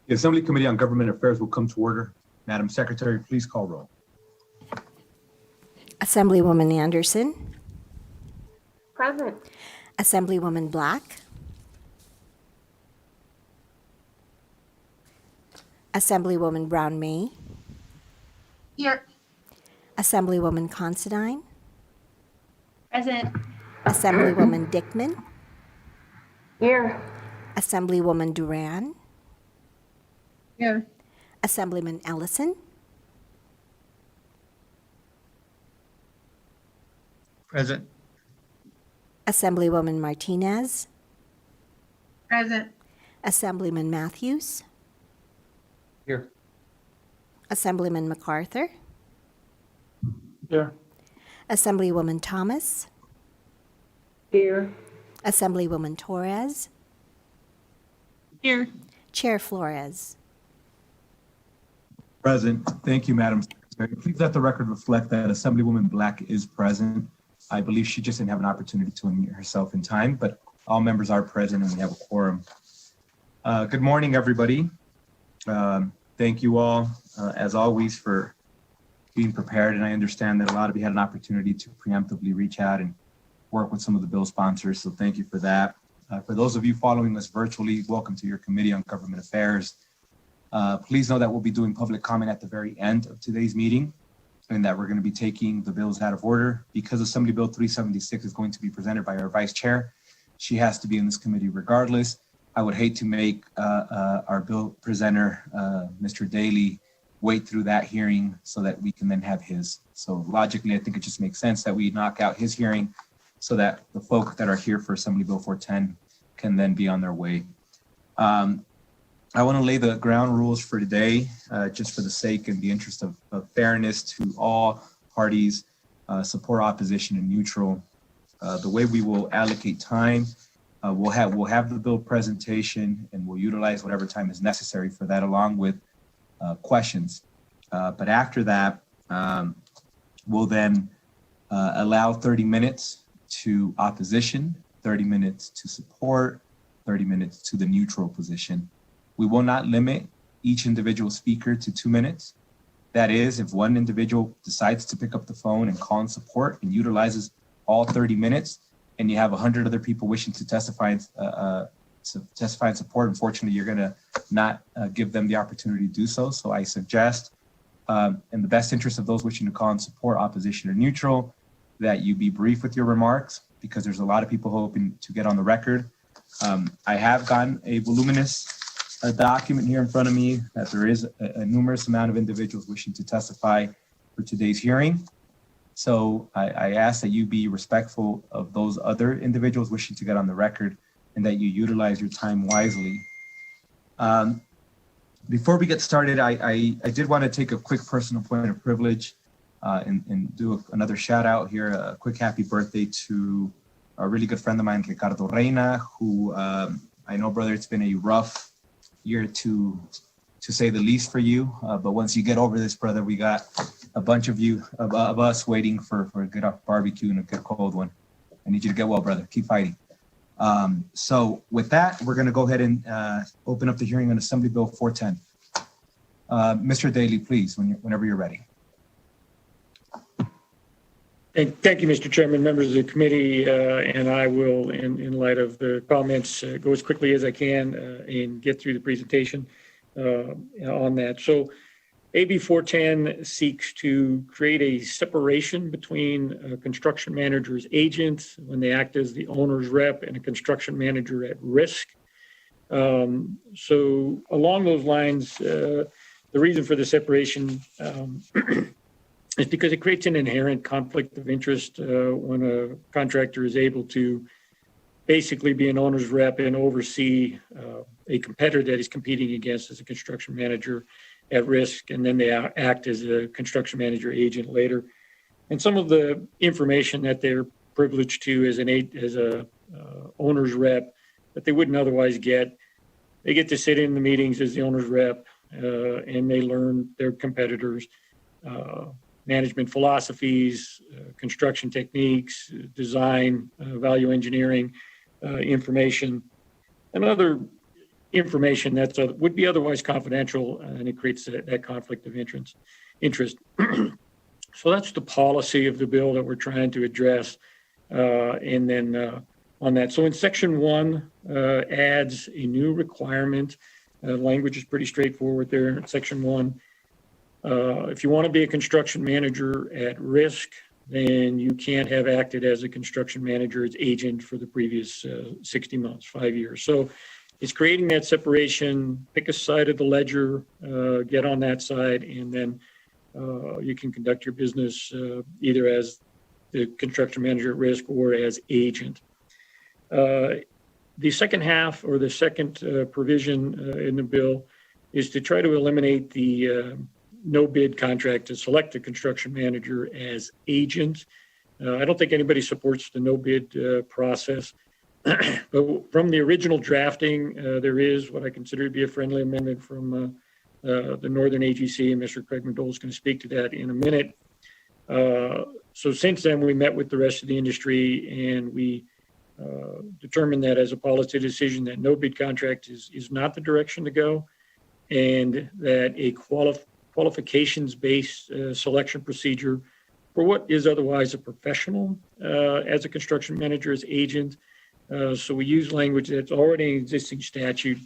The Assembly Committee on Government Affairs will come to order. Madam Secretary, please call roll. Assemblywoman Anderson. Present. Assemblywoman Black. Assemblywoman Brown May. Here. Assemblywoman Considine. Present. Assemblywoman Dickman. Here. Assemblywoman Duran. Here. Assemblyman Ellison. Present. Assemblywoman Martinez. Present. Assemblyman Matthews. Here. Assemblyman MacArthur. Here. Assemblywoman Thomas. Here. Assemblywoman Torres. Here. Chair Flores. Present. Thank you, Madam Secretary. Please let the record reflect that Assemblywoman Black is present. I believe she just didn't have an opportunity to unmute herself in time, but all members are present and we have a quorum. Good morning, everybody. Thank you all, as always, for being prepared. And I understand that a lot of you had an opportunity to preemptively reach out and work with some of the bill sponsors. So thank you for that. For those of you following us virtually, welcome to your Committee on Government Affairs. Please know that we'll be doing public comment at the very end of today's meeting and that we're going to be taking the bills out of order. Because Assembly Bill 376 is going to be presented by our Vice Chair, she has to be in this committee regardless. I would hate to make our bill presenter, Mr. Daly, wait through that hearing so that we can then have his. So logically, I think it just makes sense that we knock out his hearing so that the folk that are here for Assembly Bill 410 can then be on their way. I want to lay the ground rules for today, just for the sake and the interest of fairness to all parties, support, opposition, and neutral. The way we will allocate time, we'll have the bill presentation and we'll utilize whatever time is necessary for that, along with questions. But after that, we'll then allow 30 minutes to opposition, 30 minutes to support, 30 minutes to the neutral position. We will not limit each individual speaker to 2 minutes. That is, if one individual decides to pick up the phone and call in support and utilizes all 30 minutes, and you have 100 other people wishing to testify in support, unfortunately, you're gonna not give them the opportunity to do so. So I suggest, in the best interest of those wishing to call in support, opposition, or neutral, that you be brief with your remarks, because there's a lot of people hoping to get on the record. I have gotten a voluminous document here in front of me that there is a numerous amount of individuals wishing to testify for today's hearing. So I ask that you be respectful of those other individuals wishing to get on the record and that you utilize your time wisely. Before we get started, I did want to take a quick personal point of privilege and do another shout out here, a quick happy birthday to a really good friend of mine, Ricardo Reina, who I know, brother, it's been a rough year to say the least for you. But once you get over this, brother, we got a bunch of us waiting for a good barbecue and a good cold one. I need you to get well, brother. Keep fighting. So with that, we're going to go ahead and open up the hearing on Assembly Bill 410. Mr. Daly, please, whenever you're ready. Thank you, Mr. Chairman, members of the committee, and I will, in light of the comments, go as quickly as I can and get through the presentation on that. So AB 410 seeks to create a separation between a construction manager's agent when they act as the owner's rep and a construction manager at risk. So along those lines, the reason for the separation is because it creates an inherent conflict of interest when a contractor is able to basically be an owner's rep and oversee a competitor that he's competing against as a construction manager at risk, and then they act as a construction manager agent later. And some of the information that they're privileged to as a owner's rep that they wouldn't otherwise get, they get to sit in the meetings as the owner's rep and they learn their competitors' management philosophies, construction techniques, design, value engineering information, and other information that would be otherwise confidential, and it creates that conflict of interest. So that's the policy of the bill that we're trying to address. And then on that, so in section 1 adds a new requirement. Language is pretty straightforward there in section 1. If you want to be a construction manager at risk, then you can't have acted as a construction manager as agent for the previous 60 months, 5 years. So it's creating that separation, pick a side of the ledger, get on that side, and then you can conduct your business either as the construction manager at risk or as agent. The second half, or the second provision in the bill, is to try to eliminate the no bid contract to select a construction manager as agent. I don't think anybody supports the no bid process. But from the original drafting, there is what I consider to be a friendly amendment from the Northern AGC, and Mr. Craig McDowell is going to speak to that in a minute. So since then, we met with the rest of the industry, and we determined that as a policy decision that no bid contract is not the direction to go, and that a qualifications-based selection procedure for what is otherwise a professional as a construction manager, as agent. So we use language that's already in existing statute.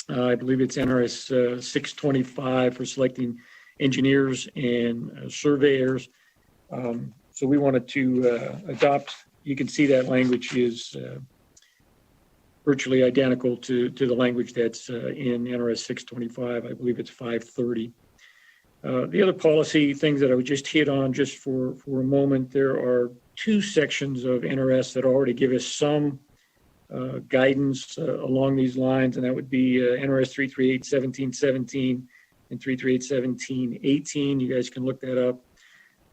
I believe it's NRS 625 for selecting engineers and surveyors. So we wanted to adopt, you can see that language is virtually identical to the language that's in NRS 625. I believe it's 530. The other policy things that I would just hit on just for a moment, there are 2 sections of NRS that already give us some guidance along these lines, and that would be NRS 338-1717 and 338-1718. You guys can look that up.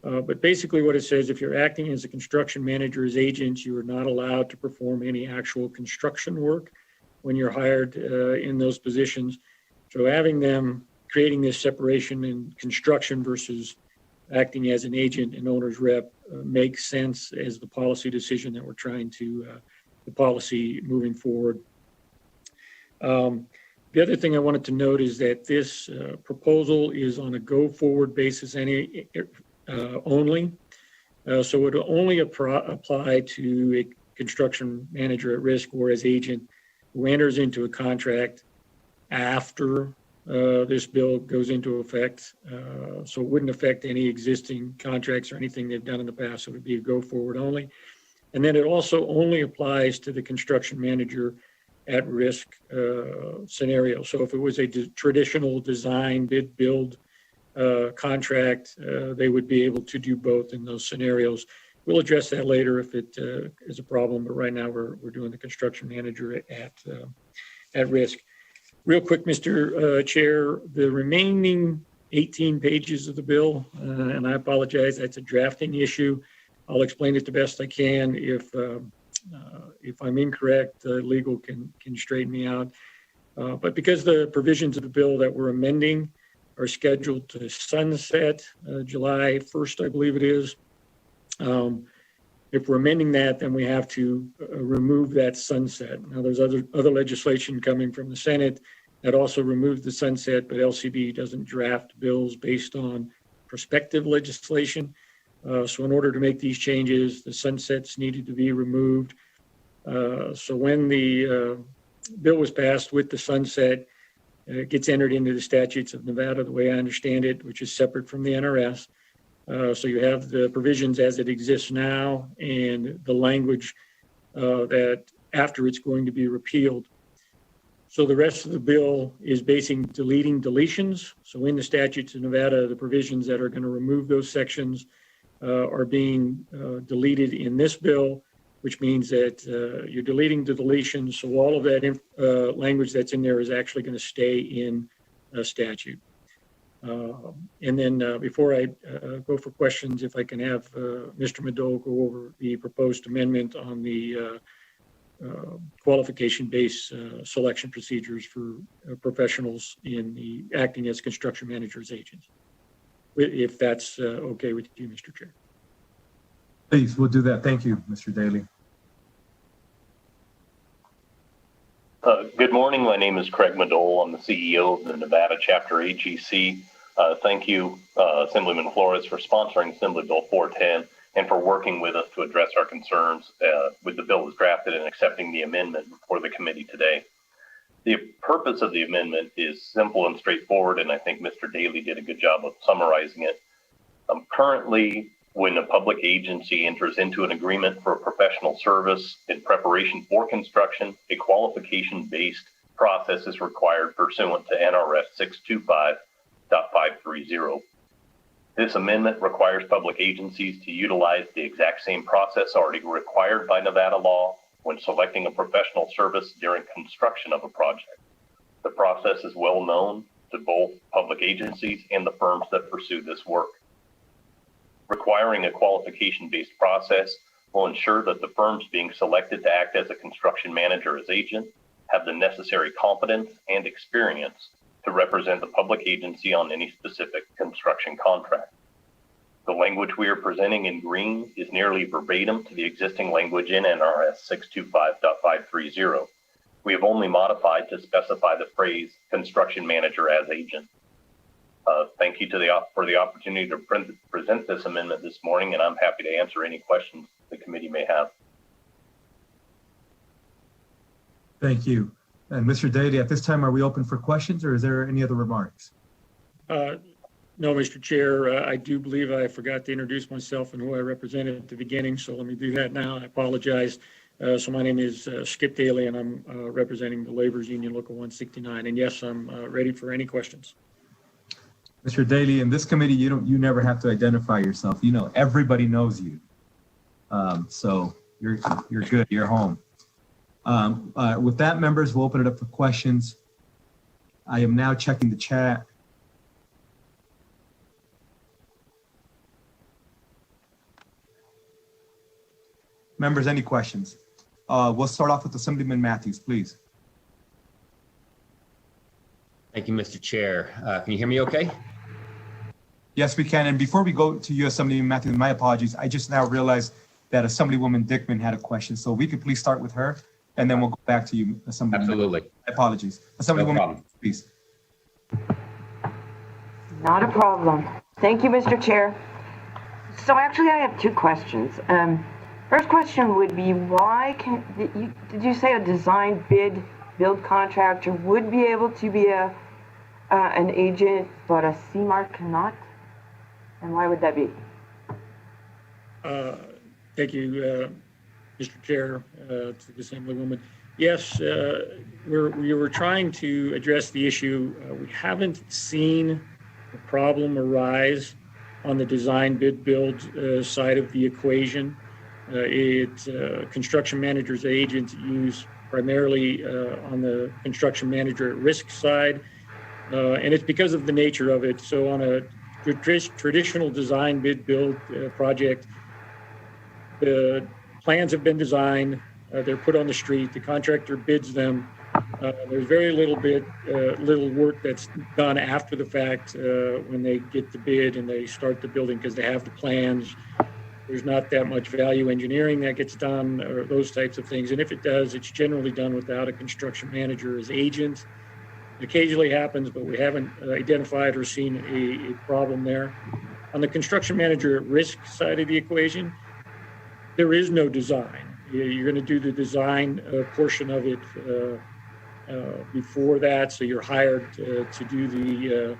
But basically what it says, if you're acting as a construction manager as agent, you are not allowed to perform any actual construction work when you're hired in those positions. So having them creating this separation in construction versus acting as an agent and owner's rep makes sense as the policy decision that we're trying to, the policy moving forward. The other thing I wanted to note is that this proposal is on a go-forward basis only. So it will only apply to a construction manager at risk or as agent who enters into a contract after this bill goes into effect. So it wouldn't affect any existing contracts or anything they've done in the past. So it would be a go forward only. And then it also only applies to the construction manager at risk scenario. So if it was a traditional design bid build contract, they would be able to do both in those scenarios. We'll address that later if it is a problem, but right now we're doing the construction manager at risk. Real quick, Mr. Chair, the remaining 18 pages of the bill, and I apologize, that's a drafting issue. I'll explain it the best I can. If I'm incorrect, legal can straighten me out. But because the provisions of the bill that we're amending are scheduled to sunset July 1st, I believe it is. If we're amending that, then we have to remove that sunset. Now, there's other legislation coming from the Senate that also removes the sunset, but LCB doesn't draft bills based on prospective legislation. So in order to make these changes, the sunsets needed to be removed. So when the bill was passed with the sunset, it gets entered into the statutes of Nevada, the way I understand it, which is separate from the NRS. So you have the provisions as it exists now and the language that after it's going to be repealed. So the rest of the bill is basically deleting deletions. So in the statutes of Nevada, the provisions that are going to remove those sections are being deleted in this bill, which means that you're deleting the deletions. So all of that language that's in there is actually going to stay in statute. And then before I go for questions, if I can have Mr. Mado go over the proposed amendment on the qualification-based selection procedures for professionals in the acting as construction managers agents, if that's okay with you, Mr. Chair. Please, we'll do that. Thank you, Mr. Daly. Good morning. My name is Craig Madole. I'm the CEO of the Nevada Chapter AGC. Thank you, Assemblyman Flores, for sponsoring Assembly Bill 410 and for working with us to address our concerns with the bill as drafted and accepting the amendment before the committee today. The purpose of the amendment is simple and straightforward, and I think Mr. Daly did a good job of summarizing it. Currently, when a public agency enters into an agreement for a professional service in preparation for construction, a qualification-based process is required pursuant to NRS 625.530. This amendment requires public agencies to utilize the exact same process already required by Nevada law when selecting a professional service during construction of a project. The process is well known to both public agencies and the firms that pursue this work. Requiring a qualification-based process will ensure that the firms being selected to act as a construction manager as agent have the necessary competence and experience to represent the public agency on any specific construction contract. The language we are presenting in green is nearly verbatim to the existing language in NRS 625.530. We have only modified to specify the phrase construction manager as agent. Thank you for the opportunity to present this amendment this morning, and I'm happy to answer any questions the committee may have. Thank you. And Mr. Daly, at this time, are we open for questions or is there any other remarks? No, Mr. Chair, I do believe I forgot to introduce myself and who I represented at the beginning, so let me do that now. I apologize. So my name is Skip Daly, and I'm representing the Laborers Union Local 169. And yes, I'm ready for any questions. Mr. Daly, in this committee, you never have to identify yourself. You know, everybody knows you. So you're good. You're home. With that, members, we'll open it up for questions. I am now checking the chat. Members, any questions? We'll start off with Assemblyman Matthews, please. Thank you, Mr. Chair. Can you hear me okay? Yes, we can. And before we go to you, Assemblyman Matthews, my apologies. I just now realized that Assemblywoman Dickman had a question. So we could please start with her, and then we'll go back to you, Assemblyman. Absolutely. My apologies. Assemblywoman, problem. please. Not a problem. Thank you, Mr. Chair. So actually, I have two questions. First question would be, did you say a design build contractor would be able to be an agent, but a CMAR cannot? And why would that be? Thank you, Mr. Chair, to the Assemblywoman. Yes, we were trying to address the issue. We haven't seen a problem arise on the design bid build side of the equation. Construction managers agents use primarily on the construction manager at risk side, and it's because of the nature of it. So on a traditional design bid build project, the plans have been designed, they're put on the street, the contractor bids them. There's very little work that's done after the fact when they get the bid and they start the building because they have the plans. There's not that much value engineering that gets done or those types of things. And if it does, it's generally done without a construction manager as agent. It occasionally happens, but we haven't identified or seen a problem there. On the construction manager at risk side of the equation, there is no design. You're going to do the design portion of it before that. So you're hired to do the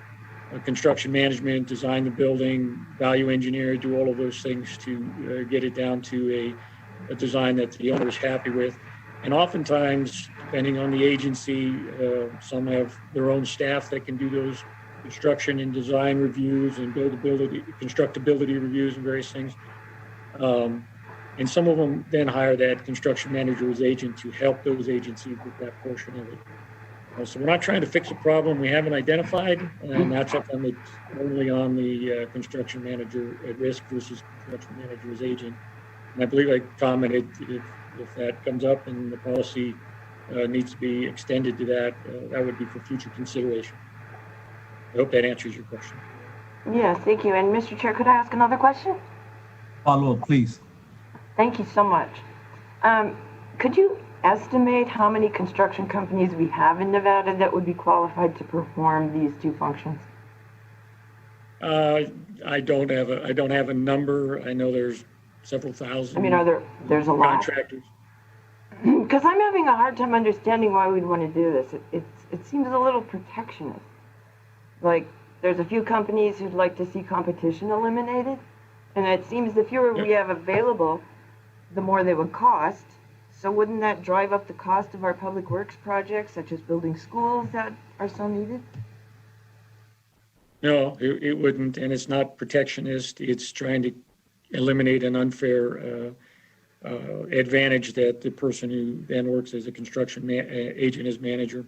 construction management, design the building, value engineer, do all of those things to get it down to a design that the owner is happy with. And oftentimes, depending on the agency, some have their own staff that can do those construction and design reviews and constructability reviews and various things. And some of them then hire that construction manager as agent to help those agencies with that portion of it. So we're not trying to fix a problem we haven't identified, and that's something that's only on the construction manager at risk versus construction manager as agent. And I believe I commented if that comes up and the policy needs to be extended to that, that would be for future consideration. I hope that answers your question. Yes, thank you. And Mr. Chair, could I ask another question? Follow up, please. Thank you so much. Could you estimate how many construction companies we have in Nevada that would be qualified to perform these two functions? I don't have a number. I know there's several thousand I mean, there's a lot. contractors. Because I'm having a hard time understanding why we'd want to do this. It seems a little protectionist. Like, there's a few companies who'd like to see competition eliminated, and it seems the fewer we have available, the more they would cost. So wouldn't that drive up the cost of our public works projects, such as building schools that are so needed? No, it wouldn't, and it's not protectionist. It's trying to eliminate an unfair advantage that the person who then works as a construction agent as manager,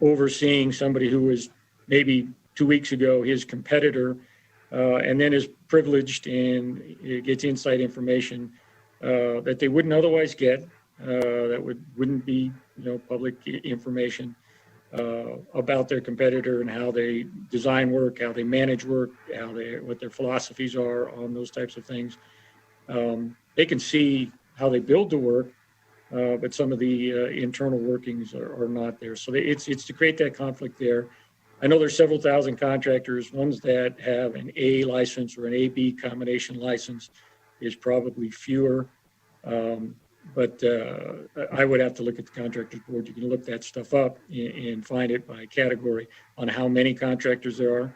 overseeing somebody who was maybe 2 weeks ago his competitor, and then is privileged and gets inside information that they wouldn't otherwise get, that wouldn't be public information about their competitor and how they design work, how they manage work, what their philosophies are on those types of things. They can see how they build the work, but some of the internal workings are not there. So it's to create that conflict there. I know there's several thousand contractors. Ones that have an A license or an AB combination license is probably fewer. But I would have to look at the contractors board. You can look that stuff up and find it by category on how many contractors there are.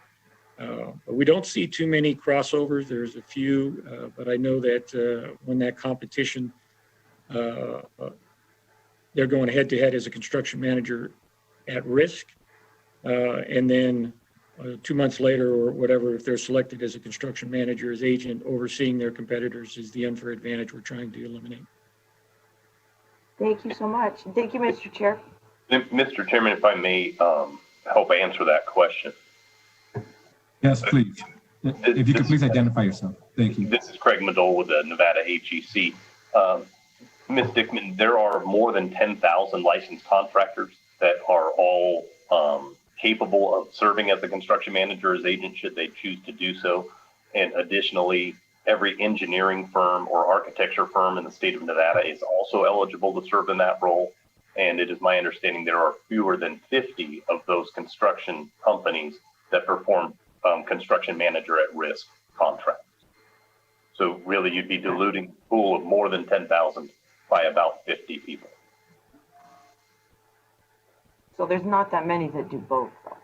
But we don't see too many crossovers. There's a few, but I know that when that competition, they're going head to head as a construction manager at risk. And then 2 months later or whatever, if they're selected as a construction manager, as agent overseeing their competitors, is the unfair advantage we're trying to eliminate. Thank you so much. Thank you, Mr. Chair. Mr. Chairman, if I may help answer that question. Yes, please. If you could please identify yourself. Thank you. This is Craig Madole with the Nevada HEC. Ms. Dickman, there are more than 10,000 licensed contractors that are all capable of serving as a construction manager as agent should they choose to do so. And additionally, every engineering firm or architecture firm in the state of Nevada is also eligible to serve in that role. And it is my understanding there are fewer than 50 of those construction companies that perform construction manager at risk contracts. So really you'd be diluting the pool of more than 10,000 by about 50 people. So there's not that many that do both, though,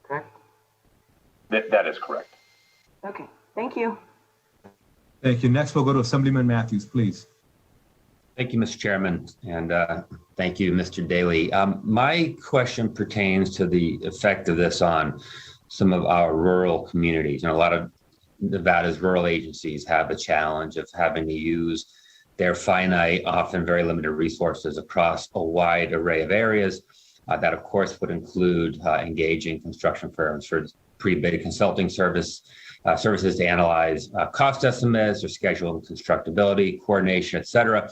correct? That is correct. Okay, thank you. Thank you. Next, we'll go to Assemblyman Matthews, please. Thank you, Mr. Chairman, and thank you, Mr. Daly. My question pertains to the effect of this on some of our rural communities. A lot of Nevada's rural agencies have the challenge of having to use their finite, often very limited resources across a wide array of areas. That, of course, would include engaging construction firms for pre-bid consulting services to analyze cost estimates or schedule constructability, coordination, et cetera.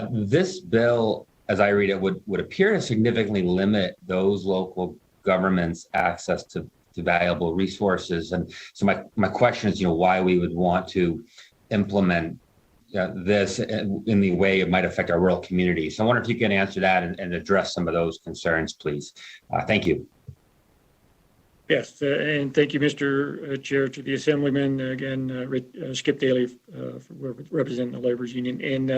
This bill, as I read it, would appear to significantly limit those local governments' access to valuable resources. And so my question is, why we would want to implement this in the way it might affect our rural communities. So I wonder if you can answer that and address some of those concerns, please. Thank you. Yes, and thank you, Mr. Chair, to the Assemblyman, again, Skip Daly, for representing the Laborers Union, and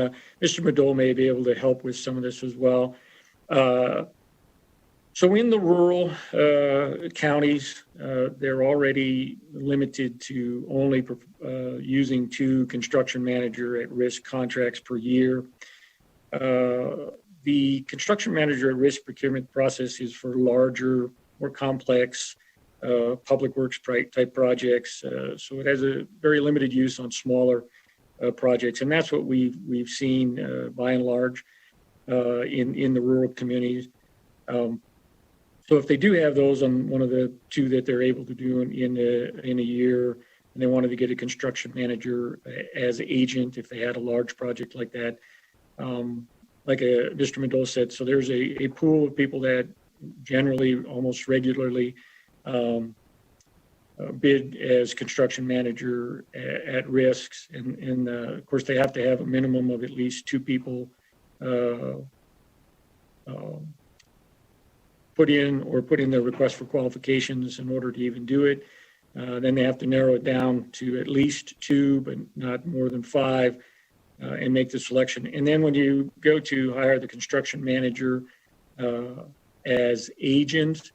Mr. Madole may be able to help with some of this as well. So in the rural counties, they're already limited to only using 2 construction manager at risk contracts per year. The construction manager at risk procurement process is for larger, more complex public works type projects. So it has a very limited use on smaller projects. And that's what we've seen by and large in the rural communities. So if they do have those on one of the 2 that they're able to do in a year, and they wanted to get a construction manager as agent if they had a large project like that, like Mr. Madole said, so there's a pool of people that generally almost regularly bid as construction manager at risks, and of course they have to have a minimum of at least 2 people put in their request for qualifications in order to even do it. Then they have to narrow it down to at least 2, but not more than 5, and make the selection. And then when you go to hire the construction manager as agent,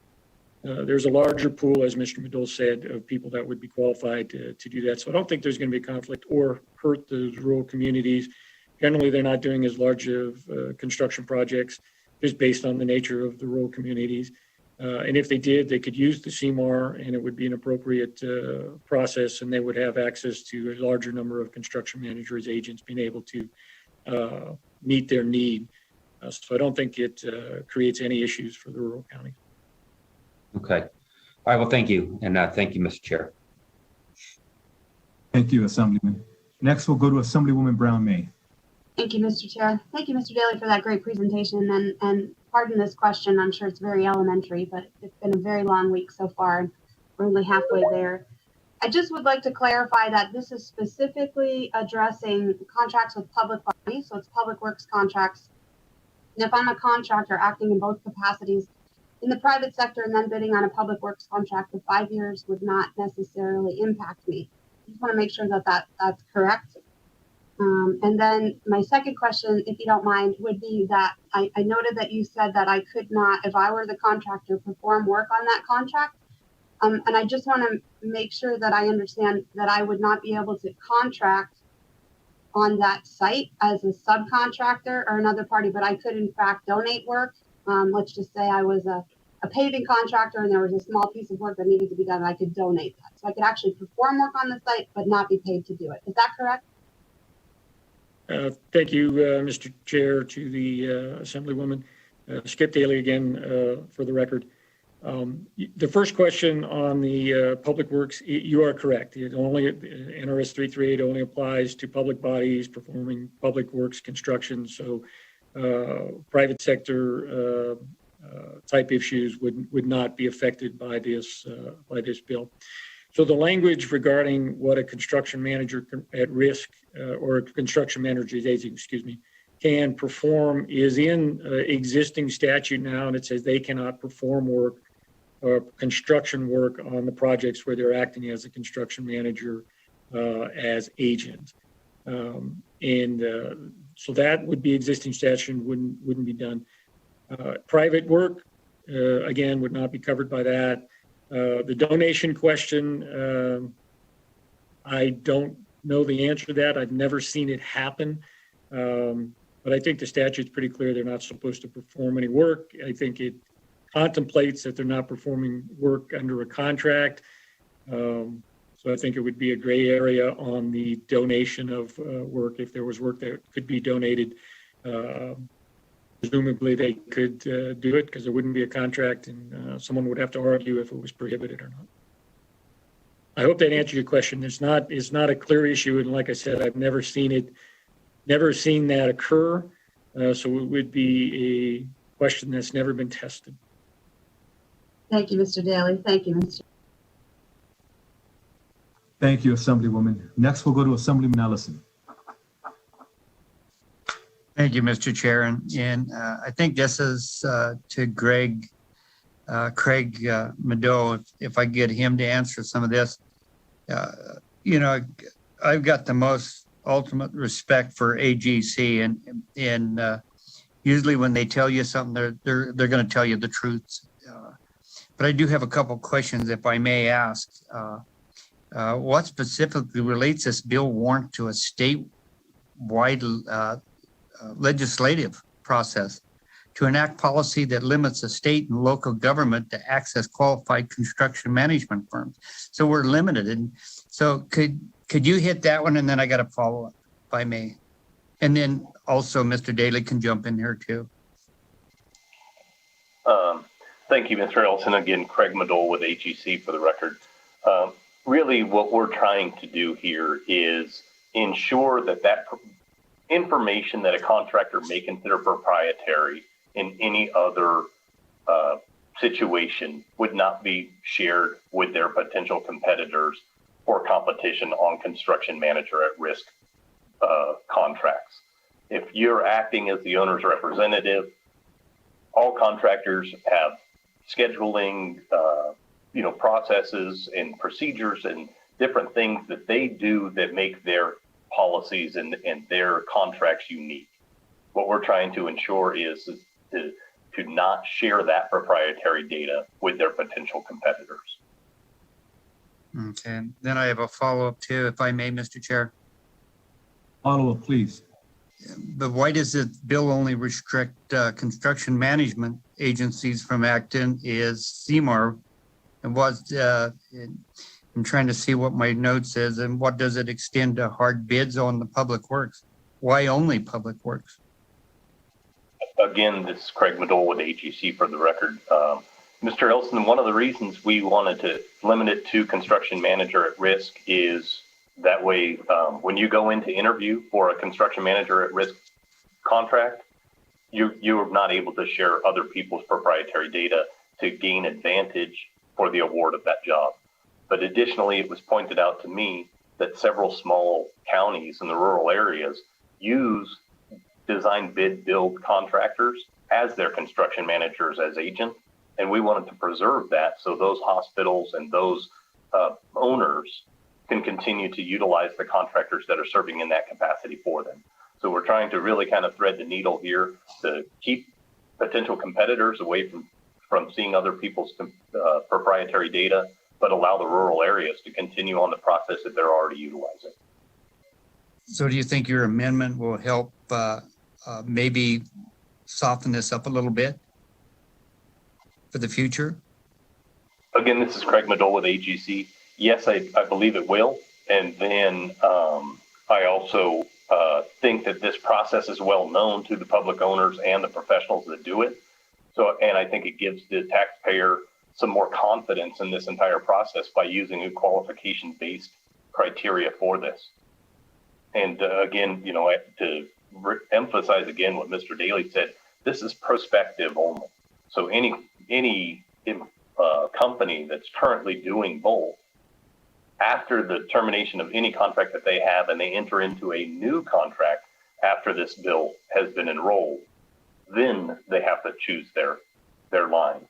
there's a larger pool, as Mr. Medill said, of people that would be qualified to do that. So I don't think there's going to be a conflict or hurt those rural communities. Generally, they're not doing as large of construction projects just based on the nature of the rural communities. And if they did, they could use the CMAR, and it would be an appropriate process, and they would have access to a larger number of construction managers, agents being able to meet their need. So I don't think it creates any issues for the rural counties. Okay. All right. Well, thank you. And thank you, Mr. Chair. Thank you, Assemblyman. Next, we'll go to Assemblywoman Brown-May. Thank you, Mr. Chair. Thank you, Mr. Daly, for that great presentation. And pardon this question, I'm sure it's very elementary, but it's been a very long week so far, and we're only halfway there. I just would like to clarify that this is specifically addressing contracts with public bodies, so it's public works contracts. And if I'm a contractor acting in both capacities in the private sector and then bidding on a public works contract, the 5 years would not necessarily impact me. I just want to make sure that that's correct. And then my second question, if you don't mind, would be that I noted that you said that I could not, if I were the contractor, perform work on that contract. And I just want to make sure that I understand that I would not be able to contract on that site as a subcontractor or another party, but I could in fact donate work. Let's just say I was a paving contractor and there was a small piece of work that needed to be done. I could donate that. So I could actually perform work on the site, but not be paid to do it. Is that correct? Thank you, Mr. Chair, to the Assemblywoman. Skip Daly again, for the record. The first question on the public works, you are correct. It only, NRS 338 only applies to public bodies performing public works construction. So private sector type issues would not be affected by this bill. So the language regarding what a construction manager at risk or a construction manager's agent, can perform is in existing statute now, and it says they cannot perform work or construction work on the projects where they're acting as a construction manager as agent. So that would be existing statute, wouldn't be done. Private work, again, would not be covered by that. The donation question, I don't know the answer to that. I've never seen it happen. But I think the statute's pretty clear. They're not supposed to perform any work. I think it contemplates that they're not performing work under a contract. So I think it would be a gray area on the donation of work. If there was work that could be donated, presumably they could do it because there wouldn't be a contract, and someone would have to argue if it was prohibited or not. I hope that answered your question. It's not a clear issue, and like I said, I've never seen that occur. So it would be a question that's never been tested. Thank you, Mr. Daly. Thank you, Mr. Thank you, Assemblywoman. Next, we'll go to Assemblyman Ellison. Thank you, Mr. Chair. And I think this is to Craig Medill, if I get him to answer some of this. I've got the most ultimate respect for AGC, and usually when they tell you something, they're going to tell you the truth. But I do have a couple questions, if I may ask. What specifically relates this bill warrant to a statewide legislative process to enact policy that limits the state and local government to access qualified construction management firms? So we're limited. And so could you hit that one? And then I got a follow-up, if I may. And then also Mr. Daly can jump in here too. Thank you, Mr. Ellison. Again, Craig Medill with AGC for the record. Really what we're trying to do here is ensure that information that a contractor may consider proprietary in any other situation would not be shared with their potential competitors or competition on construction manager at risk contracts. if you're acting as the owner's representative, all contractors have scheduling, processes and procedures and different things that they do that make their policies and their contracts unique. What we're trying to ensure is to not share that proprietary data with their potential competitors. Okay, then I have a follow-up too, if I may, Mr. Chair. Follow-up, please. But why does the bill only restrict construction management agencies from acting as CMAR? And I'm trying to see what my note says, and what does it extend to hard bids on the public works? Why only public works? Again, this is Craig Madole with AGC for the record. Mr. Elson, one of the reasons we wanted to limit it to construction manager at risk is that way, when you go into interview for a construction manager at risk contract, you're not able to share other people's proprietary data to gain advantage for the award of that job. But additionally, it was pointed out to me that several small counties in the rural areas use design, bid, build contractors as their construction managers as agents. And we wanted to preserve that so those hospitals and those owners can continue to utilize the contractors that are serving in that capacity for them. So we're trying to really kind of thread the needle here to keep potential competitors away from seeing other people's proprietary data, but allow the rural areas to continue on the process that they're already utilizing. So do you think your amendment will help maybe soften this up a little bit for the future? Again, this is Craig Madole with AGC. Yes, I believe it will. And then I also think that this process is well known to the public owners and the professionals that do it. So, and I think it gives the taxpayer some more confidence in this entire process by using a qualification-based criteria for this. And again, to emphasize again what Mr. Daly said, this is prospective only. So any company that's currently doing both, after the termination of any contract that they have and they enter into a new contract after this bill has been enrolled, then they have to choose their line.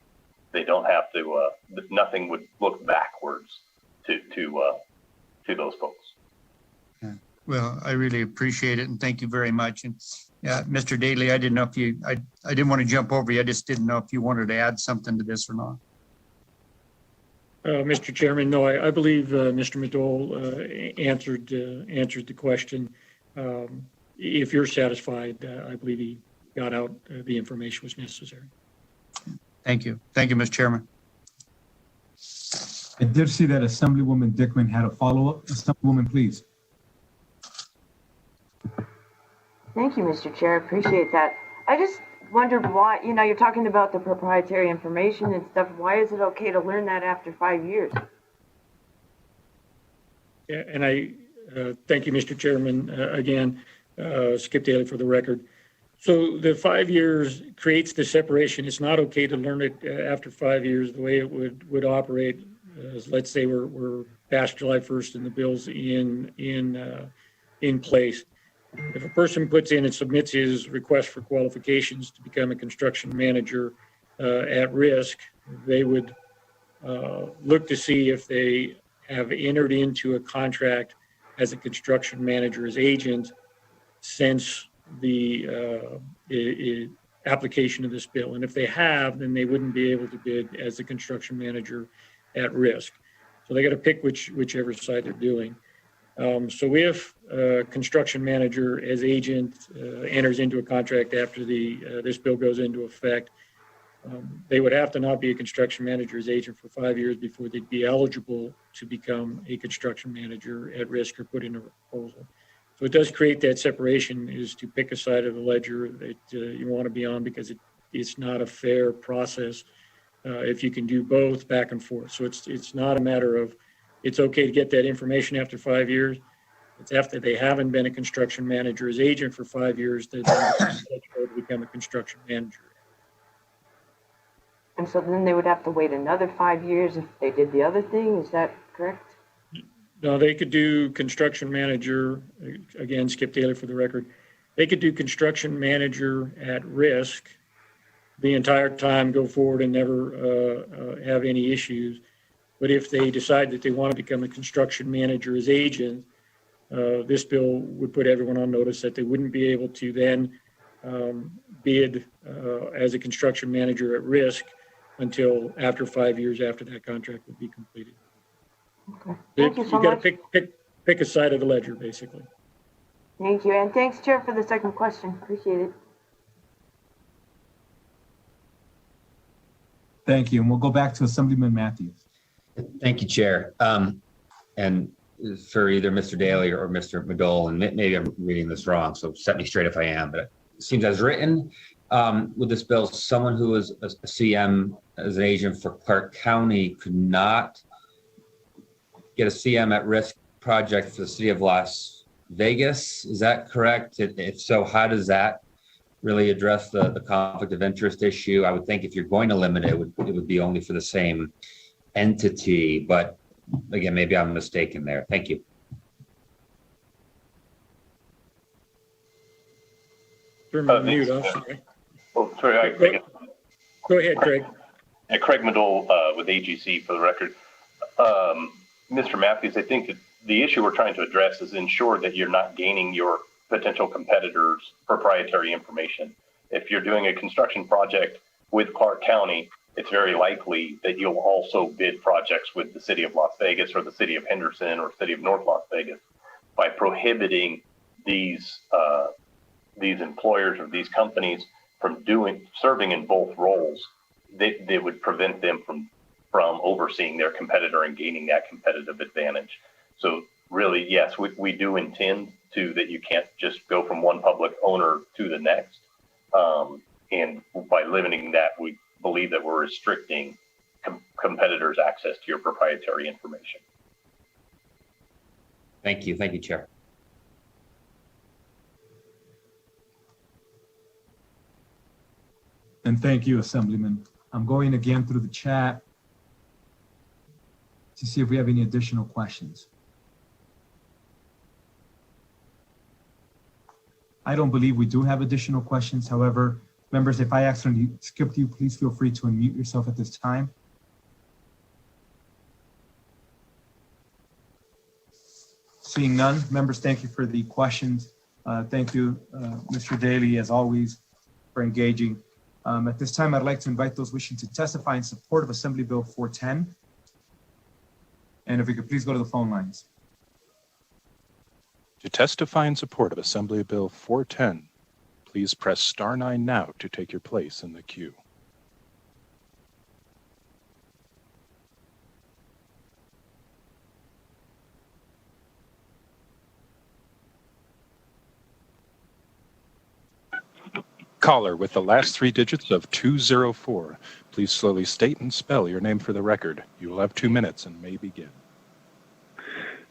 They don't have to, nothing would look backwards to those folks. Well, I really appreciate it and thank you very much. And Mr. Daly, I didn't know if I didn't want to jump over you. I just didn't know if you wanted to add something to this or not. Mr. Chairman, no, I believe Mr. Madole answered the question. If you're satisfied, I believe he got out the information was necessary. Thank you. Thank you, Mr. Chairman. I did see that Assemblywoman Dickman had a follow-up. Assemblywoman, please. Thank you, Mr. Chair. Appreciate that. I just wondered why, you're talking about the proprietary information and stuff. Why is it okay to learn that after 5 years? Yeah, and I thank you, Mr. Chairman, again, Skip Daly for the record. So the 5 years creates the separation. It's not okay to learn it after 5 years. The way it would operate is, let's say we're past July 1st and the bill's in place. If a person puts in and submits his request for qualifications to become a construction manager at risk, they would look to see if they have entered into a contract as a construction manager's agent since the application of this bill. And if they have, then they wouldn't be able to bid as a construction manager at risk. So they got to pick whichever side they're doing. So if a construction manager as agent enters into a contract after this bill goes into effect, they would have to not be a construction manager as agent for 5 years before they'd be eligible to become a construction manager at risk or put in a proposal. So it does create that separation, is to pick a side of the ledger that you want to be on, because it's not a fair process if you can do both back and forth. So it's not a matter of it's okay to get that information after 5 years. It's after they haven't been a construction manager as agent for 5 years that they become a construction manager. And so then they would have to wait another 5 years if they did the other thing. Is that correct? No, they could do construction manager, again, Skip Daly for the record. they could do construction manager at risk the entire time, go forward and never have any issues. But if they decide that they want to become a construction manager as agent, this bill would put everyone on notice that they wouldn't be able to then bid as a construction manager at risk until after 5 years after that contract would be completed. Okay. Thank you so much. You got to pick a side of the ledger, basically. Thank you. And thanks, Chair, for the second question. Appreciate it. Thank you. And we'll go back to Assemblyman Matthews. Thank you, Chair. And for either Mr. Daly or Mr. Madole, and maybe I'm reading this wrong, so set me straight if I am, but it seems as written with this bill, someone who is a CM as an agent for Clark County could not get a CM at risk project for the city of Las Vegas. Is that correct? If so, how does that really address the conflict of interest issue? I would think if you're going to limit it, it would be only for the same entity, but again, maybe I'm mistaken there. Thank you. Turn my mute off. Sorry. Oh, sorry. Go ahead, Craig. Craig Madole with AGC for the record. Mr. Matthews, I think that the issue we're trying to address is ensure that you're not gaining your potential competitors' proprietary information. If you're doing a construction project with Clark County, it's very likely that you'll also bid projects with the city of Las Vegas or the city of Henderson or city of North Las Vegas. By prohibiting these employers or these companies from serving in both roles, they would prevent them from overseeing their competitor and gaining that competitive advantage. So really, yes, we do intend that you can't just go from one public owner to the next. And by limiting that, we believe that we're restricting competitors' access to your proprietary information. Thank you. Thank you, Chair. And thank you, Assemblyman. I'm going again through the chat to see if we have any additional questions. I don't believe we do have additional questions. However, members, if I accidentally skipped you, please feel free to unmute yourself at this time. Seeing none, members, thank you for the questions. Thank you, Mr. Daly, as always, for engaging. At this time, I'd like to invite those wishing to testify in support of Assembly Bill 410. And if we could please go to the phone lines. To testify in support of Assembly Bill 410, please press star 9 now to take your place in the queue. Caller with the last 3 digits of 204, please slowly state and spell your name for the record. You will have 2 minutes and may begin.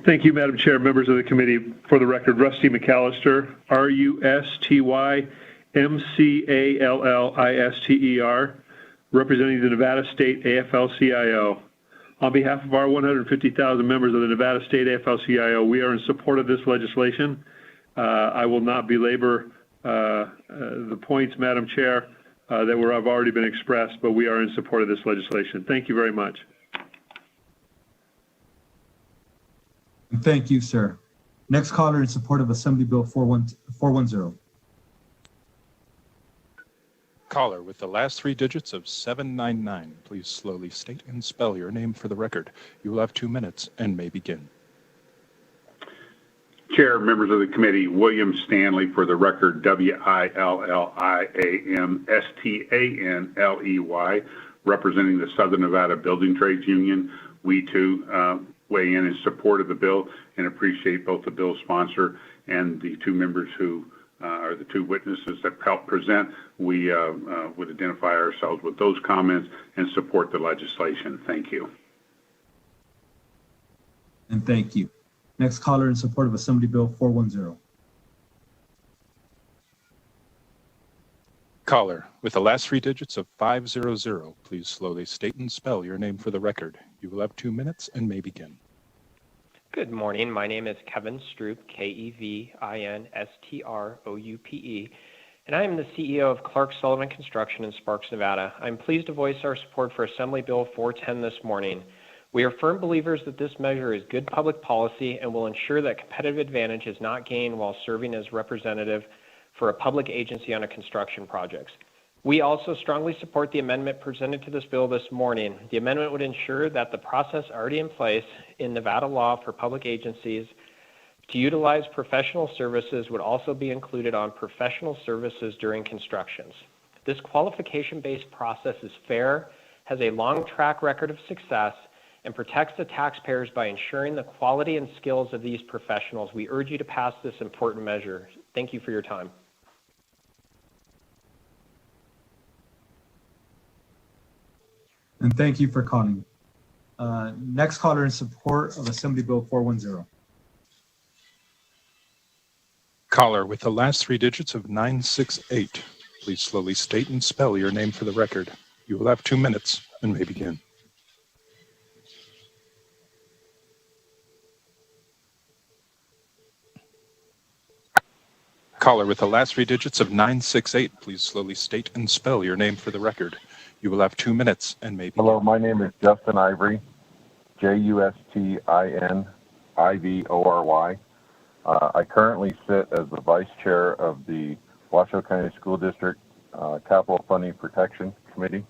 Thank you, Madam Chair, members of the committee. For the record, Rusty McAllister, RUSTYMCALLISTER, representing the Nevada State AFL-CIO. On behalf of our 150,000 members of the Nevada State AFL-CIO, we are in support of this legislation. I will not belabor the points, Madam Chair, that have already been expressed, but we are in support of this legislation. Thank you very much. Thank you, sir. Next caller in support of Assembly Bill 410. Caller with the last 3 digits of 799, please slowly state and spell your name for the record. You will have 2 minutes and may begin. Chair, members of the committee, William Stanley for the record, WILLIAMSTANLEY, representing the Southern Nevada Building Trades Union. We too weigh in support of the bill and appreciate both the bill sponsor and the 2 members who are the 2 witnesses that helped present. We would identify ourselves with those comments and support the legislation. Thank you. And thank you. Next caller in support of Assembly Bill 410. Caller with the last 3 digits of 500, please slowly state and spell your name for the record. You will have 2 minutes and may begin. Good morning. My name is Kevin Stroop, KevinstroupE, and I am the CEO of Clark Sullivan Construction in Sparks, Nevada. I'm pleased to voice our support for Assembly Bill 410 this morning. We are firm believers that this measure is good public policy and will ensure that competitive advantage is not gained while serving as representative for a public agency on a construction project. We also strongly support the amendment presented to this bill this morning. The amendment would ensure that the process already in place in Nevada law for public agencies to utilize professional services would also be included on professional services during constructions. This qualification-based process is fair, has a long track record of success, and protects the taxpayers by ensuring the quality and skills of these professionals. We urge you to pass this important measure. Thank you for your time. And thank you for calling. Next caller in support of Assembly Bill 410. Caller with the last three digits of 968. Please slowly state and spell your name for the record. You will have 2 minutes and may begin. Caller with the last three digits of 968. Please slowly state and spell your name for the record. You will have 2 minutes and may begin. Hello, my name is Justin Ivory, JUSTINIVORY. I currently sit as the Vice Chair of the Washoe County School District Capital Funding Protection Committee,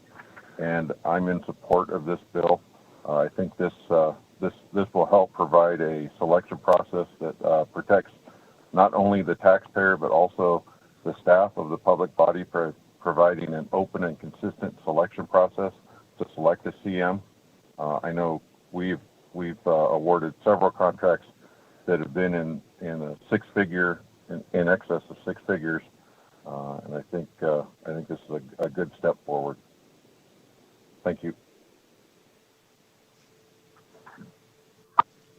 and I'm in support of this bill. I think this will help provide a selection process that protects not only the taxpayer but also the staff of the public body for providing an open and consistent selection process to select a CM. I know we've awarded several contracts that have been in a six-figure, in excess of six figures, and I think this is a good step forward. Thank you.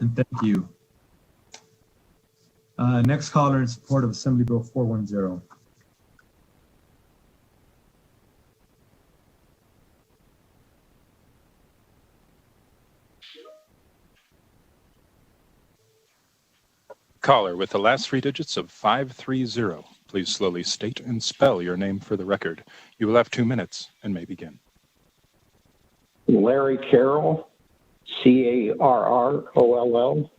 And thank you. Next caller in support of Assembly Bill 410. Caller with the last three digits of 530. Please slowly state and spell your name for the record. You will have 2 minutes and may begin. Larry Carroll, CARROLL.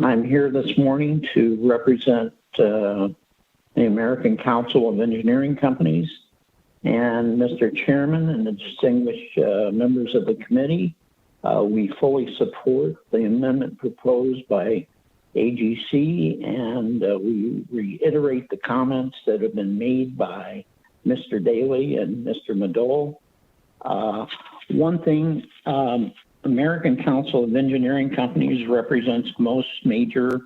I'm here this morning to represent the American Council of Engineering Companies. And Mr. Chairman and the distinguished members of the committee, we fully support the amendment proposed by AGC, and we reiterate the comments that have been made by Mr. Daly and Mr. Madole. One thing, American Council of Engineering Companies represents most major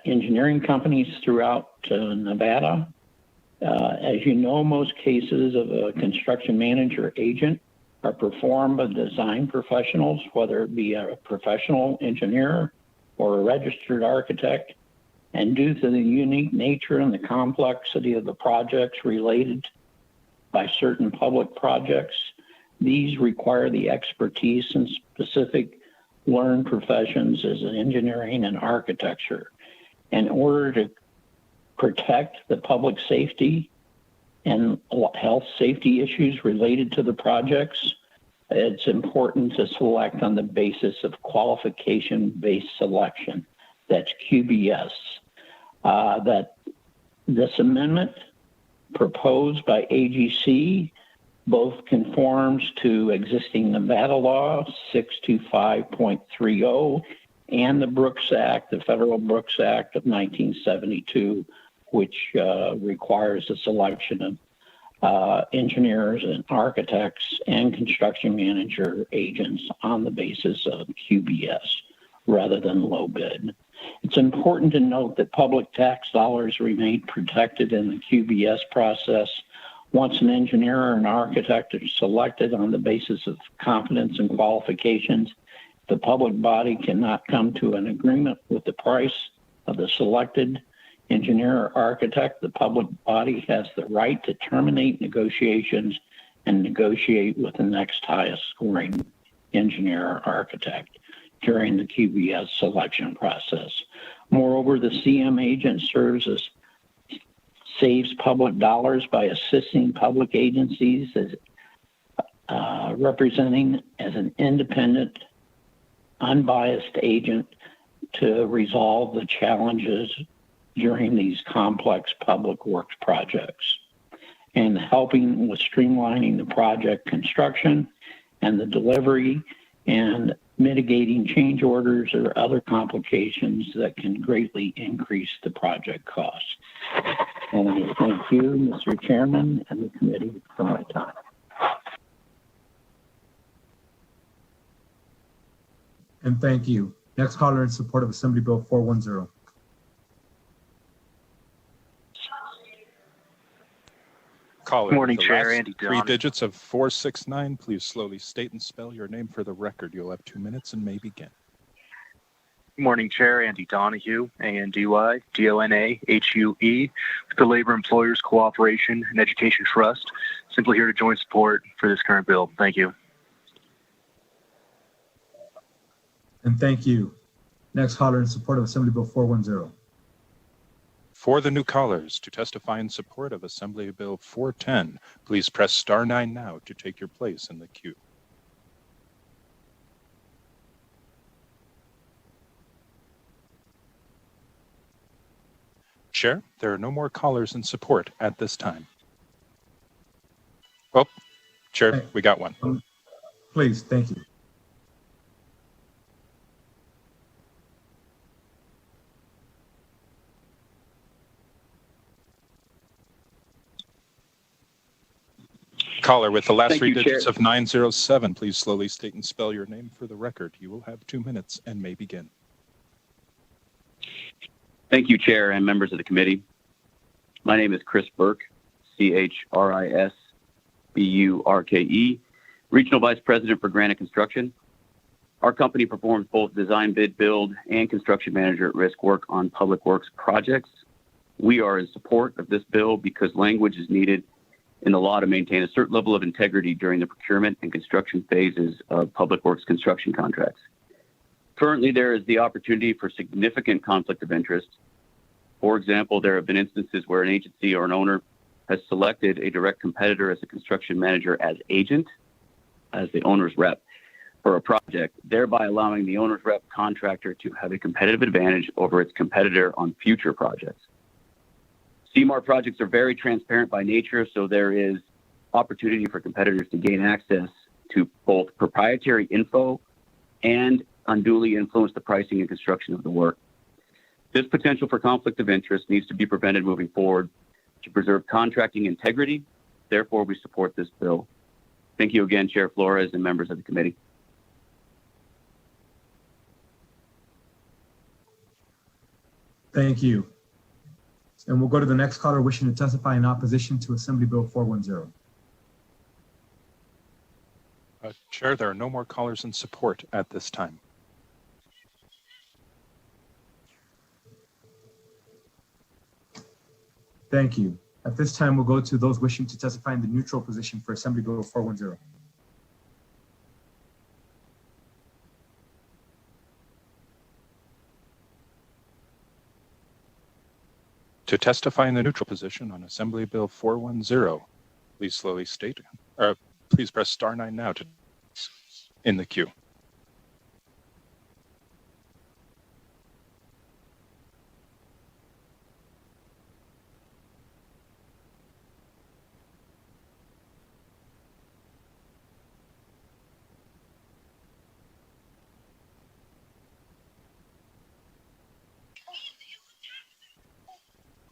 engineering companies throughout Nevada. As you know, most cases of a construction manager agent are performed by design professionals, whether it be a professional engineer or a registered architect, and due to the unique nature and the complexity of the projects related by certain public projects, these require the expertise in specific learned professions as engineering and architecture. In order to protect the public safety and health safety issues related to the projects, it's important to select on the basis of qualification-based selection. That's QBS. That this amendment proposed by AGC both conforms to existing Nevada law 625.30 and the Brooks Act, the Federal Brooks Act of 1972, which requires the selection of engineers and architects and construction manager agents on the basis of QBS rather than low bid. It's important to note that public tax dollars remain protected in the QBS process. Once an engineer or an architect is selected on the basis of competence and qualifications, the public body cannot come to an agreement with the price of the selected engineer or architect. The public body has the right to terminate negotiations and negotiate with the next highest scoring engineer or architect. during the QBS selection process. Moreover, the CM agent saves public dollars by assisting public agencies as representing as an independent, unbiased agent to resolve the challenges during these complex public works projects, and helping with streamlining the project construction and the delivery and mitigating change orders or other complications that can greatly increase the project costs. And I thank you, Mr. Chairman, and the committee for my time. And thank you. Next caller in support of Assembly Bill 410. Caller, Good morning, with the Chair. last Andy three Don. digits of 469, please slowly state and spell your name for the record. You'll have 2 minutes and may begin. Good morning, Chair. Andy Donahue, ANDY-DONAHUE, with the Labor Employers Cooperation and Education Trust. Simply here to join support for this current bill. Thank you. And thank you. Next caller in support of Assembly Bill 410. For the new callers to testify in support of Assembly Bill 410, please press star 9 now to take your place in the queue. Chair, there are no more callers in support at this time. Oh, Chair, we got one. Please, thank you. Caller with the last Thank three you, digits Chair. of 907, please slowly state and spell your name for the record. You will have 2 minutes and may begin. Thank you, Chair and members of the committee. My name is Chris Burke, CHRISBURKE, Regional Vice President for Granite Construction. Our company performs both design, bid, build, and construction manager at risk work on public works projects. We are in support of this bill because language is needed in the law to maintain a certain level of integrity during the procurement and construction phases of public works construction contracts. Currently, there is the opportunity for significant conflict of interest. For example, there have been instances where an agency or an owner has selected a direct competitor as a construction manager as agent, as the owner's rep for a project, thereby allowing the owner's rep contractor to have a competitive advantage over its competitor on future projects. CMAR projects are very transparent by nature, so there is opportunity for competitors to gain access to both proprietary info and unduly influence the pricing and construction of the work. This potential for conflict of interest needs to be prevented moving forward to preserve contracting integrity. Therefore, we support this bill. Thank you again, Chair Flores and members of the committee. Thank you. And we'll go to the next caller wishing to testify in opposition to Assembly Bill 410. Chair, there are no more callers in support at this time. Thank you. At this time, we'll go to those wishing to testify in the neutral position for Assembly Bill 410. To testify in the neutral position on Assembly Bill 410, please slowly state, please press star 9 now to in the queue.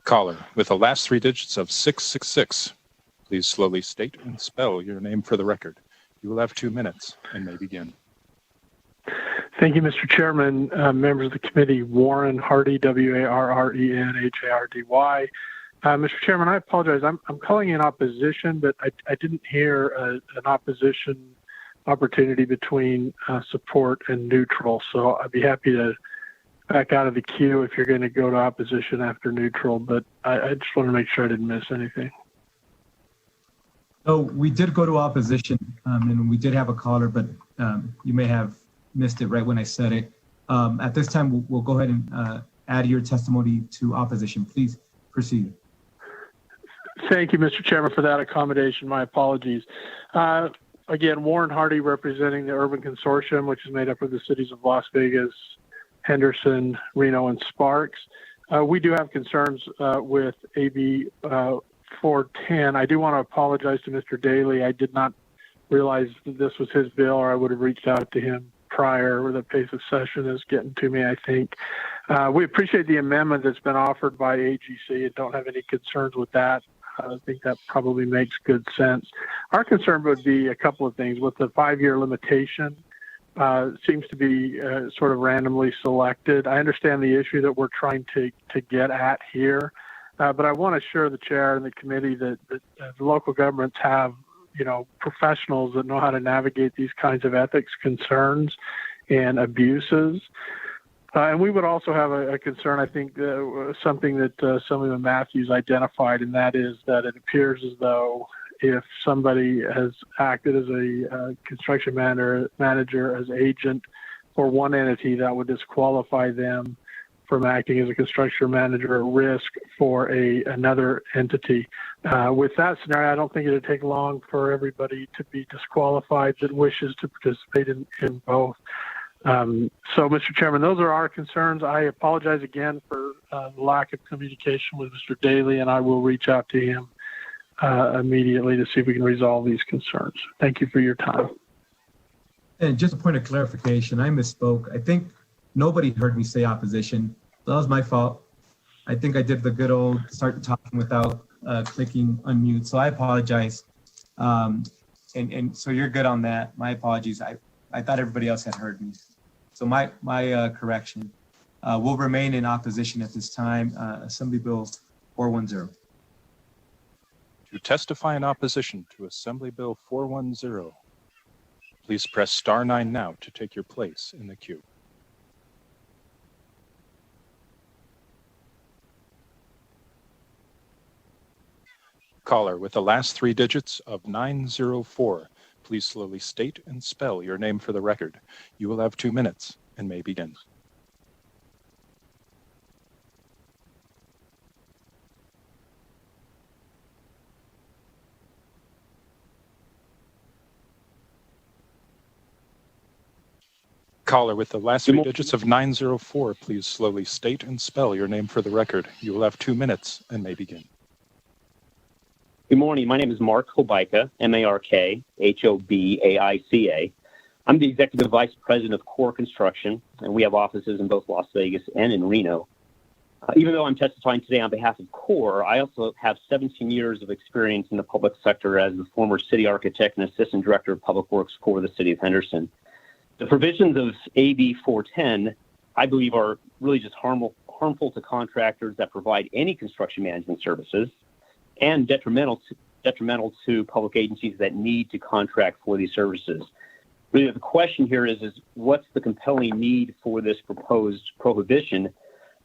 Caller with the last three digits of 666, please slowly state and spell your name for the record. You will have 2 minutes and may begin. Thank you, Mr. Chairman, members of the committee. Warren Hardy, WARRENHARDY. Mr. Chairman, I apologize. I'm calling in opposition, but I didn't hear an opposition opportunity between support and neutral. So I'd be happy to back out of the queue if you're going to go to opposition after neutral, but I just want to make sure I didn't miss anything. So we did go to opposition, and we did have a caller, but you may have missed it right when I said it. At this time, we'll go ahead and add your testimony to opposition. Please proceed. Thank you, Mr. Chairman, for that accommodation. My apologies. Again, Warren Hardy representing the Urban Consortium, which is made up of the cities of Las Vegas, Henderson, Reno, and Sparks. We do have concerns with AB 410. I do want to apologize to Mr. Daly. I did not realize that this was his bill, or I would have reached out to him prior. The pace of session is getting to me, I think. We appreciate the amendment that's been offered by AGC and don't have any concerns with that. I think that probably makes good sense. Our concern would be a couple of things. With the 5-year limitation, seems to be sort of randomly selected. I understand the issue that we're trying to get at here, but I want to assure the chair and the committee that the local governments have, professionals that know how to navigate these kinds of ethics concerns and abuses. And we would also have a concern, I think, something that Assemblyman Matthews identified, and that is that it appears as though if somebody has acted as a construction manager as agent for one entity, that would disqualify them from acting as a construction manager at risk for another entity. With that scenario, I don't think it would take long for everybody to be disqualified that wishes to participate in both. So, Mr. Chairman, those are our concerns. I apologize again for the lack of communication with Mr. Daly, and I will reach out to him immediately to see if we can resolve these concerns. Thank you for your time. And just a point of clarification, I misspoke. I think nobody heard me say opposition. That was my fault. I think I did the good old start talking without clicking unmute, so I apologize. And so you're good on that. My apologies. I thought everybody else had heard me. So my correction. Will remain in opposition at this time. Assembly Bill 410. To testify in opposition to Assembly Bill 410, please press *9 now to take your place in the queue. Caller with the last 3 digits of 904, please slowly state and spell your name for the record. You will have 2 minutes and may begin. Caller with the last 3 digits of 904, please slowly state and spell your name for the record. You will have 2 minutes and may begin. Good morning. My name is Mark Hobaica, M-A-R-K-H-O-B-A-I-C-A. I'm the Executive Vice President of Core Construction, and we have offices in both Las Vegas and in Reno. Even though I'm testifying today on behalf of Core, I also have 17 years of experience in the public sector as the former city architect and assistant director of public works for the city of Henderson. The provisions of AB 410, I believe, are really just harmful to contractors that provide any construction management services, and detrimental to public agencies that need to contract for these services. Really, the question here is what's the compelling need for this proposed prohibition?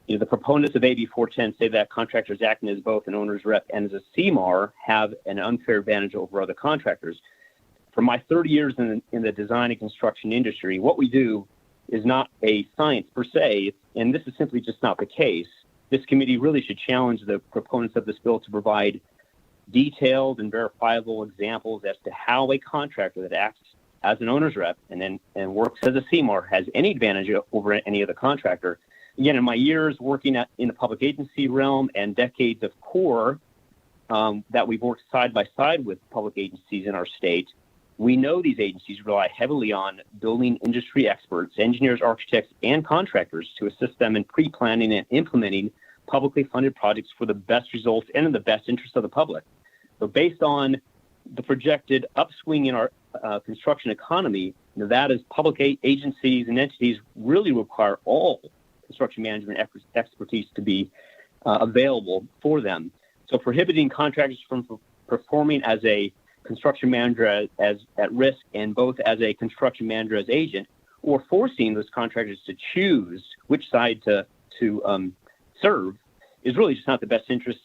The proponents of AB 410 say that contractors acting as both an owner's rep and as a CMAR have an unfair advantage over other contractors. For my 30 years in the design and construction industry, what we do is not a science per se, and this is simply just not the case. This committee really should challenge the proponents of this bill to provide detailed and verifiable examples as to how a contractor that acts as an owner's rep and works as a CMAR has any advantage over any other contractor. Again, in my years working in the public agency realm and decades of core that we've worked side by side with public agencies in our state, we know these agencies rely heavily on building industry experts, engineers, architects, and contractors to assist them in pre-planning and implementing publicly funded projects for the best results and in the best interest of the public. So based on the projected upswing in our construction economy, Nevada's public agencies and entities really require all construction management expertise to be available for them. So prohibiting contractors from performing as a construction manager as at risk and both as a construction manager as agent, or forcing those contractors to choose which side to serve, is really just not the best interest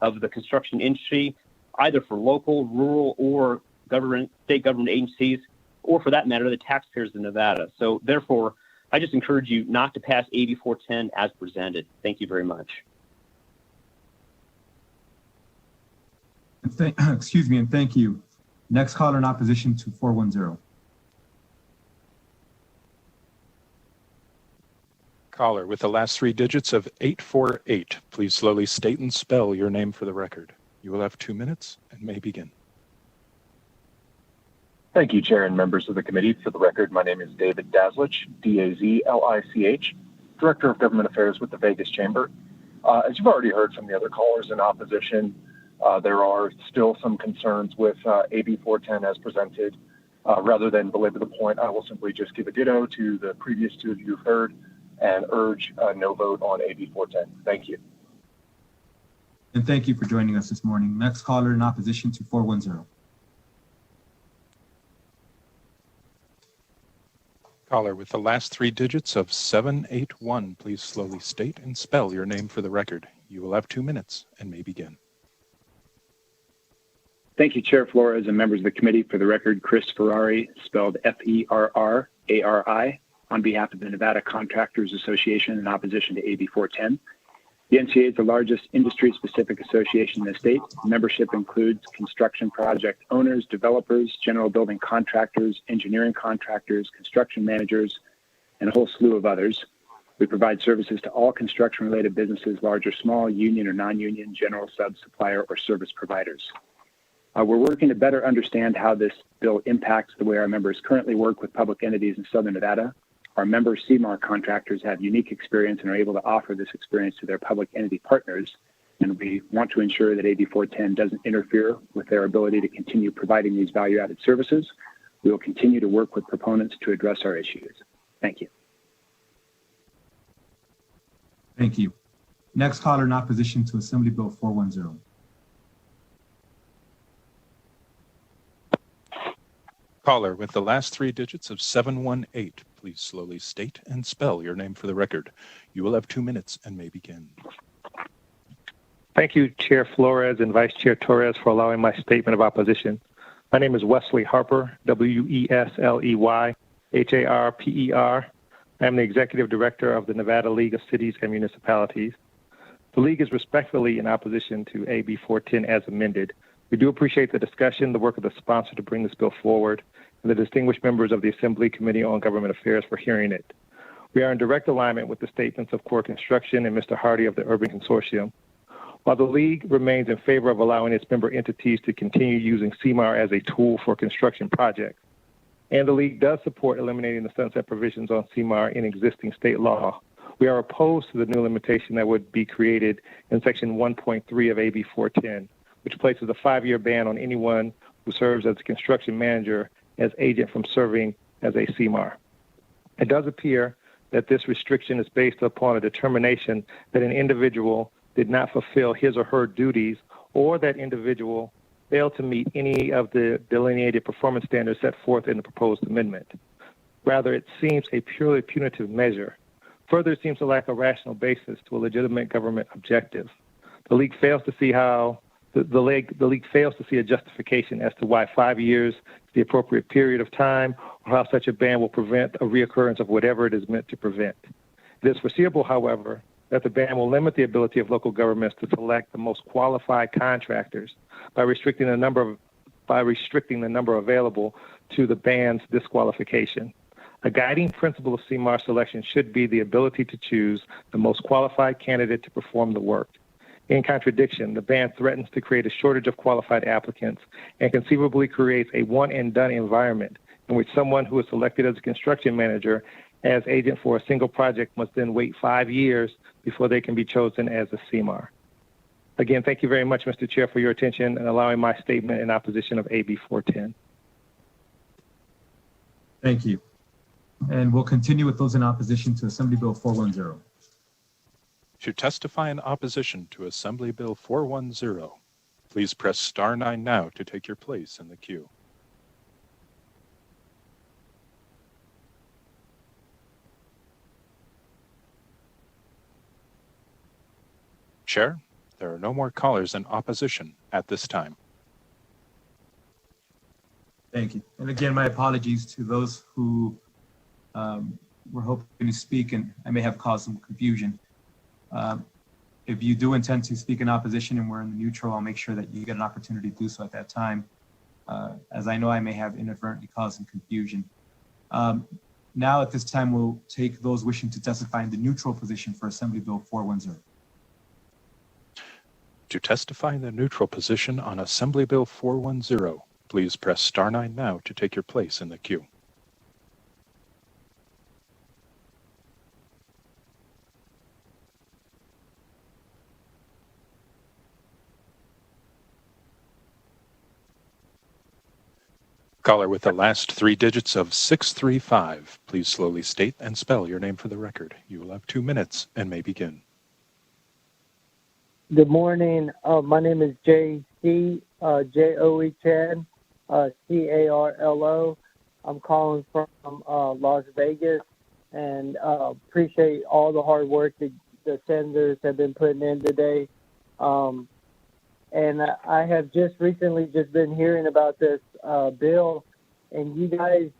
of the construction industry, either for local, rural, or state government agencies, or for that matter, the taxpayers of Nevada. So therefore, I just encourage you not to pass AB 410 as presented. Thank you very much. Excuse me, and thank you. Next caller in opposition to 410. Caller with the last three digits of 848, please slowly state and spell your name for the record. You will have 2 minutes and may begin. Thank you, Chair and members of the committee. For the record, my name is David Dazlich, D-A-Z-L-I-C-H, Director of Government Affairs with the Vegas Chamber. As you've already heard from the other callers in opposition, there are still some concerns with AB 410 as presented. Rather than belabor the point, I will simply just give a ditto to the previous two of you have heard and urge a no vote on AB 410. Thank you. And thank you for joining us this morning. Next caller in opposition to 410. Caller with the last three digits of 781, please slowly state and spell your name for the record. You will have 2 minutes and may begin. Thank you, Chair Flores and members of the committee. For the record, Chris Ferrari, spelled F-E-R-R-A-R-I, on behalf of the Nevada Contractors Association in opposition to AB 410. The NCA is the largest industry-specific association in the state. Membership includes construction project owners, developers, general building contractors, engineering contractors, construction managers, and a whole slew of others. We provide services to all construction-related businesses, large or small, union or non-union, general sub-supplier, or service providers. We're working to better understand how this bill impacts the way our members currently work with public entities in Southern Nevada. Our member CMAR contractors have unique experience and are able to offer this experience to their public entity partners. And we want to ensure that AB 410 doesn't interfere with their ability to continue providing these value-added services. We will continue to work with proponents to address our issues. Thank you. Thank you. Next caller in opposition to Assembly Bill 410. Caller with the last three digits of 718, please slowly state and spell your name for the record. You will have 2 minutes and may begin. Thank you, Chair Flores and Vice Chair Torres, for allowing my statement of opposition. My name is Wesley Harper, W-E-S-L-E-Y-H-A-R-P-E-R. I am the Executive Director of the Nevada League of Cities and Municipalities. The League is respectfully in opposition to AB 410 as amended. We do appreciate the discussion, the work of the sponsor to bring this bill forward, and the distinguished members of the Assembly Committee on Government Affairs for hearing it. We are in direct alignment with the statements of Core Construction and Mr. Hardy of the Urban Consortium. While the League remains in favor of allowing its member entities to continue using CMAR as a tool for construction projects, and the League does support eliminating the sunset provisions on CMAR in existing state law, we are opposed to the new limitation that would be created in Section 1.3 of AB 410, which places a 5-year ban on anyone who serves as a construction manager as agent from serving as a CMAR. It does appear that this restriction is based upon a determination that an individual did not fulfill his or her duties, or that individual failed to meet any of the delineated performance standards set forth in the proposed amendment. Rather, it seems a purely punitive measure. Further, it seems to lack a rational basis to a legitimate government objective. The League fails to see how the League fails to see a justification as to why 5 years is the appropriate period of time, or how such a ban will prevent a reoccurrence of whatever it is meant to prevent. It is foreseeable, however, that the ban will limit the ability of local governments to select the most qualified contractors by restricting the number available to the ban's disqualification. A guiding principle of CMAR selection should be the ability to choose the most qualified candidate to perform the work. In contradiction, the ban threatens to create a shortage of qualified applicants and conceivably creates a one-and-done environment in which someone who is selected as a construction manager as agent for a single project must then wait 5 years before they can be chosen as a CMAR. Again, thank you very much, Mr. Chair, for your attention and allowing my statement in opposition of AB 410. Thank you. And we'll continue with those in opposition to Assembly Bill 410. To testify in opposition to Assembly Bill 410, please press star 9 now to take your place in the queue. Chair, there are no more callers in opposition at this time. Thank you. And again, my apologies to those who were hoping to speak, and I may have caused some confusion. If you do intend to speak in opposition and we're in the neutral, I'll make sure that you get an opportunity to do so at that time, as I know I may have inadvertently caused some confusion. Now at this time, we'll take those wishing to testify in the neutral position for Assembly Bill 410. To testify in the neutral position on Assembly Bill 410, please press star 9 now to take your place in the queue. Caller with the last 3 digits of 635, please slowly state and spell your name for the record. You will have 2 minutes and may begin. Good morning. My name is J.C. J-O-E Chan, C-A-R-L-O. I'm calling from Las Vegas, and appreciate all the hard work that the senators have been putting in today. And I have just recently been hearing about this bill, and you guys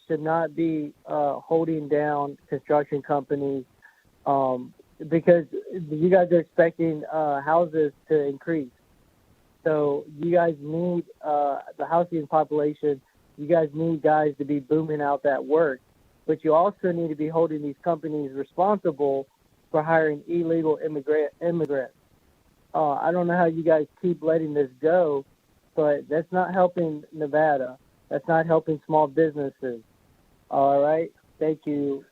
should not be holding down construction companies because you guys are expecting houses to increase. So you guys need the housing population. You guys need guys to be booming out that work, but you also need to be holding these companies responsible for hiring illegal immigrants. I don't know how you guys keep letting this go, but that's not helping Nevada. That's not helping small businesses. All right. Thank you.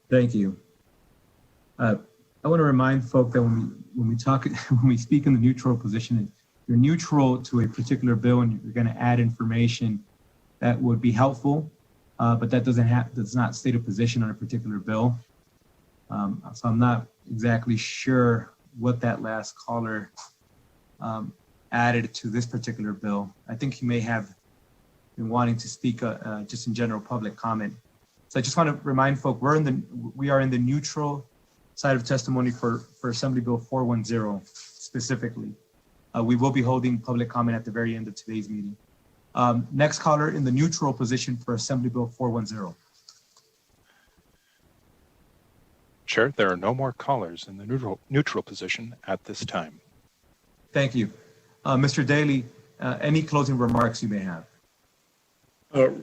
Thank you. I want to remind folk that when we speak in the neutral position, you're neutral to a particular bill and you're going to add information that would be helpful, but that does not state a position on a particular bill. So I'm not exactly sure what that last caller added to this particular bill. I think he may have been wanting to speak just in general public comment. So I just want to remind folk we are in the neutral side of testimony for Assembly Bill 410 specifically. We will be holding public comment at the very end of today's meeting. Next caller in the neutral position for Assembly Bill 410. Chair, there are no more callers in the neutral position at this time. Thank you. Mr. Daly, any closing remarks you may have?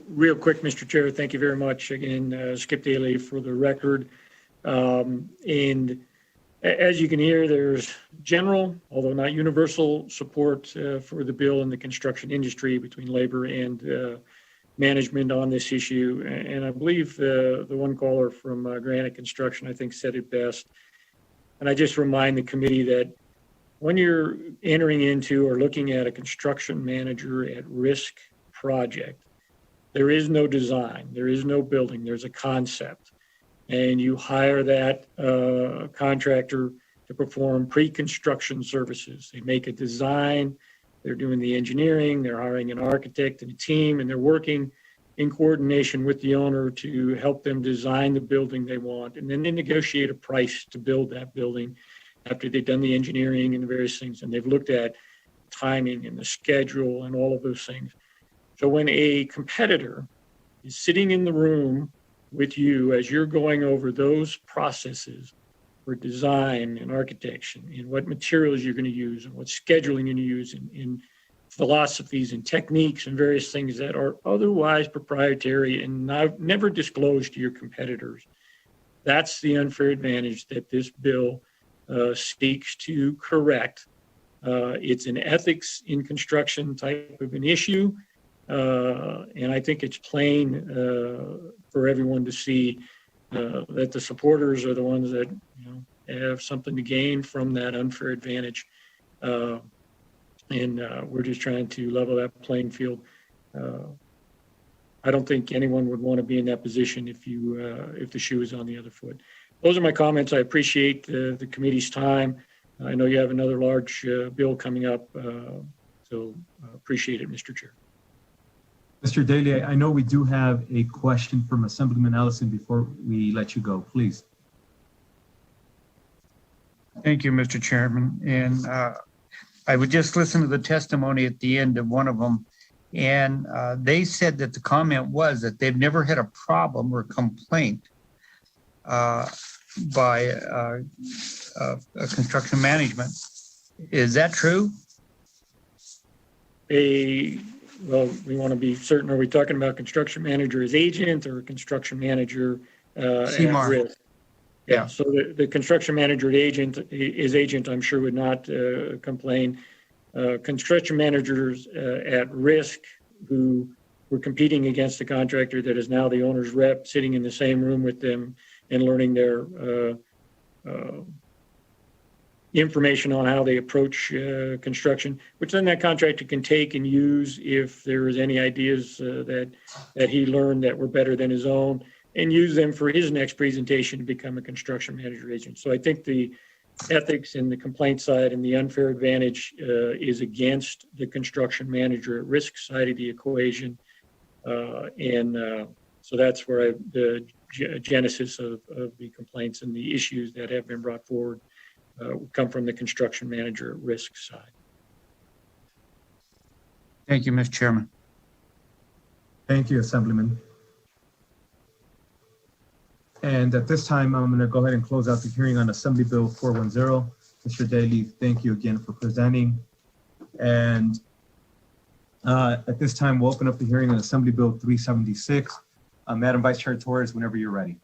Real quick, Mr. Chair, thank you very much again, Skip Daly, for the record. And as you can hear, there's general, although not universal, support for the bill in the construction industry between labor and management on this issue. And I believe the one caller from Granite Construction, I think, said it best. And I just remind the committee that when you're entering into or looking at a construction manager at risk project, there is no design, there is no building, there's a concept. And you hire that contractor to perform pre-construction services. They make a design, they're doing the engineering, they're hiring an architect and a team, and they're working in coordination with the owner to help them design the building they want. And then they negotiate a price to build that building after they've done the engineering and the various things. And they've looked at timing and the schedule and all of those things. So when a competitor is sitting in the room with you as you're going over those processes for design and architecture and what materials you're going to use and what scheduling you're going to use and philosophies and techniques and various things that are otherwise proprietary and never disclosed to your competitors, that's the unfair advantage that this bill seeks to correct. It's an ethics in construction type of an issue. And I think it's plain for everyone to see that the supporters are the ones that have something to gain from that unfair advantage. And we're just trying to level that playing field. I don't think anyone would want to be in that position if the shoe is on the other foot. Those are my comments. I appreciate the committee's time. I know you have another large bill coming up, so appreciate it, Mr. Chair. Mr. Daly, I know we do have a question from Assemblyman Ellison before we let you go, please. Thank you, Mr. Chairman. And I would just listen to the testimony at the end of one of them. And they said that the comment was that they've never had a problem or complaint by construction management. Is that true? Well, we want to be certain, are we talking about construction manager as agent or construction manager at risk? Yeah, so the construction manager is agent, I'm sure would not complain. Construction managers at risk who were competing against a contractor that is now the owner's rep, sitting in the same room with them and learning their information on how they approach construction, which then that contractor can take and use if there is any ideas that he learned that were better than his own, and use them for his next presentation to become a construction manager agent. So I think the ethics and the complaint side and the unfair advantage is against the construction manager at risk side of the equation. So that's where the genesis of the complaints and the issues that have been brought forward come from the construction manager at risk side. Thank you, Mr. Chairman. Thank you, Assemblyman. And at this time, I'm going to go ahead and close out the hearing on Assembly Bill 410. Mr. Daly, thank you again for presenting. And at this time, we'll open up the hearing on Assembly Bill 376. Madam Vice Chair Torres, whenever you're ready.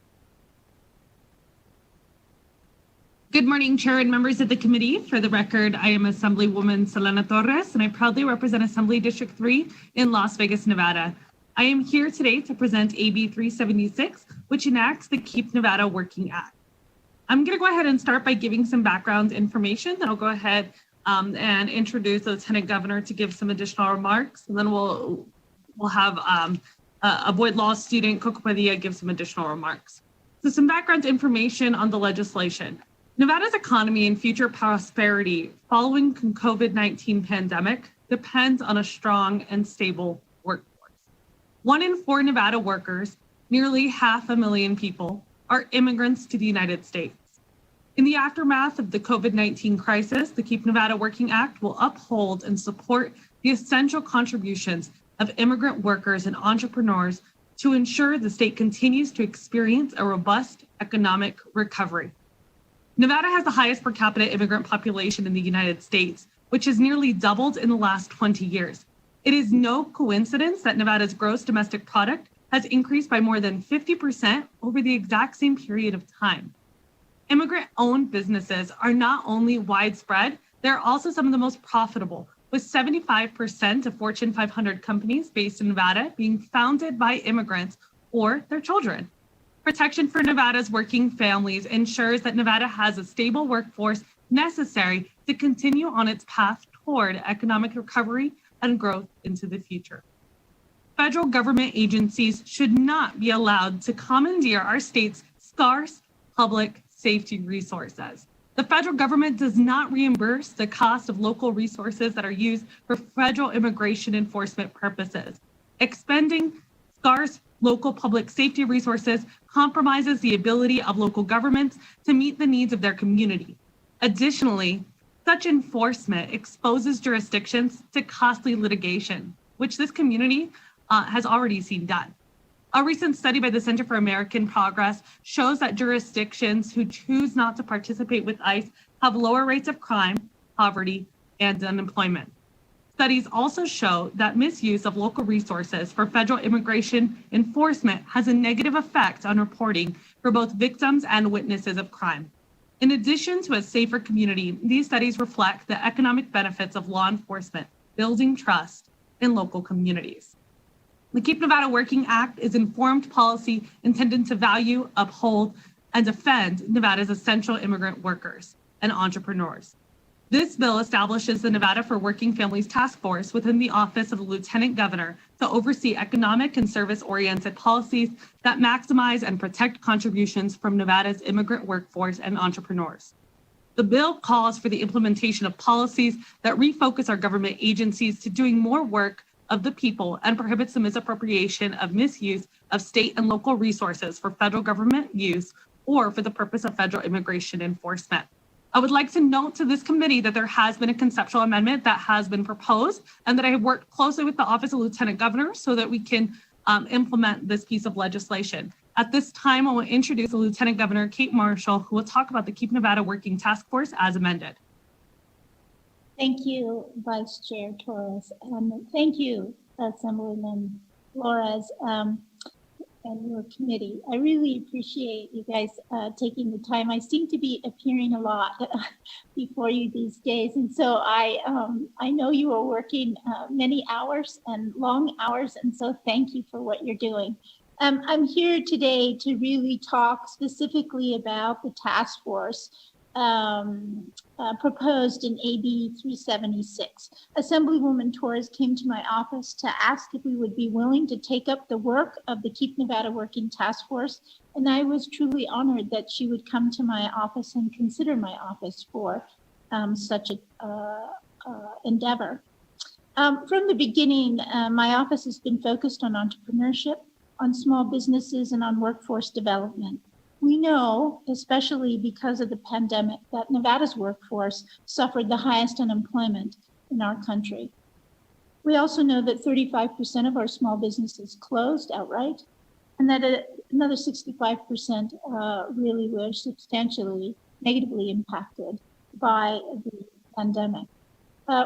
Good morning, Chair and members of the committee. For the record, I am Assemblywoman Selena Torres, and I proudly represent Assembly District 3 in Las Vegas, Nevada. I am here today to present AB 376, which enacts the Keep Nevada Working Act. I'm going to go ahead and start by giving some background information. Then I'll go ahead and introduce the Lieutenant Governor to give some additional remarks, and then we'll have a Boyd Law student, Coco Padilla, give some additional remarks. So some background information on the legislation. Nevada's economy and future prosperity following the COVID-19 pandemic depends on a strong and stable workforce. 1 in 4 Nevada workers, nearly 500,000 people, are immigrants to the United States. In the aftermath of the COVID-19 crisis, the Keep Nevada Working Act will uphold and support the essential contributions of immigrant workers and entrepreneurs to ensure the state continues to experience a robust economic recovery. Nevada has the highest per capita immigrant population in the United States, which has nearly doubled in the last 20 years. It is no coincidence that Nevada's gross domestic product has increased by more than 50% over the exact same period of time. Immigrant-owned businesses are not only widespread, they're also some of the most profitable, with 75% of Fortune 500 companies based in Nevada being founded by immigrants or their children. Protection for Nevada's working families ensures that Nevada has a stable workforce necessary to continue on its path toward economic recovery and growth into the future. Federal government agencies should not be allowed to commandeer our state's scarce public safety resources. The federal government does not reimburse the cost of local resources that are used for federal immigration enforcement purposes. Expending scarce local public safety resources compromises the ability of local governments to meet the needs of their community. Additionally, such enforcement exposes jurisdictions to costly litigation, which this community has already seen done. A recent study by the Center for American Progress shows that jurisdictions who choose not to participate with ICE have lower rates of crime, poverty, and unemployment. Studies also show that misuse of local resources for federal immigration enforcement has a negative effect on reporting for both victims and witnesses of crime. In addition to a safer community, these studies reflect the economic benefits of law enforcement, building trust in local communities. The Keep Nevada Working Act is informed policy intended to value, uphold, and defend Nevada's essential immigrant workers and entrepreneurs. This bill establishes the Nevada for Working Families Task Force within the Office of the Lieutenant Governor to oversee economic and service-oriented policies that maximize and protect contributions from Nevada's immigrant workforce and entrepreneurs. The bill calls for the implementation of policies that refocus our government agencies to doing more work of the people and prohibits the misappropriation of misuse of state and local resources for federal government use or for the purpose of federal immigration enforcement. I would like to note to this committee that there has been a conceptual amendment that has been proposed and that I have worked closely with the Office of Lieutenant Governor so that we can implement this piece of legislation. At this time, I will introduce the Lieutenant Governor, Kate Marshall, who will talk about the Keep Nevada Working Task Force as amended. Thank you, Vice Chair Torres, and thank you, Assemblyman Flores, and your committee. I really appreciate you guys taking the time. I seem to be appearing a lot before you these days, and so I know you are working many hours and long hours, and so thank you for what you're doing. I'm here today to really talk specifically about the task force proposed in AB 376. Assemblywoman Torres came to my office to ask if we would be willing to take up the work of the Keep Nevada Working Task Force, and I was truly honored that she would come to my office and consider my office for such a endeavor. From the beginning, my office has been focused on entrepreneurship, on small businesses, and on workforce development. We know, especially because of the pandemic, that Nevada's workforce suffered the highest unemployment in our country. We also know that 35% of our small businesses closed outright, and that another 65% really were substantially negatively impacted by the pandemic.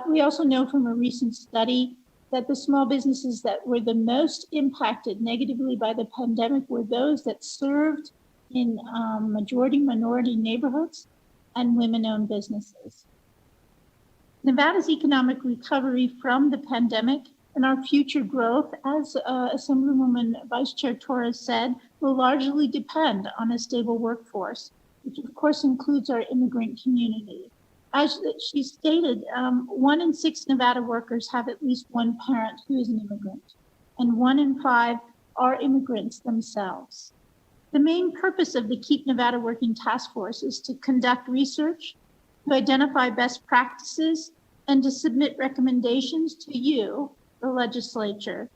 We also know from a recent study that the small businesses that were the most impacted negatively by the pandemic were those that served in majority minority neighborhoods and women-owned businesses. Nevada's economic recovery from the pandemic and our future growth, as Assemblywoman Vice Chair Torres said, will largely depend on a stable workforce, which of course includes our immigrant community. As she stated, 1 in 6 Nevada workers have at least one parent who is an immigrant, and 1 in 5 are immigrants themselves. The main purpose of the Keep Nevada Working Task Force is to conduct research, to identify best practices, and to submit recommendations to you, the legislature,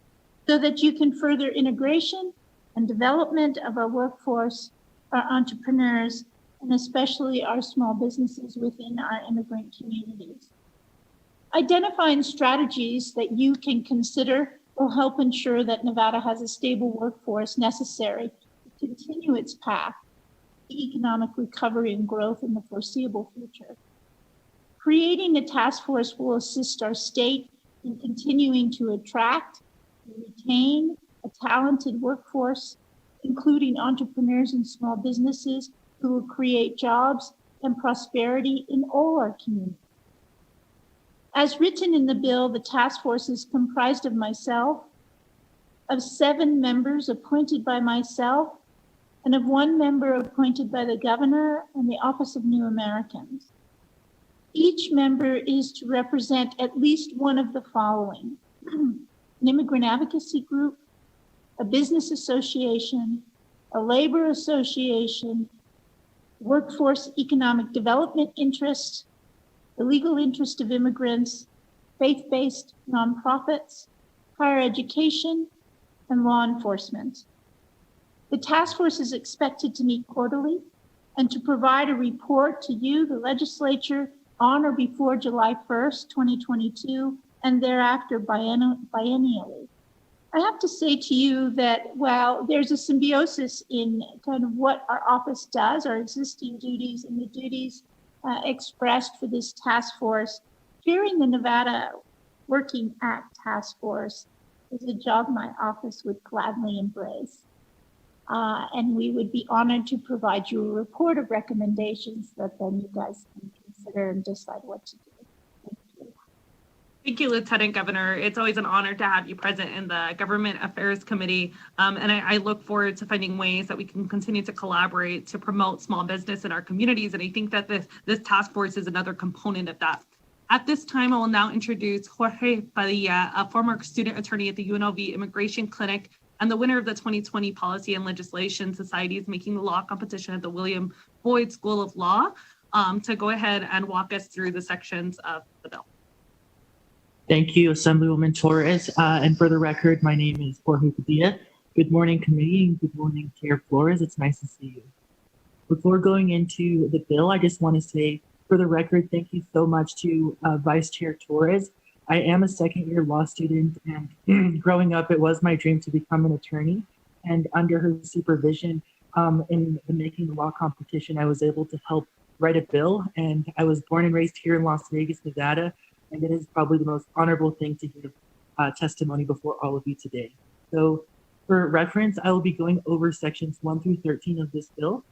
so that you can further integration and development of our workforce, our entrepreneurs, and especially our small businesses within our immigrant communities. Identifying strategies that you can consider will help ensure that Nevada has a stable workforce necessary to continue its path to economic recovery and growth in the foreseeable future. Creating a task force will assist our state in continuing to attract and retain a talented workforce, including entrepreneurs and small businesses who will create jobs and prosperity in all our communities. As written in the bill, the task force is comprised of myself, of 7 members appointed by myself, and of 1 member appointed by the governor and the Office of New Americans. Each member is to represent at least one of the following: an immigrant advocacy group, a business association, a labor association, workforce economic development interest, the legal interest of immigrants, faith-based nonprofits, higher education, and law enforcement. The task force is expected to meet quarterly and to provide a report to you, the legislature, on or before July 1st, 2022, and thereafter biennially. I have to say to you that while there's a symbiosis in kind of what our office does, our existing duties and the duties expressed for this task force, chairing the Nevada Working Act Task Force is a job my office would gladly embrace. And we would be honored to provide you a report of recommendations that then you guys can consider and decide what to do. Thank you, Lieutenant Governor. It's always an honor to have you present in the Government Affairs Committee. And I look forward to finding ways that we can continue to collaborate to promote small business in our communities. And I think that this task force is another component of that. At this time, I will now introduce Jorge Padilla, a former student attorney at the UNLV Immigration Clinic and the winner of the 2020 Policy and Legislation Society's Making the Law competition at the William Boyd School of Law, to go ahead and walk us through the sections of the bill. Thank you, Assemblywoman Torres. And for the record, my name is Jorge Padilla. Good morning, committee, and good morning, Chair Flores. It's nice to see you. Before going into the bill, I just want to say, for the record, thank you so much to Vice Chair Torres. I am a second-year law student, and growing up, it was my dream to become an attorney. And under her supervision in the Making the Law competition, I was able to help write a bill. And I was born and raised here in Las Vegas, Nevada, and it is probably the most honorable thing to give testimony before all of you today. So for reference, I will be going over sections 1 through 13 of this bill.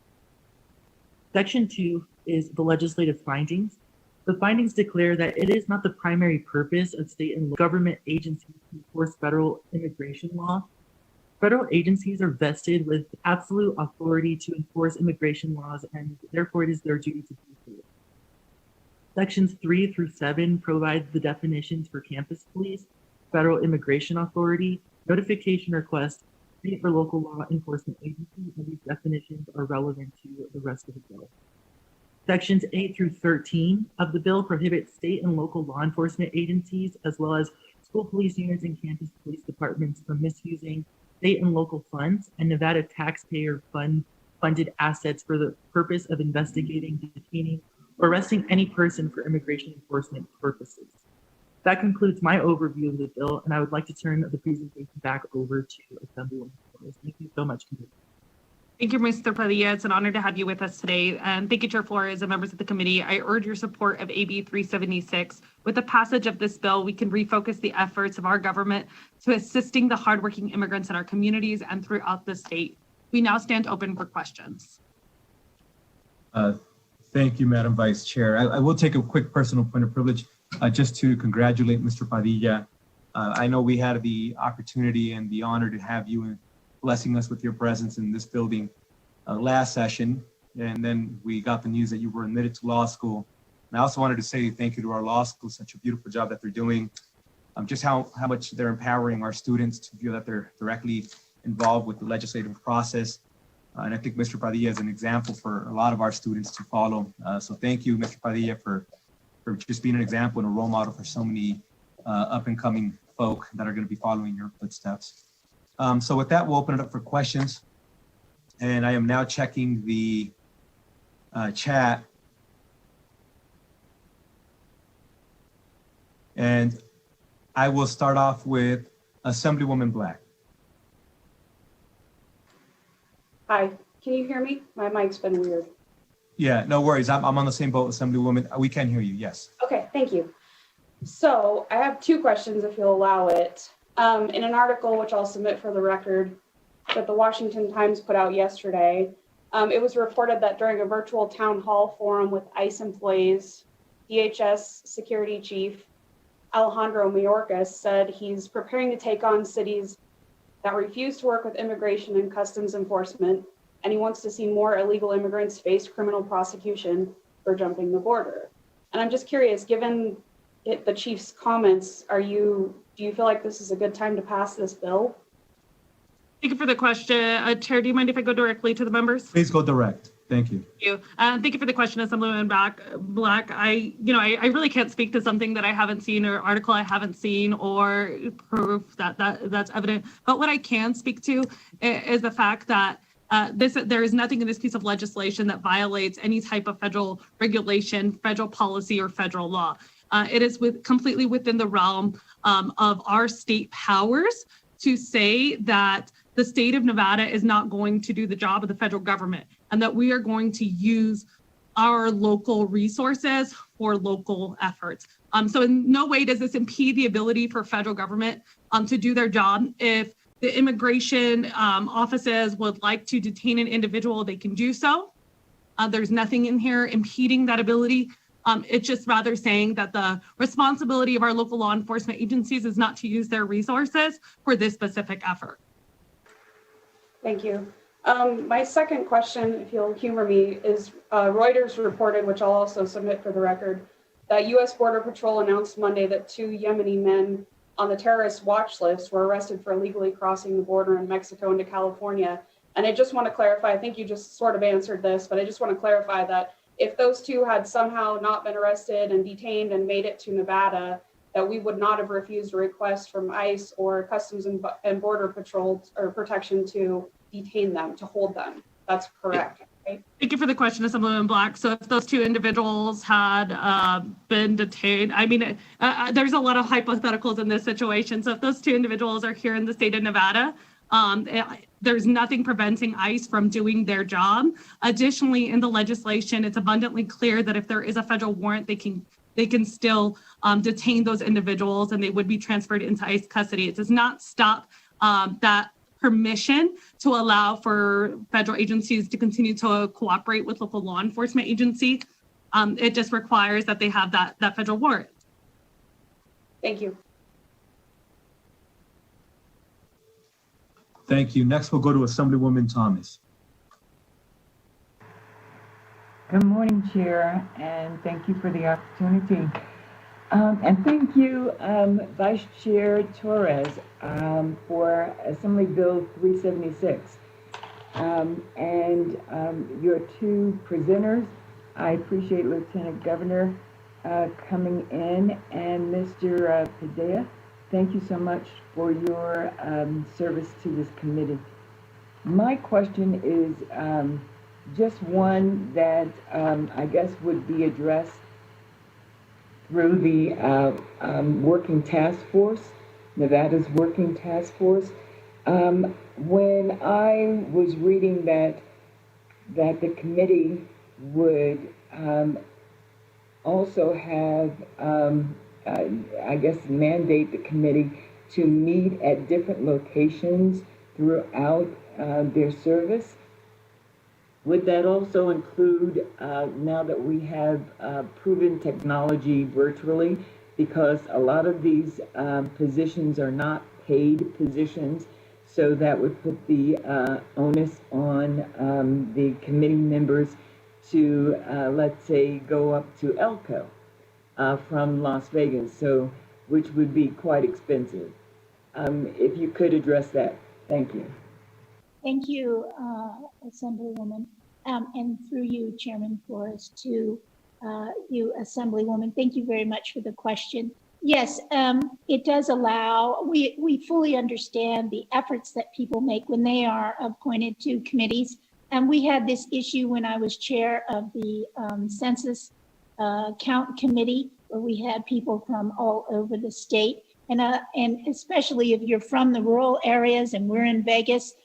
Section 2 is the legislative findings. The findings declare that it is not the primary purpose of state and government agencies to enforce federal immigration law. Federal agencies are vested with absolute authority to enforce immigration laws, and therefore it is their duty to do so. Sections 3 through 7 provide the definitions for campus police, federal immigration authority, notification request, state or local law enforcement agency, and these definitions are relevant to the rest of the bill. Sections 8 through 13 of the bill prohibit state and local law enforcement agencies, as well as school police units and campus police departments, from misusing state and local funds and Nevada taxpayer funded assets for the purpose of investigating, detaining, or arresting any person for immigration enforcement purposes. That concludes my overview of the bill, and I would like to turn the presentation back over to Assemblywoman Flores. Thank you so much. Thank you, Mr. Padilla. It's an honor to have you with us today. And thank you, Chair Flores and members of the committee. I urge your support of AB 376. With the passage of this bill, we can refocus the efforts of our government to assisting the hardworking immigrants in our communities and throughout the state. We now stand open for questions. Thank you, Madam Vice Chair. I will take a quick personal point of privilege just to congratulate Mr. Padilla. I know we had the opportunity and the honor to have you blessing us with your presence in this building last session. And then we got the news that you were admitted to law school. And I also wanted to say thank you to our law school, such a beautiful job that they're doing. Just how much they're empowering our students to feel that they're directly involved with the legislative process. And I think Mr. Padilla is an example for a lot of our students to follow. So thank you, Mr. Padilla, for just being an example and a role model for so many up and coming folk that are going to be following your footsteps. So with that, we'll open it up for questions. And I am now checking the chat. And I will start off with Assemblywoman Black. Hi, can you hear me? My mic's been weird. Yeah, no worries. I'm on the same boat, Assemblywoman. We can hear you, yes. Okay, thank you. So I have two questions, if you'll allow it. In an article, which I'll submit for the record, that the Washington Times put out yesterday, it was reported that during a virtual town hall forum with ICE employees, DHS Security Chief Alejandro Mayorkas said he's preparing to take on cities that refuse to work with immigration and customs enforcement, and he wants to see more illegal immigrants face criminal prosecution for jumping the border. And I'm just curious, given the chief's comments, do you feel like this is a good time to pass this bill? Thank you for the question. Chair, do you mind if I go directly to the members? Please go direct. Thank you. Thank you. Thank you for the question, Assemblyman Black. I really can't speak to something that I haven't seen or article I haven't seen or proof that's evident. But what I can speak to is the fact that there is nothing in this piece of legislation that violates any type of federal regulation, federal policy, or federal law. It is completely within the realm of our state powers to say that the state of Nevada is not going to do the job of the federal government, and that we are going to use our local resources for local efforts. So in no way does this impede the ability for federal government to do their job. If the immigration offices would like to detain an individual, they can do so. There's nothing in here impeding that ability. It's just rather saying that the responsibility of our local law enforcement agencies is not to use their resources for this specific effort. Thank you. My second question, if you'll humor me, is Reuters reported, which I'll also submit for the record, that U.S. Border Patrol announced Monday that 2 Yemeni men on the terrorist watch list were arrested for illegally crossing the border in Mexico into California. And I just want to clarify, I think you just sort of answered this, but I just want to clarify that if those two had somehow not been arrested and detained and made it to Nevada, that we would not have refused a request from ICE or Customs and Border Patrol or Protection to detain them, to hold them. That's correct. Thank you for the question, Assemblyman Black. So if those two individuals had been detained, I mean, there's a lot of hypotheticals in this situation. So if those two individuals are here in the state of Nevada, there's nothing preventing ICE from doing their job. Additionally, in the legislation, it's abundantly clear that if there is a federal warrant, they can still detain those individuals and they would be transferred into ICE custody. It does not stop that permission to allow for federal agencies to continue to cooperate with local law enforcement agencies. It just requires that they have that federal warrant. Thank you. Thank you. Next, we'll go to Assemblywoman Thomas. Good morning, Chair, and thank you for the opportunity. And thank you, Vice Chair Torres, for Assembly Bill 376. And your two presenters, I appreciate Lieutenant Governor coming in, and Mr. Padilla, thank you so much for your service to this committee. My question is just one that I guess would be addressed through the working task force, Nevada's working task force. When I was reading that the committee would also have, I guess, mandate the committee to meet at different locations throughout their service. Would that also include, now that we have proven technology virtually, because a lot of these positions are not paid positions, so that would put the onus on the committee members to, let's say, go up to Elko from Las Vegas, so which would be quite expensive. If you could address that, thank you. Thank you, Assemblywoman, and through you, Chairman Flores, to you, Assemblywoman. Thank you very much for the question. Yes, it does allow, we fully understand the efforts that people make when they are appointed to committees. And we had this issue when I was chair of the Census Count Committee, where we had people from all over the state. And especially if you're from the rural areas and we're in Vegas,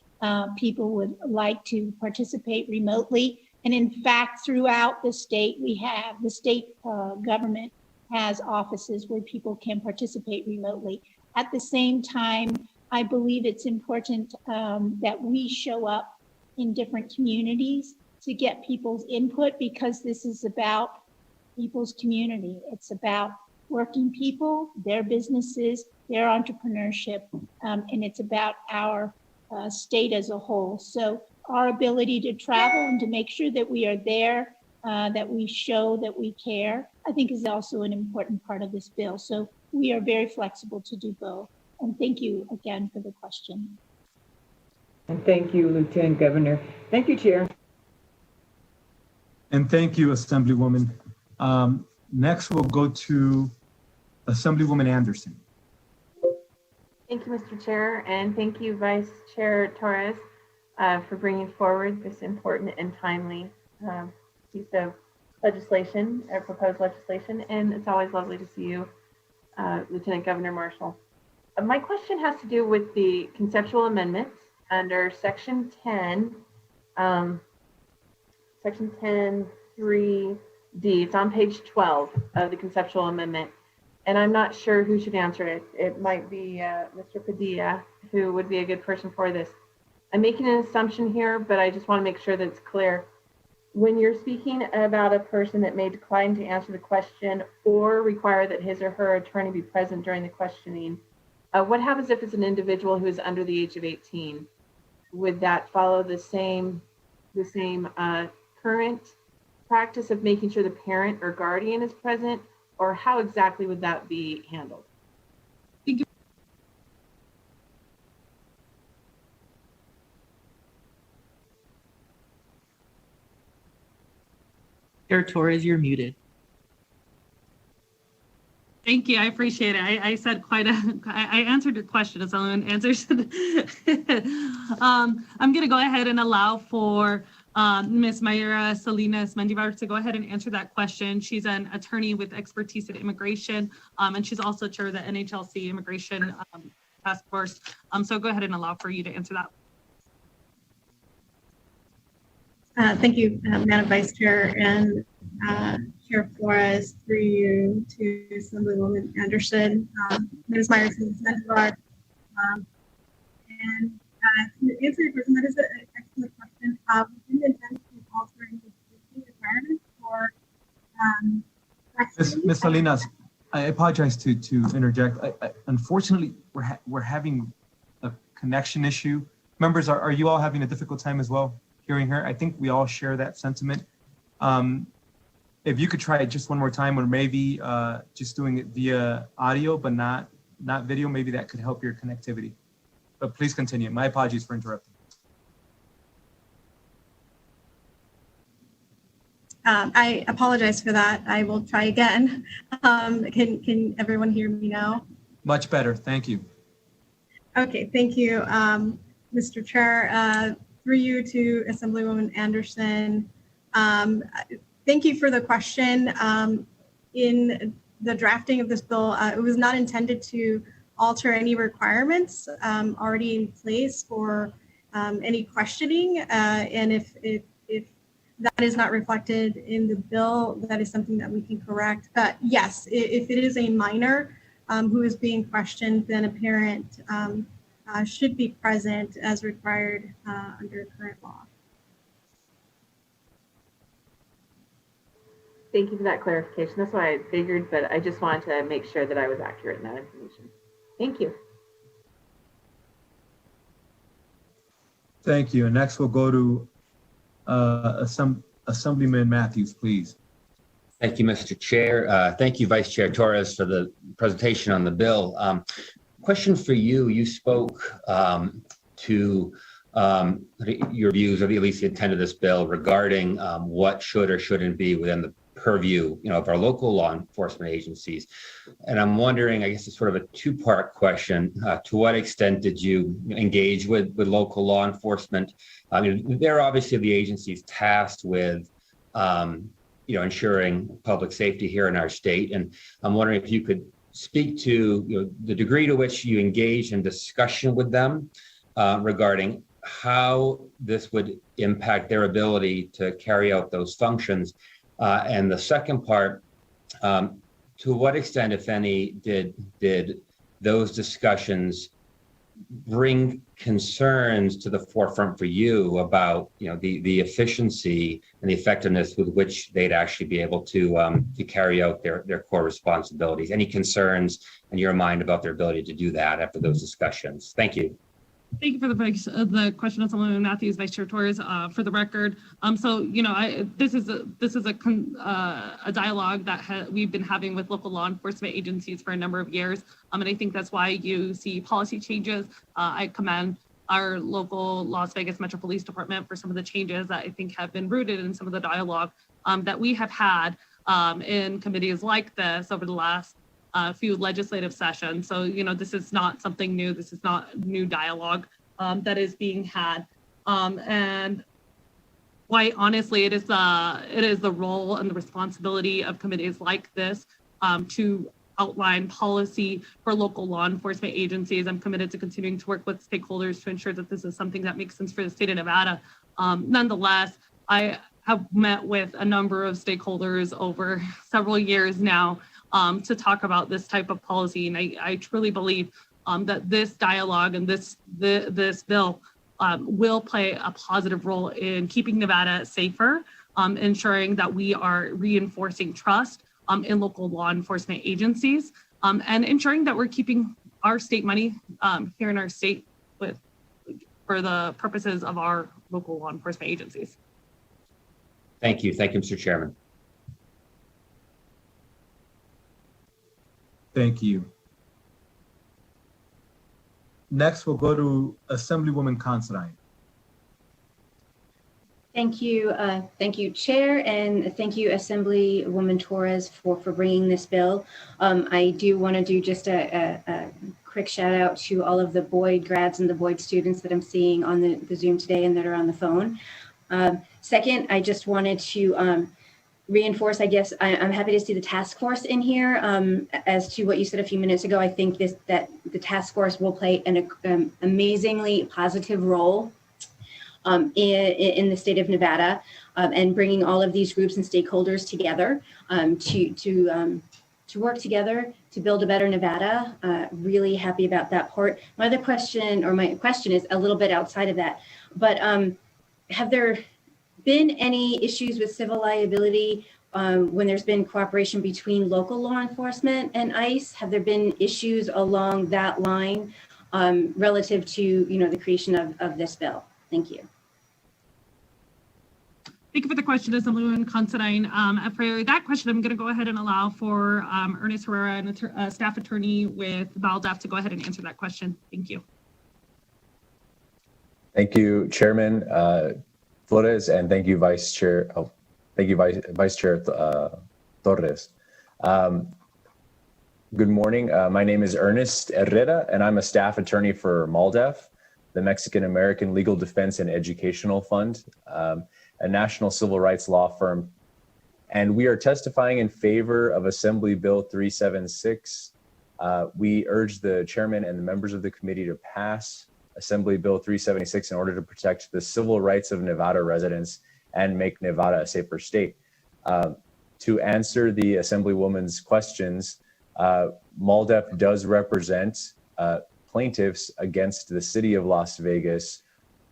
people would like to participate remotely. And in fact, throughout the state, we have the state government has offices where people can participate remotely. At the same time, I believe it's important that we show up in different communities to get people's input, because this is about people's community. It's about working people, their businesses, their entrepreneurship, and it's about our state as a whole. So our ability to travel and to make sure that we are there, that we show that we care, I think is also an important part of this bill. So we are very flexible to do both. And thank you again for the question. And thank you, Lieutenant Governor. Thank you, Chair. And thank you, Assemblywoman. Next, we'll go to Assemblywoman Anderson. Thank you, Mr. Chair, and thank you, Vice Chair Torres, for bringing forward this important and timely piece of legislation, or proposed legislation. And it's always lovely to see you, Lieutenant Governor Marshall. My question has to do with the conceptual amendments under Section 10, Section 10.3D. It's on page 12 of the conceptual amendment. And I'm not sure who should answer it. It might be Mr. Padilla, who would be a good person for this. I'm making an assumption here, but I just want to make sure that it's clear. When you're speaking about a person that may decline to answer the question or require that his or her attorney be present during the questioning, what happens if it's an individual who is under the age of 18? Would that follow the same current practice of making sure the parent or guardian is present? Or how exactly would that be handled? Chair Torres, you're muted. Thank you. I appreciate it. I said I answered your question as someone answers. I'm going to go ahead and allow for Ms. Mayra Salinas Mendivar to go ahead and answer that question. She's an attorney with expertise in immigration, and she's also chair of the NHLC Immigration Task Force. So go ahead and allow for you to answer that. Thank you, Madam Vice Chair and Chair Flores, through you to Assemblywoman Anderson, Ms. Myers, and Mendivar. And to answer your question, that is an excellent question. We didn't intend to alter any existing requirements for Ms. Salinas, I apologize to interject. Unfortunately, we're having a connection issue. Members, are you all having a difficult time as well hearing her? I think we all share that sentiment. If you could try it just one more time, or maybe just doing it via audio but not video, maybe that could help your connectivity. But please continue. My apologies for interrupting. I apologize for that. I will try again. Can everyone hear me now? Much better. Thank you. Okay, thank you, Mr. Chair. Through you to Assemblywoman Anderson. Thank you for the question. In the drafting of this bill, it was not intended to alter any requirements already in place for any questioning. And if that is not reflected in the bill, that is something that we can correct. Yes, if it is a minor who is being questioned, then a parent should be present as required under current law. Thank you for that clarification. That's what I figured, but I just wanted to make sure that I was accurate in that information. Thank you. Thank you. And next we'll go to Assemblyman Matthews, please. Thank you, Mr. Chair. Thank you, Vice Chair Torres, for the presentation on the bill. Question for you. You spoke to your views, or at least the intent of this bill, regarding what should or shouldn't be within the purview, of our local law enforcement agencies. And I'm wondering, I guess it's sort of a two-part question. To what extent did you engage with local law enforcement? I mean, they're obviously the agencies tasked with, ensuring public safety here in our state. And I'm wondering if you could speak to the degree to which you engage in discussion with them regarding how this would impact their ability to carry out those functions. And the second part, to what extent, if any, did those discussions bring concerns to the forefront for you about the efficiency and the effectiveness with which they'd actually be able to carry out their core responsibilities? Any concerns in your mind about their ability to do that after those discussions? Thank you. Thank you for the question, Assemblyman Matthews, Vice Chair Torres. For the record, this is a dialogue that we've been having with local law enforcement agencies for a number of years, and I think that's why you see policy changes. I commend our local Las Vegas Metro Police Department for some of the changes that I think have been rooted in some of the dialogue that we have had in committees like this over the last few legislative sessions. So, this is not something new. This is not new dialogue that is being had. And quite honestly, it is the role and the responsibility of committees like this to outline policy for local law enforcement agencies. I'm committed to continuing to work with stakeholders to ensure that this is something that makes sense for the state of Nevada. Nonetheless, I have met with a number of stakeholders over several years now to talk about this type of policy. And I truly believe that this dialogue and this bill will play a positive role in keeping Nevada safer, ensuring that we are reinforcing trust in local law enforcement agencies, and ensuring that we're keeping our state money here in our state for the purposes of our local law enforcement agencies. Thank you. Thank you, Mr. Chairman. Thank you. Next, we'll go to Assemblywoman Considine. Thank you, Chair, and thank you, Assemblywoman Torres, for bringing this bill. I do want to do just a quick shout out to all of the Boyd grads and the Boyd students that I'm seeing on the Zoom today and that are on the phone. Second, I just wanted to reinforce, I guess, I'm happy to see the task force in here. As to what you said a few minutes ago, I think that the task force will play an amazingly positive role in the state of Nevada, and bringing all of these groups and stakeholders together to work together to build a better Nevada. Really happy about that part. My question is a little bit outside of that, but have there been any issues with civil liability when there's been cooperation between local law enforcement and ICE? Have there been issues along that line relative to the creation of this bill? Thank you. Thank you for the question, Assemblywoman Considine. For that question, I'm going to go ahead and allow for Ernest Herrera, a staff attorney with ValDef, to go ahead and answer that question. Thank you. Thank you, Chairman Flores, and thank you, Vice Chair. Vice Chair Torres. Good morning. My name is Ernest Herrera, and I'm a staff attorney for MALDEF, the Mexican American Legal Defense and Educational Fund, a national civil rights law firm. And we are testifying in favor of Assembly Bill 376. We urge the chairman and the members of the committee to pass Assembly Bill 376 in order to protect the civil rights of Nevada residents and make Nevada a safer state. To answer the Assemblywoman's questions, MALDEF does represent plaintiffs against the city of Las Vegas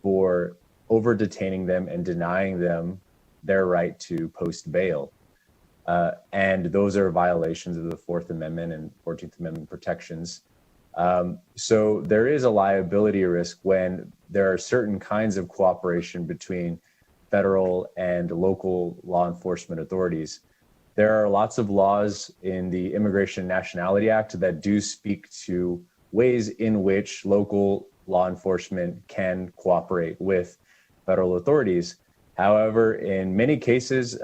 for over detaining them and denying them their right to post bail. And those are violations of the Fourth Amendment and 14th Amendment protections. So there is a liability risk when there are certain kinds of cooperation between federal and local law enforcement authorities. There are lots of laws in the Immigration and Nationality Act that do speak to ways in which local law enforcement can cooperate with federal authorities. However, in many cases,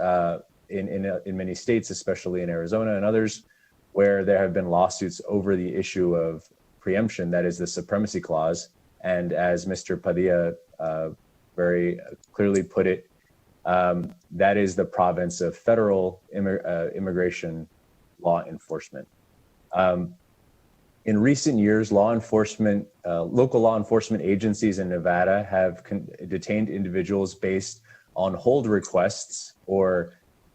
in many states, especially in Arizona and others, where there have been lawsuits over the issue of preemption, that is the supremacy clause, and as Mr. Padilla very clearly put it, that is the province of federal immigration law enforcement. In recent years, local law enforcement agencies in Nevada have detained individuals based on hold requests or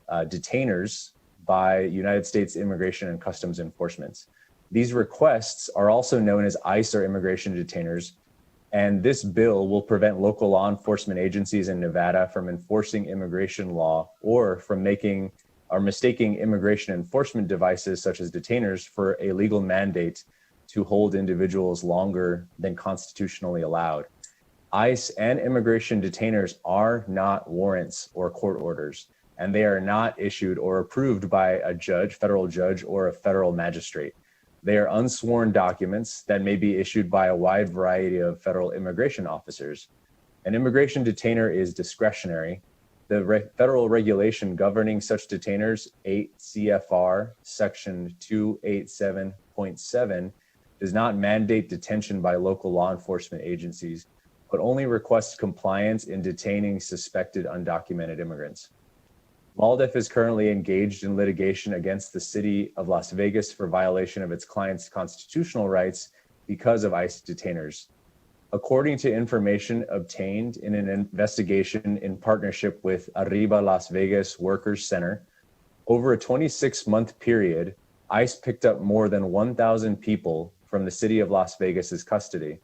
detainers by United States Immigration and Customs Enforcement. These requests are also known as ICE or immigration detainers, and this bill will prevent local law enforcement agencies in Nevada from enforcing immigration law or from mistaking immigration enforcement devices such as detainers for a legal mandate to hold individuals longer than constitutionally allowed. ICE and immigration detainers are not warrants or court orders, and they are not issued or approved by a judge, federal judge, or a federal magistrate. They are unsworn documents that may be issued by a wide variety of federal immigration officers. An immigration detainer is discretionary. The federal regulation governing such detainers, 8 CFR section 287.7, does not mandate detention by local law enforcement agencies, but only requests compliance in detaining suspected undocumented immigrants. MALDEF is currently engaged in litigation against the city of Las Vegas for violation of its client's constitutional rights because of ICE detainers. According to information obtained in an investigation in partnership with Arriba Las Vegas Workers Center, over a 26-month period, ICE picked up more than 1,000 people from the city of Las Vegas's custody.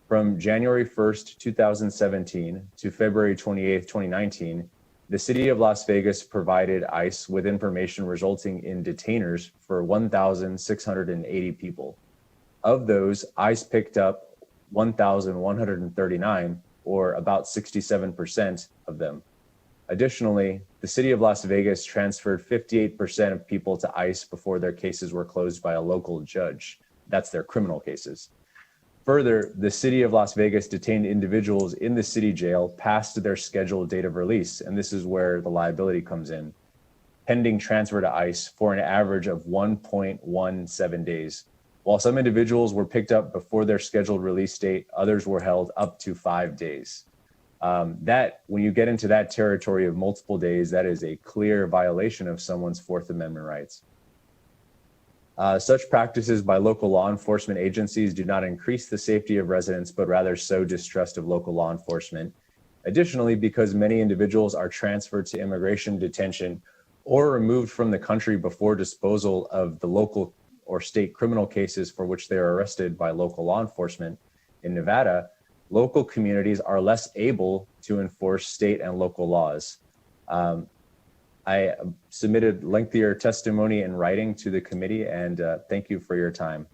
From January 1st, 2017 to February 28th, 2019, the city of Las Vegas provided ICE with information resulting in detainers for 1,680 people. Of those, ICE picked up 1,139, or about 67% of them. Additionally, the city of Las Vegas transferred 58% of people to ICE before their cases were closed by a local judge. That's their criminal cases. Further, the city of Las Vegas detained individuals in the city jail past their scheduled date of release, and this is where the liability comes in, pending transfer to ICE for an average of 1.17 days. While some individuals were picked up before their scheduled release date, others were held up to 5 days. That when you get into that territory of multiple days, that is a clear violation of someone's Fourth Amendment rights. Such practices by local law enforcement agencies do not increase the safety of residents, but rather sow distrust of local law enforcement. Additionally, because many individuals are transferred to immigration detention or removed from the country before disposal of the local or state criminal cases for which they are arrested by local law enforcement in Nevada, local communities are less able to enforce state and local laws. I submitted lengthier testimony in writing to the committee, and thank you for your time.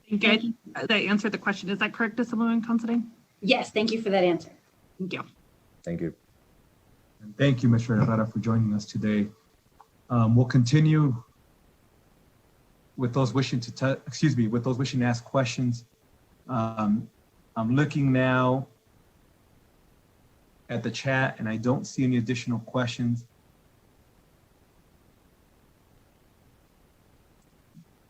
Thank you. That answered the question. Is that correct, Assemblyman Considine? Yes, thank you for that answer. Thank you. Thank you. And thank you, Mr. Herrera, for joining us today. We'll continue with those wishing to, with those wishing to ask questions. I'm looking now at the chat and I don't see any additional questions.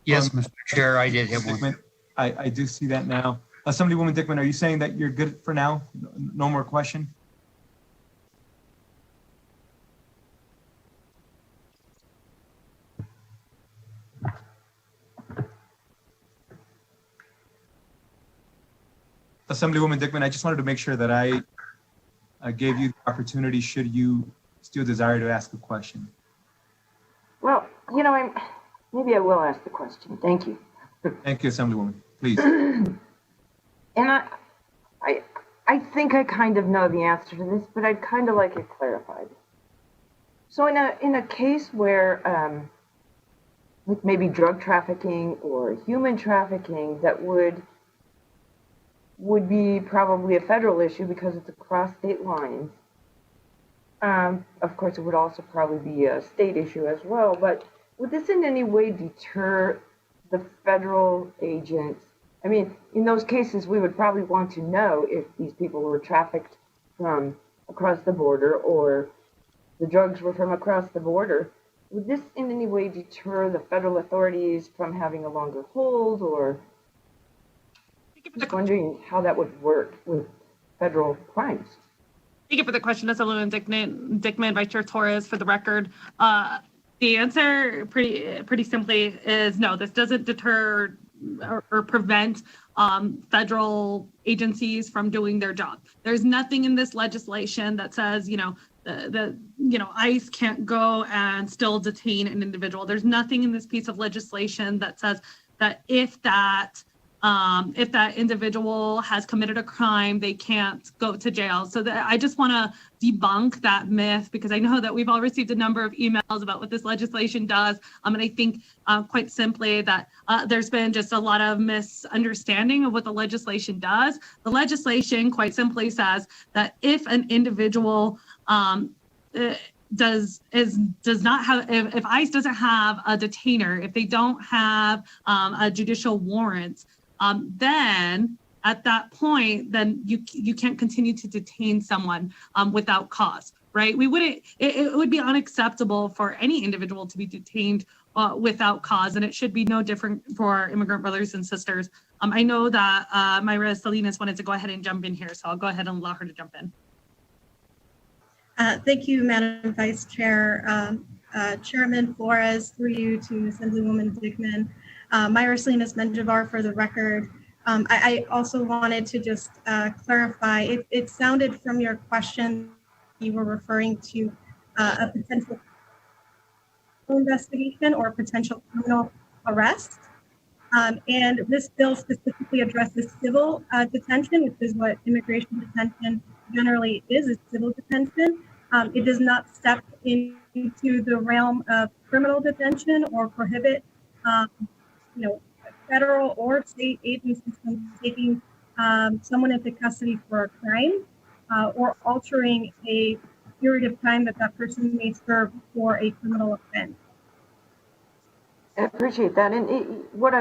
Yes, Mr. Chair, I did have one. I do see that now. Assemblywoman Dickman, are you saying that you're good for now? No more question? Assemblywoman Dickman, I just wanted to make sure that I gave you the opportunity should you still desire to ask a question. Well, you know, maybe I will ask the question. Thank you. Thank you, Assemblywoman. Please. And I think I kind of know the answer to this, but I'd kind of like it clarified. So in a case where like maybe drug trafficking or human trafficking that would be probably a federal issue because it's across state lines. Of course, it would also probably be a state issue as well, but would this in any way deter the federal agents? I mean, in those cases, we would probably want to know if these people were trafficked from across the border or the drugs were from across the border. Would this in any way deter the federal authorities from having a longer hold, or just wondering how that would work with federal crimes? Thank you for the question, Assemblyman Dickman, Vice Chair Torres. For the record, the answer pretty simply is no. This doesn't deter or prevent federal agencies from doing their job. There's nothing in this legislation that says, ICE can't go and still detain an individual. There's nothing in this piece of legislation that says that if that individual has committed a crime, they can't go to jail. So I just want to debunk that myth, because I know that we've all received a number of emails about what this legislation does. And I think quite simply that there's been just a lot of misunderstanding of what the legislation does. The legislation quite simply says that if an individual does not have, if ICE doesn't have a detainer, if they don't have a judicial warrant, then at that point, then you can't continue to detain someone without cause, right? It would be unacceptable for any individual to be detained without cause, and it should be no different for our immigrant brothers and sisters. I know that Myra Salinas wanted to go ahead and jump in here, so I'll go ahead and allow her to jump in. Thank you, Madam Vice Chair. Chairman Flores, through you to Assemblywoman Dickman. Myra Salinas Menjivar for the record. I also wanted to just clarify, it sounded from your question you were referring to a potential investigation or potential criminal arrest. And this bill specifically addresses civil detention, which is what immigration detention generally is civil detention. It does not step into the realm of criminal detention or prohibit federal or state agencies from taking someone into custody for a crime or altering a period of time that person may serve for a criminal offense. I appreciate that. And what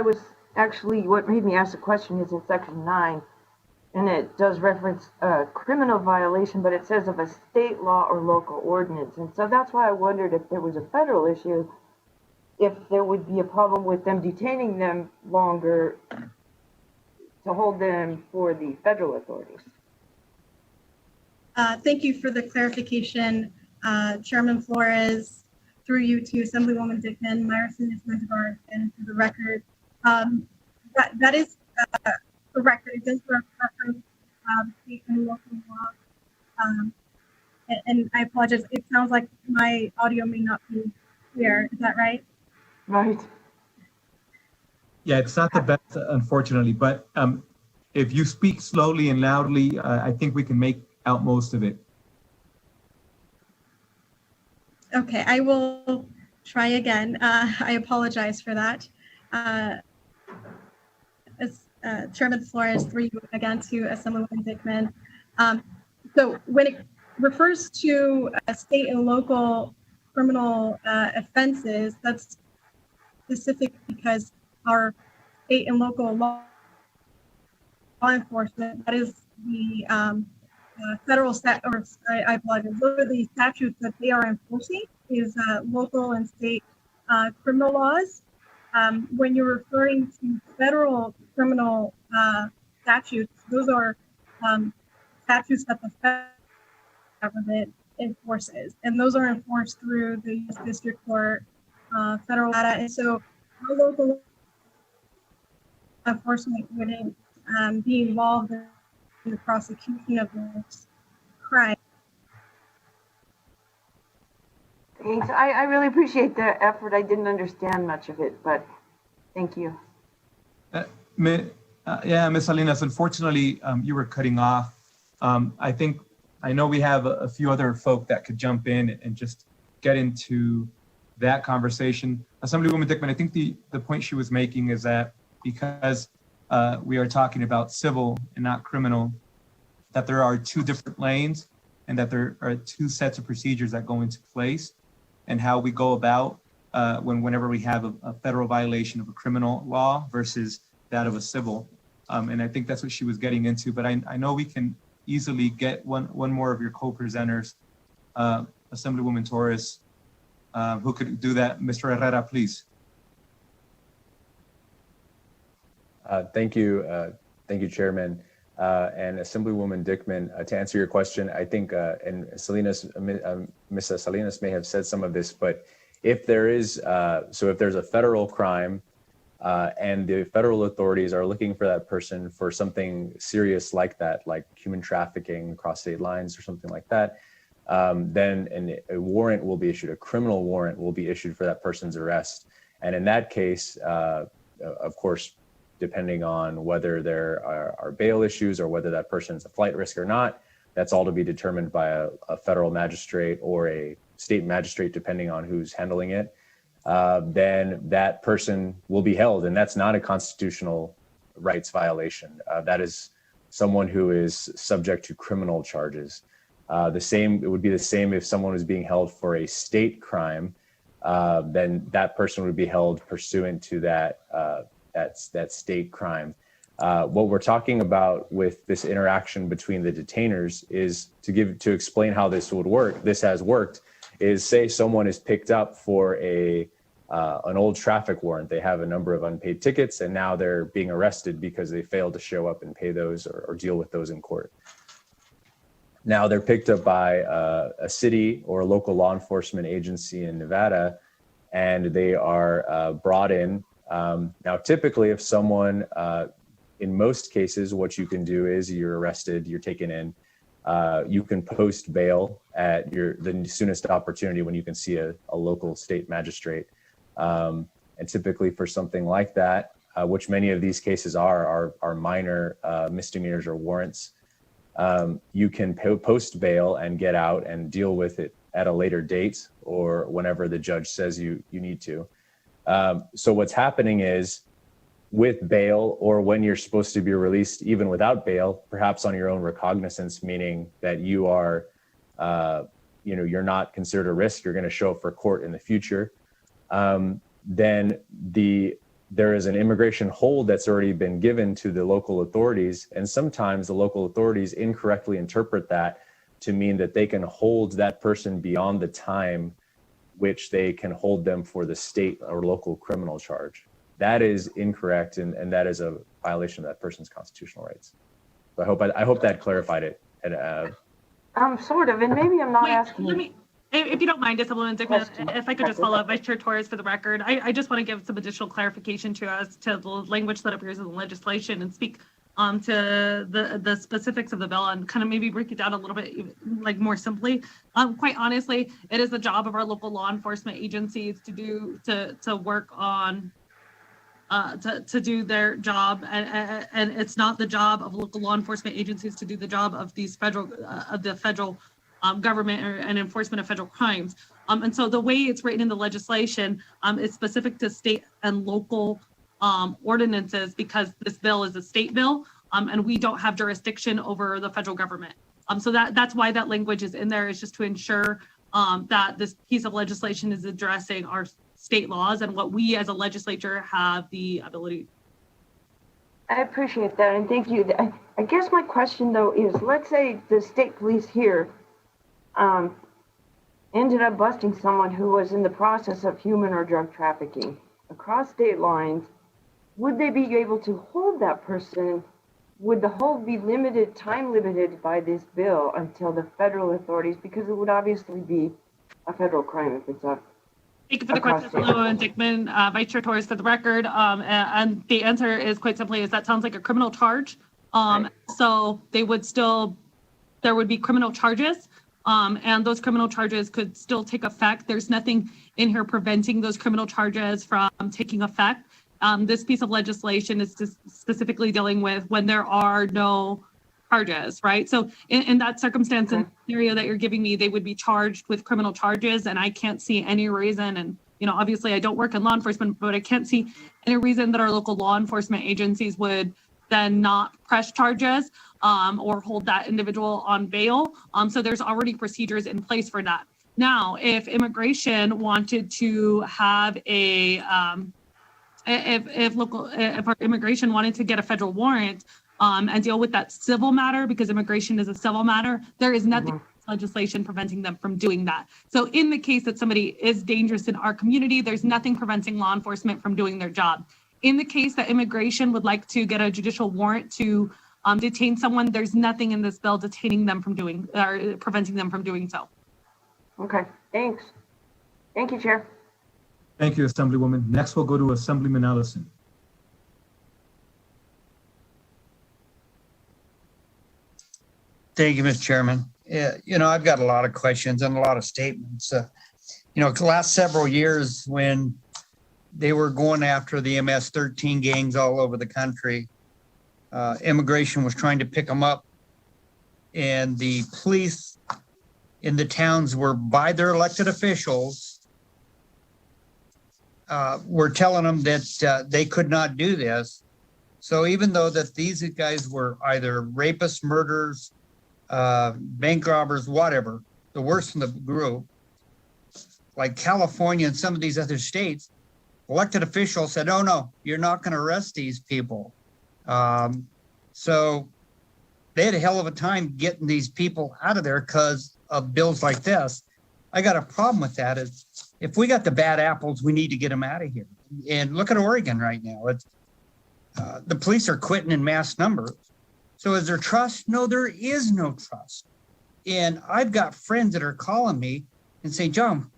made me ask the question is in section 9, and it does reference a criminal violation, but it says of a state law or local ordinance. And so that's why I wondered if there was a federal issue, if there would be a problem with them detaining them longer to hold them for the federal authorities? Thank you for the clarification, Chairman Flores, through you to Assemblywoman Dickman, Myerson is Mendegar, and for the record. That is correct. It does reference state and local law. And I apologize. It sounds like my audio may not be clear. Is that right? Right. Yeah, it's not the best, unfortunately, but if you speak slowly and loudly, I think we can make out most of it. Okay, I will try again. I apologize for that. As Chairman Flores, through you again to Assemblywoman Dickman. So when it refers to state and local criminal offenses, that's specific because our state and local law enforcement, that is the federal or I apologize, those are the statutes that they are enforcing is local and state criminal laws. When you're referring to federal criminal statutes, those are statutes that the federal government enforces, and those are enforced through the U.S. District Court, federal data, and so our local enforcement wouldn't be involved in the prosecution of this crime. Thanks. I really appreciate the effort. I didn't understand much of it, but thank you. Yeah, Ms. Salinas, unfortunately, you were cutting off. I know we have a few other folk that could jump in and just get into that conversation. Assemblywoman Dickman, I think the point she was making is that because we are talking about civil and not criminal, that there are two different lanes and that there are two sets of procedures that go into place, and how we go about whenever we have a federal violation of a criminal law versus that of a civil. And I think that's what she was getting into, but I know we can easily get one more of your co-presenters, Assemblywoman Torres, who could do that. Mr. Herrera, please. Thank you, Chairman. And Assemblywoman Dickman, to answer your question, I think, and Salinas, Ms. Salinas may have said some of this, but if there is, so if there's a federal crime and the federal authorities are looking for that person for something serious like that, like human trafficking across state lines or something like that, then a warrant will be issued, a criminal warrant will be issued for that person's arrest. And in that case, of course, depending on whether there are bail issues or whether that person's a flight risk or not, that's all to be determined by a federal magistrate or a state magistrate, depending on who's handling it. Then that person will be held, and that's not a constitutional rights violation. That is someone who is subject to criminal charges. It would be the same if someone was being held for a state crime, then that person would be held pursuant to that state crime. What we're talking about with this interaction between the detainers is to explain how this would work. This has worked. Is say someone is picked up for an old traffic warrant. They have a number of unpaid tickets, and now they're being arrested because they failed to show up and pay those or deal with those in court. Now they're picked up by a city or a local law enforcement agency in Nevada, and they are brought in. Now, typically, if someone, in most cases, what you can do is you're arrested, you're taken in, you can post bail at the soonest opportunity when you can see a local state magistrate. And typically for something like that, which many of these cases are minor misdemeanors or warrants, you can post bail and get out and deal with it at a later date or whenever the judge says you need to. So what's happening is with bail, or when you're supposed to be released even without bail, perhaps on your own recognizance, meaning that you are, you're not considered a risk, you're going to show up for court in the future, then there is an immigration hold that's already been given to the local authorities. And sometimes the local authorities incorrectly interpret that to mean that they can hold that person beyond the time which they can hold them for the state or local criminal charge. That is incorrect, and that is a violation of that person's constitutional rights. So I hope that clarified it. And sort of, and maybe I'm not asking. Let me, if you don't mind, Assemblyman Dickman, if I could just follow up, Vice Chair Torres, for the record, I just want to give some additional clarification to us to the language that appears in the legislation and speak to the specifics of the bill and kind of maybe break it down a little bit like more simply. Quite honestly, it is the job of our local law enforcement agencies to work on to do their job, and it's not the job of local law enforcement agencies to do the job of these federal government and enforcement of federal crimes. And so the way it's written in the legislation is specific to state and local ordinances, because this bill is a state bill, and we don't have jurisdiction over the federal government. So that's why that language is in there, is just to ensure that this piece of legislation is addressing our state laws and what we as a legislature have the ability. I appreciate that, and thank you. I guess my question though is, let's say the state police here ended up busting someone who was in the process of human or drug trafficking across state lines. Would they be able to hold that person? Would the hold be time limited by this bill until the federal authorities, because it would obviously be a federal crime if it's a. Thank you for the question, Assemblywoman Dickman. Vice Chair Torres, for the record, and the answer is quite simply is that sounds like a criminal charge. So there would be criminal charges, and those criminal charges could still take effect. There's nothing in here preventing those criminal charges from taking effect. This piece of legislation is just specifically dealing with when there are no charges, right? So in that circumstance and scenario that you're giving me, they would be charged with criminal charges, and I can't see any reason, and obviously I don't work in law enforcement, but I can't see any reason that our local law enforcement agencies would then not press charges or hold that individual on bail. So there's already procedures in place for that. Now, if immigration wanted to have if our immigration wanted to get a federal warrant and deal with that civil matter, because immigration is a civil matter, there is nothing legislation preventing them from doing that. So in the case that somebody is dangerous in our community, there's nothing preventing law enforcement from doing their job. In the case that immigration would like to get a judicial warrant to detain someone, there's nothing in this bill detaining them from doing or preventing them from doing so. Okay, thanks. Thank you, Chair. Thank you, Assemblywoman. Next, we'll go to Assemblyman Ellison. Thank you, Mr. Chairman. I've got a lot of questions and a lot of statements. The last several years when they were going after the MS-13 gangs all over the country, immigration was trying to pick them up, and the police in the towns were, by their elected officials, were telling them that they could not do this. So even though that these guys were either rapists, murderers, bank robbers, whatever, the worst in the group, like California and some of these other states, elected officials said, oh no, you're not going to arrest these people. So they had a hell of a time getting these people out of there because of bills like this. I got a problem with that. Is if we got the bad apples, we need to get them out of here. And look at Oregon right now. It's the police are quitting in mass numbers. So is there trust? No, there is no trust. And I've got friends that are calling me and say, John,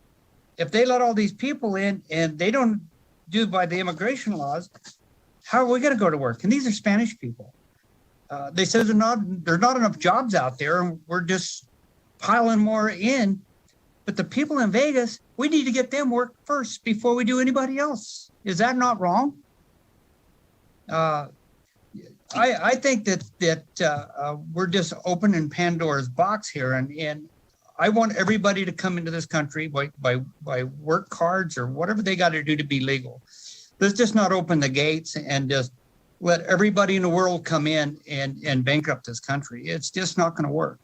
if they let all these people in and they don't do by the immigration laws, how are we going to go to work? And these are Spanish people. They said there's not enough jobs out there, and we're just piling more in. But the people in Vegas, we need to get them work first before we do anybody else. Is that not wrong? I think that we're just opening Pandora's box here, and I want everybody to come into this country by work cards or whatever they got to do to be legal. Let's just not open the gates and just let everybody in the world come in and bankrupt this country. It's just not going to work.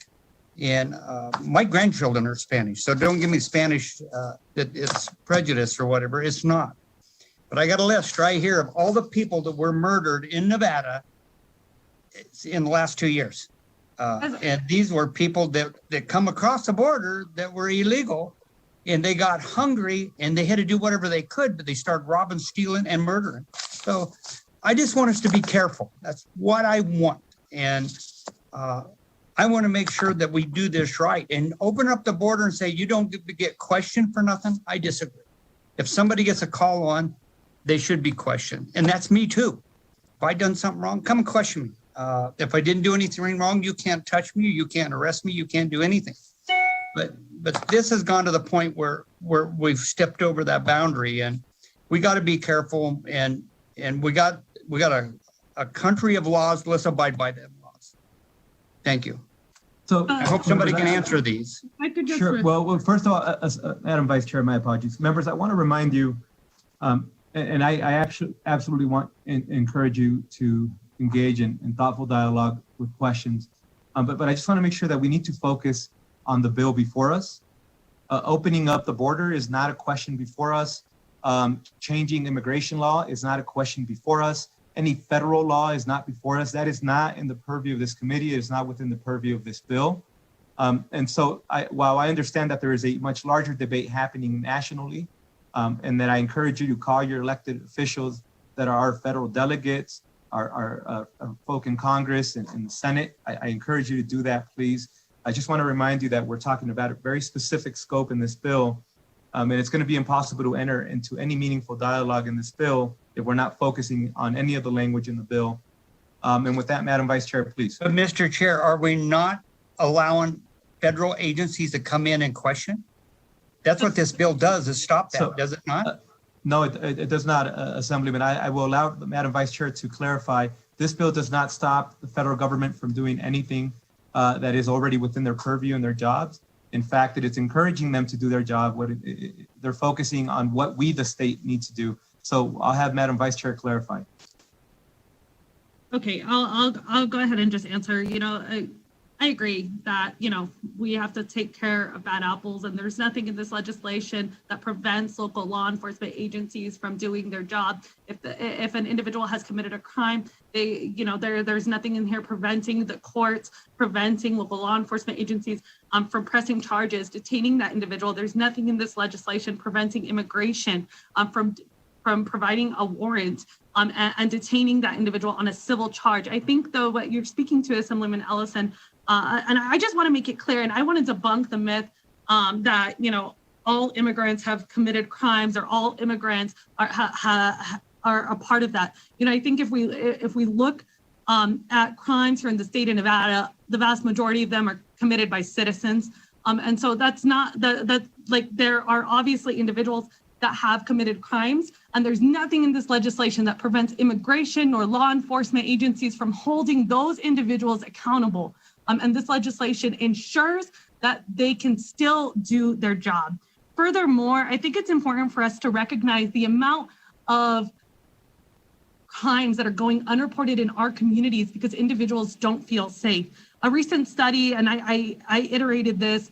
And my grandchildren are Spanish, so don't give me Spanish that it's prejudice or whatever. It's not. But I got a list right here of all the people that were murdered in Nevada in the last 2 years. And these were people that come across the border that were illegal, and they got hungry and they had to do whatever they could, but they started robbing, stealing, and murdering. So I just want us to be careful. That's what I want. And I want to make sure that we do this right and open up the border and say, you don't get questioned for nothing. I disagree. If somebody gets a call on, they should be questioned. And that's me too. If I done something wrong, come and question me. If I didn't do anything wrong, you can't touch me, you can't arrest me, you can't do anything. But this has gone to the point where we've stepped over that boundary, and we got to be careful. And we got a country of laws. Let's abide by them laws. Thank you. So I hope somebody can answer these. I could just Sure. Well, first of all, Madam Vice Chair, my apologies. Members, I want to remind you, and I actually absolutely want to encourage you to engage in thoughtful dialogue with questions. But I just want to make sure that we need to focus on the bill before us. Opening up the border is not a question before us. Changing immigration law is not a question before us. Any federal law is not before us. That is not in the purview of this committee. It is not within the purview of this bill. And so while I understand that there is a much larger debate happening nationally, and that I encourage you to call your elected officials that are our federal delegates, our folk in Congress and in the Senate, I encourage you to do that, please. I just want to remind you that we're talking about a very specific scope in this bill, and it's going to be impossible to enter into any meaningful dialogue in this bill if we're not focusing on any of the language in the bill. And with that, Madam Vice Chair, please. But Mr. Chair, are we not allowing federal agencies to come in and question? That's what this bill does, is stop that, So, does it not? No, it does not, Assemblyman. I will allow the Madam Vice Chair to clarify. This bill does not stop the federal government from doing anything that is already within their purview and their jobs. In fact, it's encouraging them to do their job. They're focusing on what we, the state, need to do. So I'll have Madam Vice Chair clarify. Okay, I'll go ahead and just answer. I agree that, we have to take care of bad apples, and there's nothing in this legislation that prevents local law enforcement agencies from doing their job. If an individual has committed a crime, there's nothing in here preventing the courts, preventing local law enforcement agencies from pressing charges, detaining that individual. There's nothing in this legislation preventing immigration from providing a warrant and detaining that individual on a civil charge. I think, though, what you're speaking to, Assemblyman Ellison, and I just want to make it clear, and I want to debunk the myth that, all immigrants have committed crimes or all immigrants are a part of that. I think if we look at crimes here in the state of Nevada, the vast majority of them are committed by citizens. And so that's not there are obviously individuals that have committed crimes, and there's nothing in this legislation that prevents immigration or law enforcement agencies from holding those individuals accountable. And this legislation ensures that they can still do their job. Furthermore, I think it's important for us to recognize the amount of crimes that are going unreported in our communities because individuals don't feel safe. A recent study, and I iterated this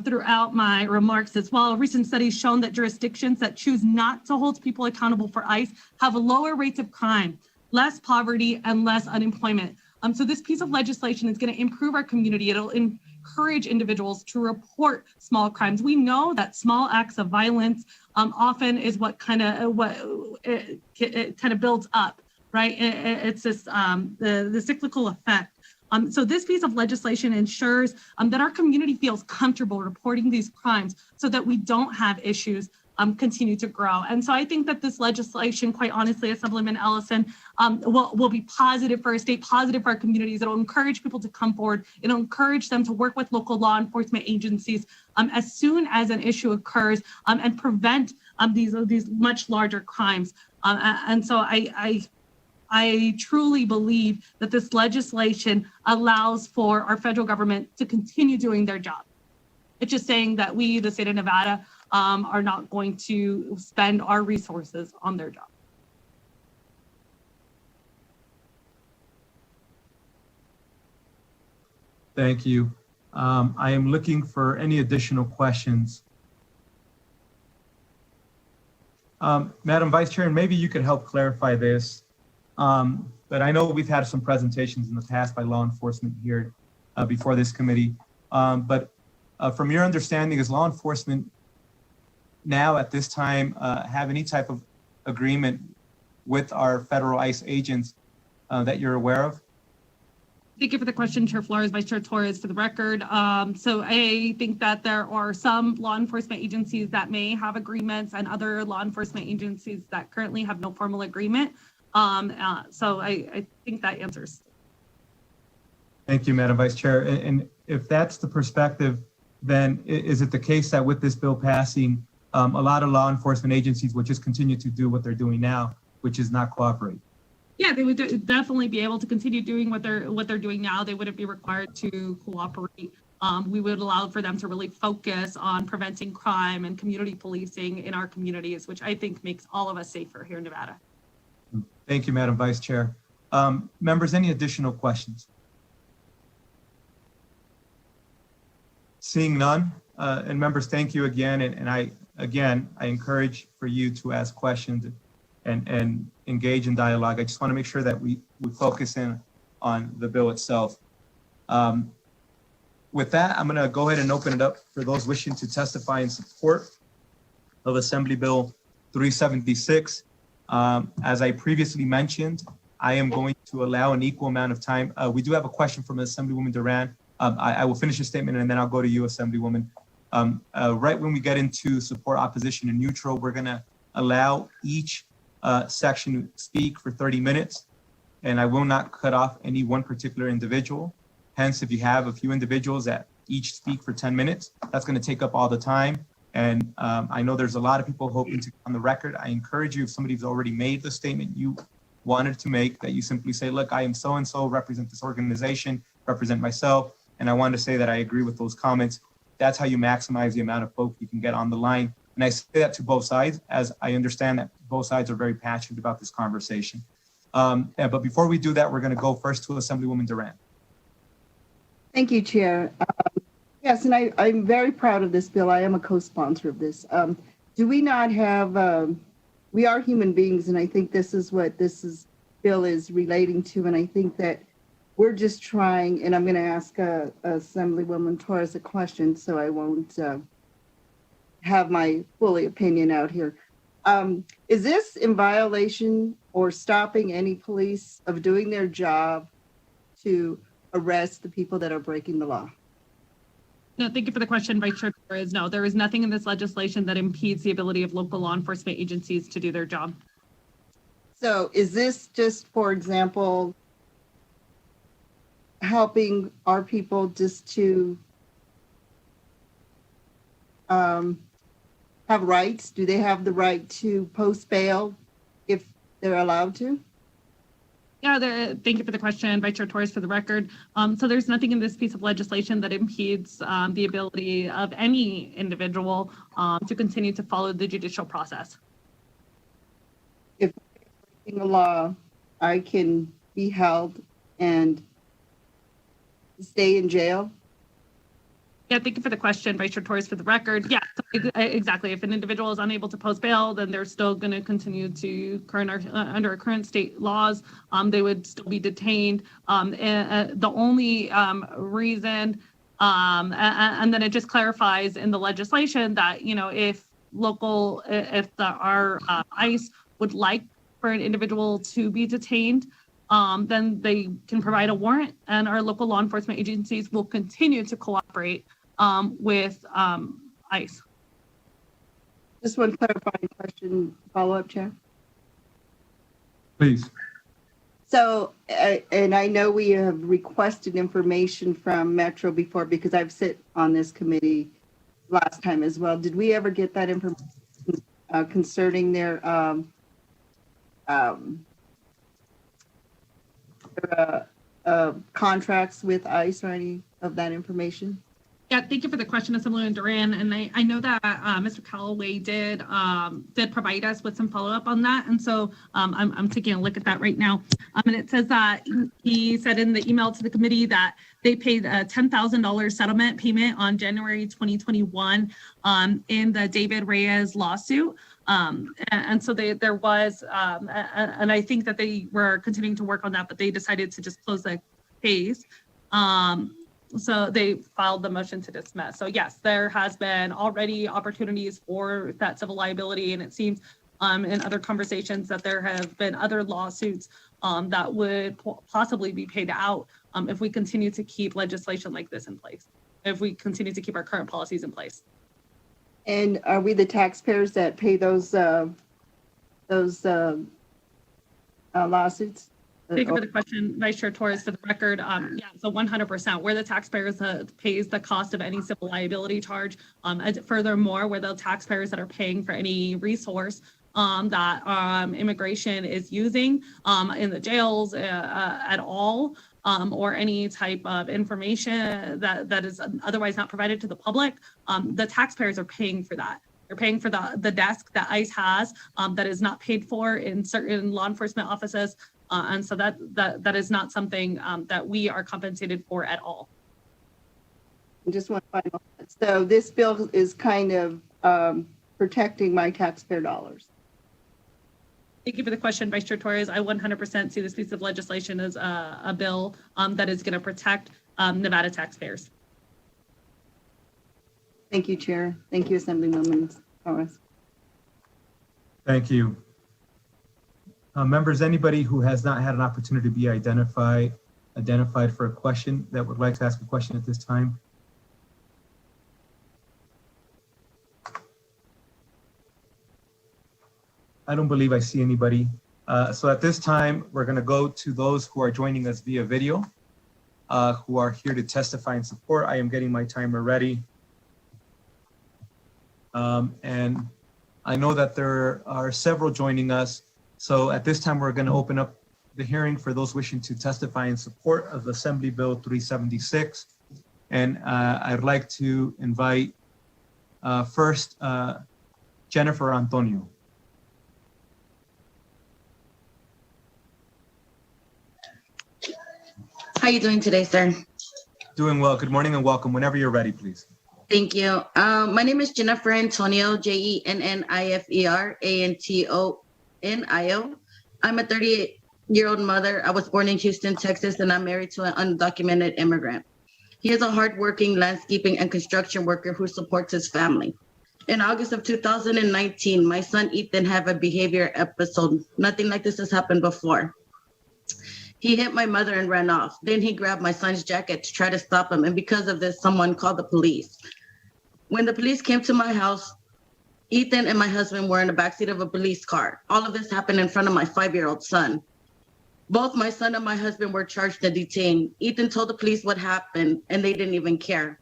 throughout my remarks as well, a recent study has shown that jurisdictions that choose not to hold people accountable for ICE have lower rates of crime, less poverty, and less unemployment. So this piece of legislation is going to improve our community. It'll encourage individuals to report small crimes. We know that small acts of violence often is what kind of builds up, right? It's this the cyclical effect. So this piece of legislation ensures that our community feels comfortable reporting these crimes so that we don't have issues continue to grow. And so I think that this legislation, quite honestly, Assemblyman Ellison, will be positive for our state, positive for our communities. It'll encourage people to come forward. It'll encourage them to work with local law enforcement agencies as soon as an issue occurs and prevent these much larger crimes. And so I truly believe that this legislation allows for our federal government to continue doing their job. It's just saying that we, the state of Nevada, are not going to spend our resources on their job. Thank you. I am looking for any additional questions. Madam Vice Chair, and maybe you could help clarify this. But I know we've had some presentations in the past by law enforcement here before this committee. But from your understanding, is law enforcement now at this time have any type of agreement with our federal ICE agents that you're aware of? Thank you for the question, Chair Flores, Vice Chair Torres. For the record, so I think that there are some law enforcement agencies that may have agreements and other law enforcement agencies that currently have no formal agreement. So I think that answers. Thank you, Madam Vice Chair. And if that's the perspective, then is it the case that with this bill passing, a lot of law enforcement agencies will just continue to do what they're doing now, which is not cooperate? Yeah, they would definitely be able to continue doing what they're doing now. They wouldn't be required to cooperate. We would allow for them to really focus on preventing crime and community policing in our communities, which I think makes all of us safer here in Nevada. Thank you, Madam Vice Chair. Members, any additional questions? Seeing none, and members, thank you again. And I encourage for you to ask questions and engage in dialogue. I just want to make sure that we focus in on the bill itself. With that, I'm going to go ahead and open it up for those wishing to testify in support of Assembly Bill 376. As I previously mentioned, I am going to allow an equal amount of time. We do have a question from Assemblywoman Duran. I will finish a statement and then I'll go to you, Assemblywoman. Right when we get into support, opposition, and neutral, we're going to allow each section to speak for 30 minutes, and I will not cut off any one particular individual. Hence, if you have a few individuals that each speak for 10 minutes, that's going to take up all the time. And I know there's a lot of people hoping to get on the record. I encourage you, if somebody's already made the statement you wanted to make, that you simply say, look, I am so-and-so, represent this organization, represent myself, and I want to say that I agree with those comments. That's how you maximize the amount of folks you can get on the line. And I say that to both sides, as I understand that both sides are very passionate about this conversation. But before we do that, we're going to go first to Assemblywoman Duran. Thank you, Chair. Yes, and I'm very proud of this bill. I am a co-sponsor of this. Do we not have, we are human beings, and I think this is what bill is relating to, and I think that we're just trying, and I'm going to ask Assemblywoman Torres a question, so I won't have my fully opinion out here. Is this in violation or stopping any police of doing their job to arrest the people that are breaking the law? No, thank you for the question, Vice Chair Torres. No, there is nothing in this legislation that impedes the ability of local law enforcement agencies to do their job. So is this just, for example, helping our people just to have rights? Do they have the right to post bail if they're allowed to? Yeah, thank you for the question, Vice Chair Torres, for the record. So there's nothing in this piece of legislation that impedes the ability of any individual to continue to follow the judicial process. If breaking the law, I can be held and stay in jail? Yeah, thank you for the question, Vice Chair Torres, for the record. Yeah, so exactly. If an individual is unable to post bail, then they're still going to continue to under current state laws. They would still be detained. And the only reason, and then it just clarifies in the legislation that, you know, if our ICE would like for an individual to be detained, then they can provide a warrant, and our local law enforcement agencies will continue to cooperate with ICE. Just one clarifying question, follow-up, Chair. Please. So, and I know we have requested information from Metro before because I've sit on this committee last time as well. Did we ever get that information concerning their contracts with ICE or any of that information? Yeah, thank you for the question, Assemblyman Duran. And I know that Mr. Callaway did provide us with some follow-up on that. And so I'm taking a look at that right now. And it says that he said in the email to the committee that they paid a $10,000 settlement payment on January 2021 in the David Reyes lawsuit. And so there was, and I think that they were continuing to work on that, but they decided to just close the case. So they filed the motion to dismiss. So yes, there has been already opportunities for that civil liability, and it seems in other conversations that there have been other lawsuits that would possibly be paid out if we continue to keep legislation like this in place, if we continue to keep our current policies in place. And are we the taxpayers that pay those lawsuits? Thank you for the question, Vice Chair Torres. For the record, yeah, so 100%, we're the taxpayers that pays the cost of any civil liability charge. Furthermore, we're the taxpayers that are paying for any resource that immigration is using in the jails at all, or any type of information that is otherwise not provided to the public. The taxpayers are paying for that. They're paying for the desk that ICE has that is not paid for in certain law enforcement offices. And so that is not something that we are compensated for at all. Just one final. So this bill is kind of protecting my taxpayer dollars. Thank you for the question, Vice Chair Torres. I 100% see this piece of legislation as a bill that is going to protect Nevada taxpayers. Thank you, Chair. Thank you, Assemblywoman Torres. Thank you. Members, anybody who has not had an opportunity to be identified for a question that would like to ask a question at this time? I don't believe I see anybody. So at this time, we're going to go to those who are joining us via video, who are here to testify in support. I am getting my timer ready. And I know that there are several joining us. So at this time, we're going to open up the hearing for those wishing to testify in support of Assembly Bill 376. And I'd like to invite first Jennifer Antonio. How are you doing today, sir? Doing well. Good morning and welcome. Whenever you're ready, please. Thank you. My name is Jennifer Antonio, Jennifer Antonio. I'm a 38-year-old mother. I was born in Houston, Texas, and I'm married to an undocumented immigrant. He is a hardworking landscaping and construction worker who supports his family. In August of 2019, my son Ethan had a behavior episode. Nothing like this has happened before. He hit my mother and ran off. Then he grabbed my son's jacket to try to stop him. And because of this, someone called the police. When the police came to my house, Ethan and my husband were in the backseat of a police car. All of this happened in front of my 5-year-old son. Both my son and my husband were charged and detained. Ethan told the police what happened, and they didn't even care.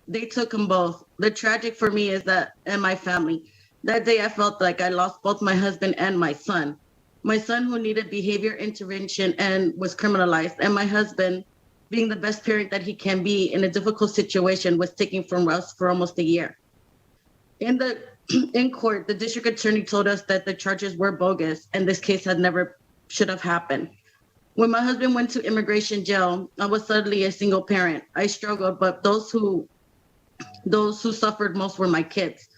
They took them both. The tragic for me is that, and my family, that day I felt like I lost both my husband and my son. My son who needed behavior intervention and was criminalized, and my husband, being the best parent that he can be in a difficult situation, was taken from us for almost a year. In court, the district attorney told us that the charges were bogus and this case had never should have happened. When my husband went to immigration jail, I was suddenly a single parent. I struggled, but those who suffered most were my kids.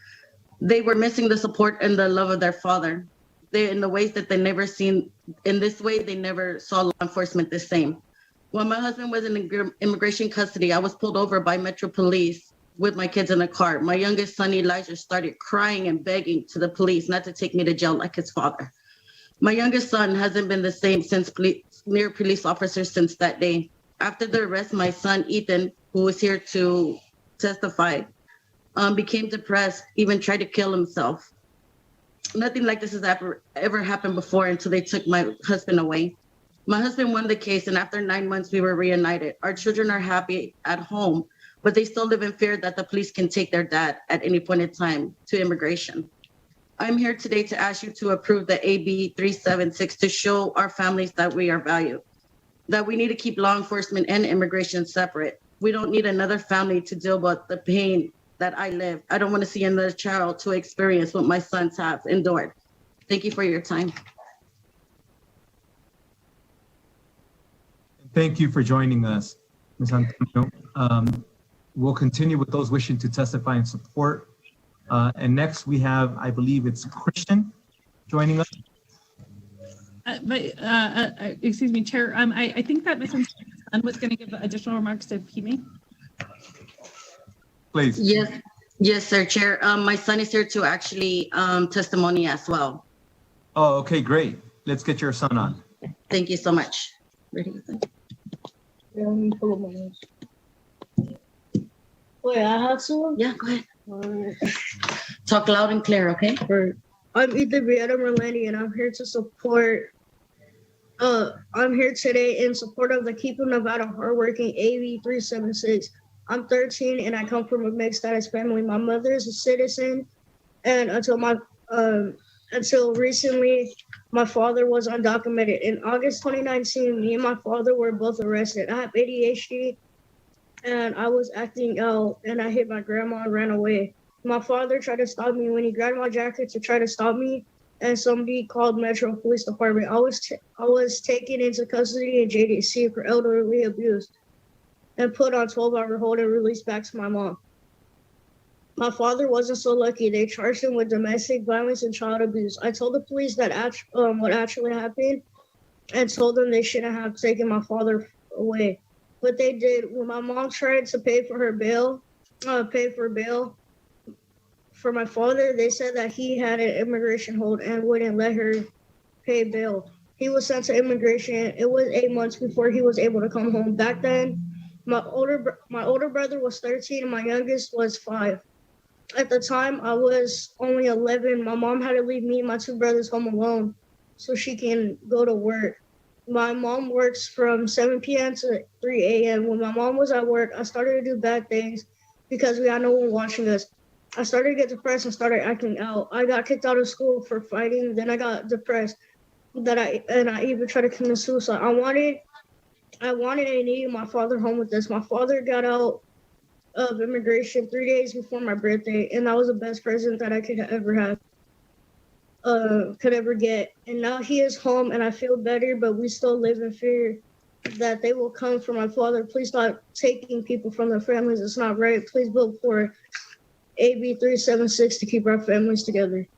They were missing the support and the love of their father. In the ways that they never seen, in this way, they never saw law enforcement the same. When my husband was in immigration custody, I was pulled over by Metro Police with my kids in the car. My youngest son, Elijah, started crying and begging to the police not to take me to jail like his father. My youngest son hasn't been the same since near police officers since that day. After the arrest, my son, Ethan, who was here to testify, became depressed, even tried to kill himself. Nothing like this has ever happened before until they took my husband away. My husband won the case, and after 9 months, we were reunited. Our children are happy at home, but they still live in fear that the police can take their dad at any point in time to immigration. I'm here today to ask you to approve the AB 376 to show our families that we are valued, that we need to keep law enforcement and immigration separate. We don't need another family to deal with the pain that I live. I don't want to see another child to experience what my sons have endured. Thank you for your time. Thank you for joining us, Ms. Antonio. We'll continue with those wishing to testify in support. And next we have, I believe it's Christian joining us. Excuse me, Chair. I think that Ms. Antonio was going to give additional remarks if he may. Please. Yes, Yes, sir, Chair. My son is here to actually testimony as well. Oh, okay, great. Let's get your son on. Thank you so much. Ready? Wait, I have to? Yeah, go ahead. Talk loud and clear, okay? I'm Ethan Brianna Merlandi, and I'm here to support. I'm here today in support of the Keeping Nevada Hardworking AB 376. I'm 13 and I come from a mixed status family. My mother is a citizen, and until recently, my father was undocumented. In August 2019, me and my father were both arrested. I have ADHD, and I was acting out, and I hit my grandma and ran away. My father tried to stop me when he grabbed my jacket to try to stop me, and somebody called Metro Police Department. I was taken into custody in JDC for elderly abuse and put on 12-hour hold and released back to my mom. My father wasn't so lucky. They charged him with domestic violence and child abuse. I told the police that what actually happened and told them they shouldn't have taken my father away. But they did. When my mom tried to pay for bail for my father, they said that he had an immigration hold and wouldn't let her pay bail. He was sent to immigration. It was 8 months before he was able to come home. Back then, my older brother was 13 and my youngest was 5. At the time, I was only 11. My mom had to leave me and my 2 brothers home alone so she can go to work. My mom works from 7 p.m. to 3 a.m. When my mom was at work, I started to do bad things because we had no one watching us. I started to get depressed and started acting out. I got kicked out of school for fighting. Then I got depressed. I even tried to commit suicide. I wanted and needed my father home with us. My father got out of immigration 3 days before my birthday, and that was the best present that I could ever get. And now he is home, and I feel better. But we still live in fear that they will come for my father. Please stop taking people from their families. It's not right. Please vote for AB 376 to keep our families together.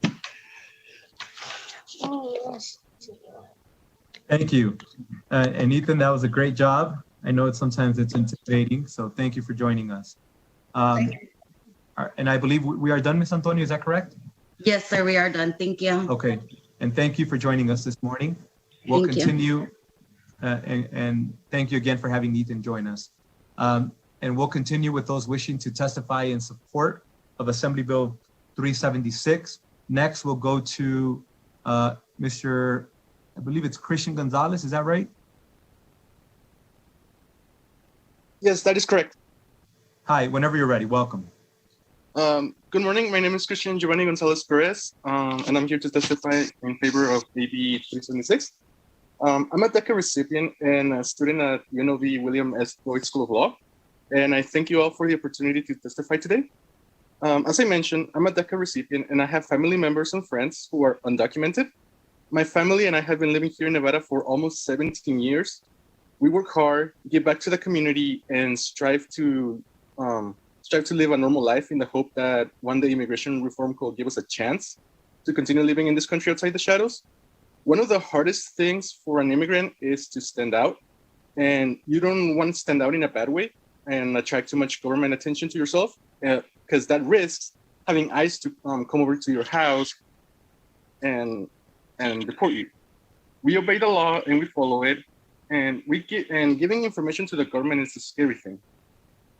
Thank you. And Ethan, that was a great job. I know sometimes it's intimidating, so thank you for joining us. And I believe we are done, Ms. Antonio, is that correct? Yes, sir, we are done. Thank you. Okay, and thank you for joining us this morning. We'll continue, and thank you again for having Ethan join us. And we'll continue with those wishing to testify in support of Assembly Bill 376. Next, we'll go to Mr. I believe it's Christian Gonzalez, is that right? Yes, that is correct. Hi, whenever you're ready, welcome. Good morning, my name is Christian Giovanni Gonzalez Perez, and I'm here to testify in favor of AB 376. I'm a DECA recipient and a student at UNLV William S. Boyd School of Law, and I thank you all for the opportunity to testify today. As I mentioned, I'm a DECA recipient and I have family members and friends who are undocumented. My family and I have been living here in Nevada for almost 17 years. We work hard, give back to the community, and strive to live a normal life in the hope that one day immigration reform could give us a chance to continue living in this country outside the shadows. One of the hardest things for an immigrant is to stand out, and you don't want to stand out in a bad way and attract too much government attention to yourself, because that risks having ICE to come over to your house and deport you. We obey the law and we follow it, and giving information to the government is a scary thing.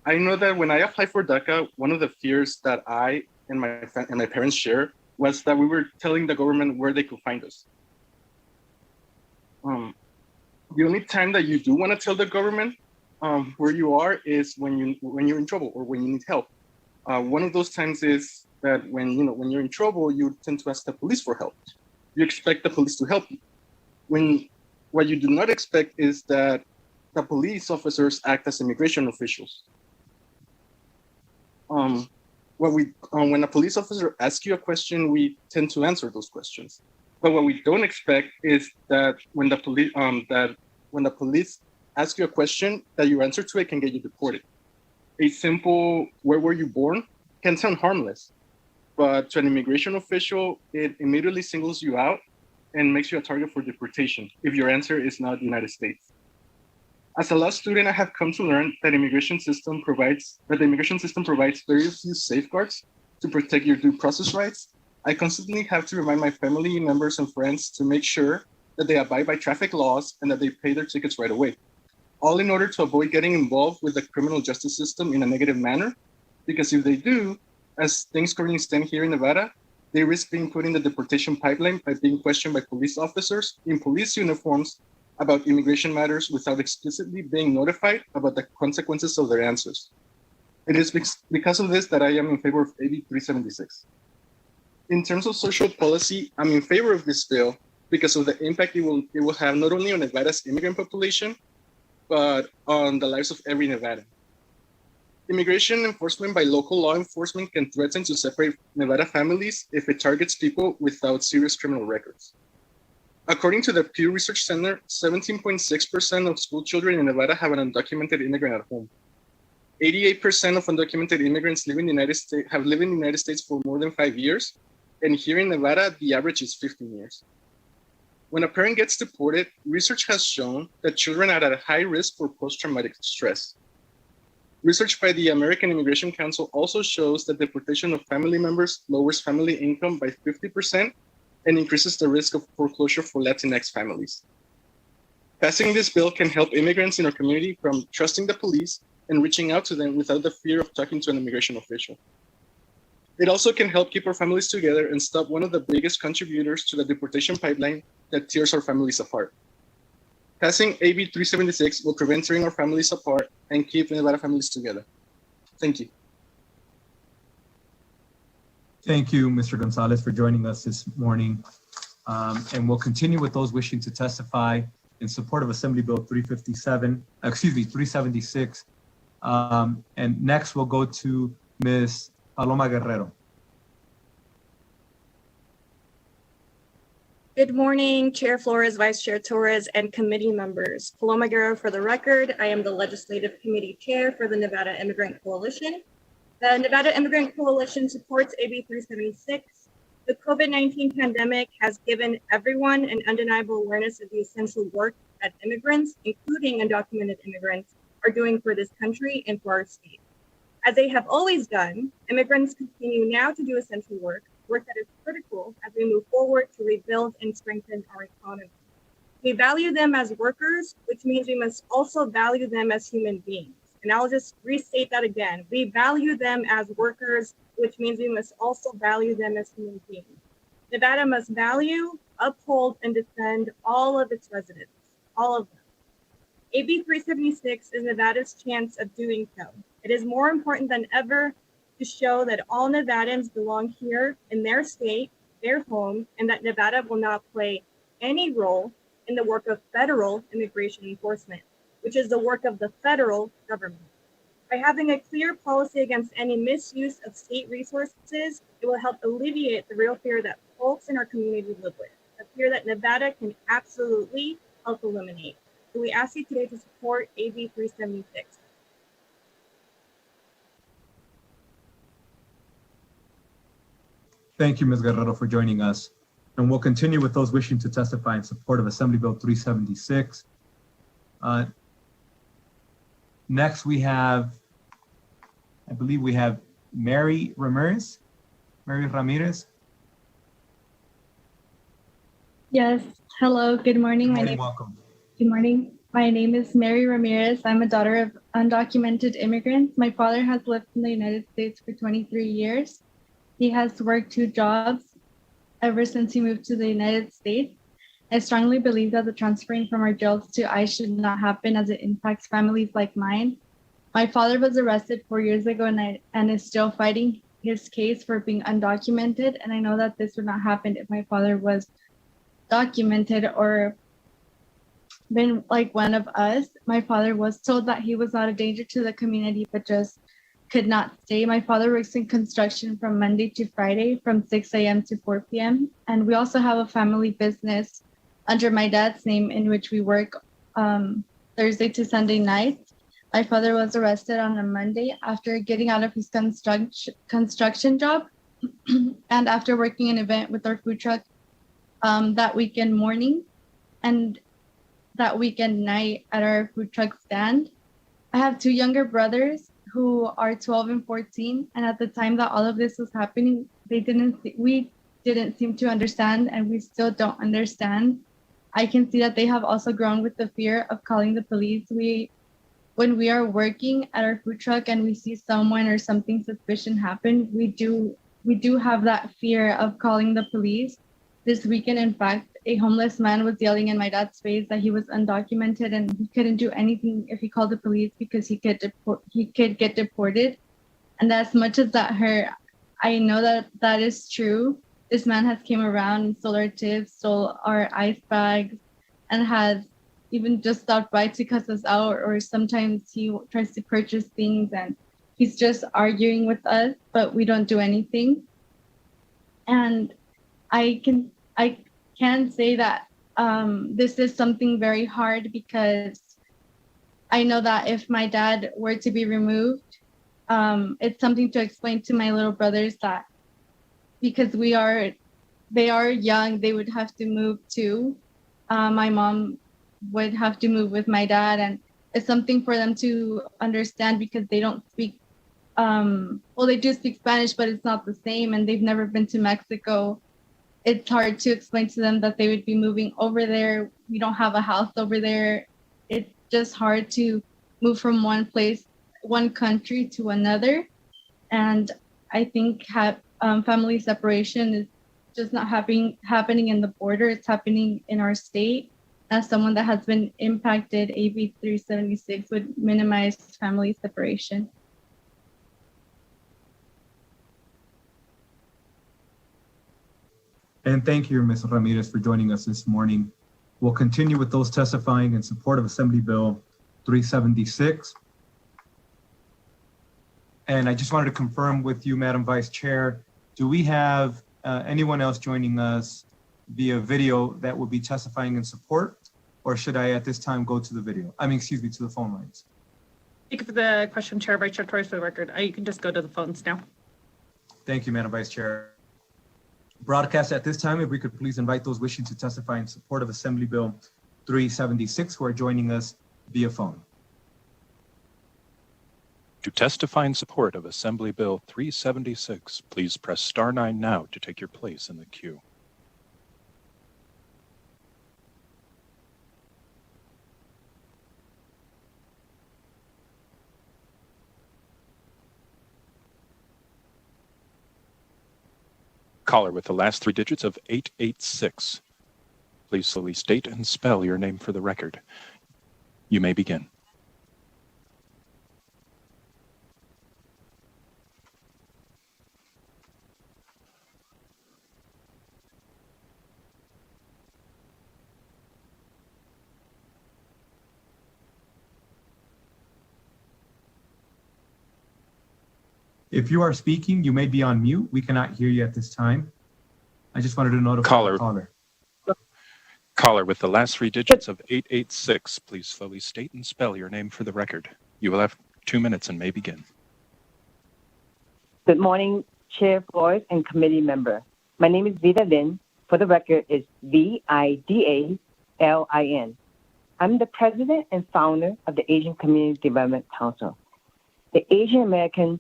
I know that when I applied for DACA, one of the fears that I and my parents share was that we were telling the government where they could find us. The only time that you do want to tell the government where you are is when you're in trouble or when you need help. One of those times is that when you're in trouble, you tend to ask the police for help. You expect the police to help you. What you do not expect is that the police officers act as immigration officials. When a police officer asks you a question, we tend to answer those questions. But what we don't expect is that when the police ask you a question, that your answer to it can get you deported. A simple "where were you born" can sound harmless, but to an immigration official, it immediately singles you out and makes you a target for deportation if your answer is not the United States. As a law student, I have come to learn that the immigration system provides very few safeguards to protect your due process rights. I constantly have to remind my family members and friends to make sure that they abide by traffic laws and that they pay their tickets right away, all in order to avoid getting involved with the criminal justice system in a negative manner. Because if they do, as things currently stand here in Nevada, they risk being put in the deportation pipeline by being questioned by police officers in police uniforms about immigration matters without explicitly being notified about the consequences of their answers. It is because of this that I am in favor of AB 376. In terms of social policy, I'm in favor of this bill because of the impact it will have not only on Nevada's immigrant population, but on the lives of every Nevadan. Immigration enforcement by local law enforcement can threaten to separate Nevada families if it targets people without serious criminal records. According to the Pew Research Center, 17.6% of school children in Nevada have an undocumented immigrant at home. 88% of undocumented immigrants have lived in the United States for more than 5 years, and here in Nevada, the average is 15 years. When a parent gets deported, research has shown that children are at high risk for post-traumatic stress. Research by the American Immigration Council also shows that deportation of family members lowers family income by 50% and increases the risk of foreclosure for Latinx families. Passing this bill can help immigrants in our community from trusting the police and reaching out to them without the fear of talking to an immigration official. It also can help keep our families together and stop one of the biggest contributors to the deportation pipeline that tears our families apart. Passing AB 376 will prevent tearing our families apart and keep Nevada families together. Thank you. Thank you, Mr. Gonzalez, for joining us this morning. And we'll continue with those wishing to testify in support of Assembly Bill 376. And next we'll go to Ms. Paloma Guerrero. Good morning, Chair Flores, Vice Chair Torres, and committee members. Paloma Guerrero for the record. I am the Legislative Committee Chair for the Nevada Immigrant Coalition. The Nevada Immigrant Coalition supports AB 376. The COVID-19 pandemic has given everyone an undeniable awareness of the essential work that immigrants, including undocumented immigrants, are doing for this country and for our state. As they have always done, immigrants continue now to do essential work that is critical as we move forward to rebuild and strengthen our economy. We value them as workers, which means we must also value them as human beings. And I'll just restate that again. We value them as workers, which means we must also value them as human beings. Nevada must value, uphold, and defend all of its residents, all of them. AB 376 is Nevada's chance of doing so. It is more important than ever to show that all Nevadans belong here in their state, their home, and that Nevada will not play any role in the work of federal immigration enforcement, which is the work of the federal government. By having a clear policy against any misuse of state resources, it will help alleviate the real fear that folks in our community live with, a fear that Nevada can absolutely help eliminate. So we ask you today to support AB 376. Thank you, Ms. Guerrero, for joining us. And we'll continue with those wishing to testify in support of Assembly Bill 376. Next, we have, I believe we have Mary Ramirez. Mary Ramirez. Yes. Hello. Good morning. Welcome. Good morning. My name is Mary Ramirez. I'm a daughter of undocumented immigrants. My father has lived in the United States for 23 years. He has worked 2 jobs ever since he moved to the United States. I strongly believe that the transferring from our jails to ICE should not happen as it impacts families like mine. My father was arrested 4 years ago and is still fighting his case for being undocumented. And I know that this would not happen if my father was documented or been like one of us. My father was told that he was not a danger to the community, but just could not stay. My father works in construction from Monday to Friday from 6 a.m. to 4 p.m. And we also have a family business under my dad's name in which we work Thursday to Sunday nights. My father was arrested on a Monday after getting out of his construction job and after working an event with our food truck that weekend morning. And that weekend night at our food truck stand. I have two younger brothers who are 12 and 14, and at the time that all of this was happening, we didn't seem to understand, and we still don't understand. I can see that they have also grown with the fear of calling the police. When we are working at our food truck and we see someone or something suspicious happen, we do have that fear of calling the police. This weekend, in fact, a homeless man was yelling in my dad's face that he was undocumented and he couldn't do anything if he called the police because he could get deported. And as much as that hurt, I know that that is true. This man has came around and stole our tips, stole our ice bags, and has even just stopped by to cuss us out, or sometimes he tries to purchase things and he's just arguing with us, but we don't do anything. And I can say that this is something very hard because I know that if my dad were to be removed, it's something to explain to my little brothers that because they are young, they would have to move too. My mom would have to move with my dad, and it's something for them to understand because they don't speak, they do speak Spanish, but it's not the same, and they've never been to Mexico. It's hard to explain to them that they would be moving over there. We don't have a house over there. It's just hard to move from one country to another. And I think family separation is just not happening in the border. It's happening in our state. As someone that has been impacted, AB 376 would minimize family separation. And thank you, Ms. Ramirez, for joining us this morning. We'll continue with those testifying in support of Assembly Bill 376. And I just wanted to confirm with you, Madam Vice Chair, do we have anyone else joining us via video that will be testifying in support? Or should I at this time go to the video? To the phone lines? Thank you for the question, Chair. Vice Chair Torres, for the record. You can just go to the phones now. Thank you, Madam Vice Chair. Broadcast at this time, if we could please invite those wishing to testify in support of Assembly Bill 376 who are joining us via phone. To testify in support of Assembly Bill 376, please press *9 now to take your place in the queue. Caller with the last three digits of 886. Please slowly state and spell your name for the record. You may begin. If you are speaking, you may be on mute. We cannot hear you at this time. I just wanted to notify the caller. Caller with the last three digits of 886, please slowly state and spell your name for the record. You will have 2 minutes and may begin. Good morning, Chair Flores and committee member. My name is Vida Lin. For the record, is VIDALIN. I'm the president and founder of the Asian Community Development Council. The Asian American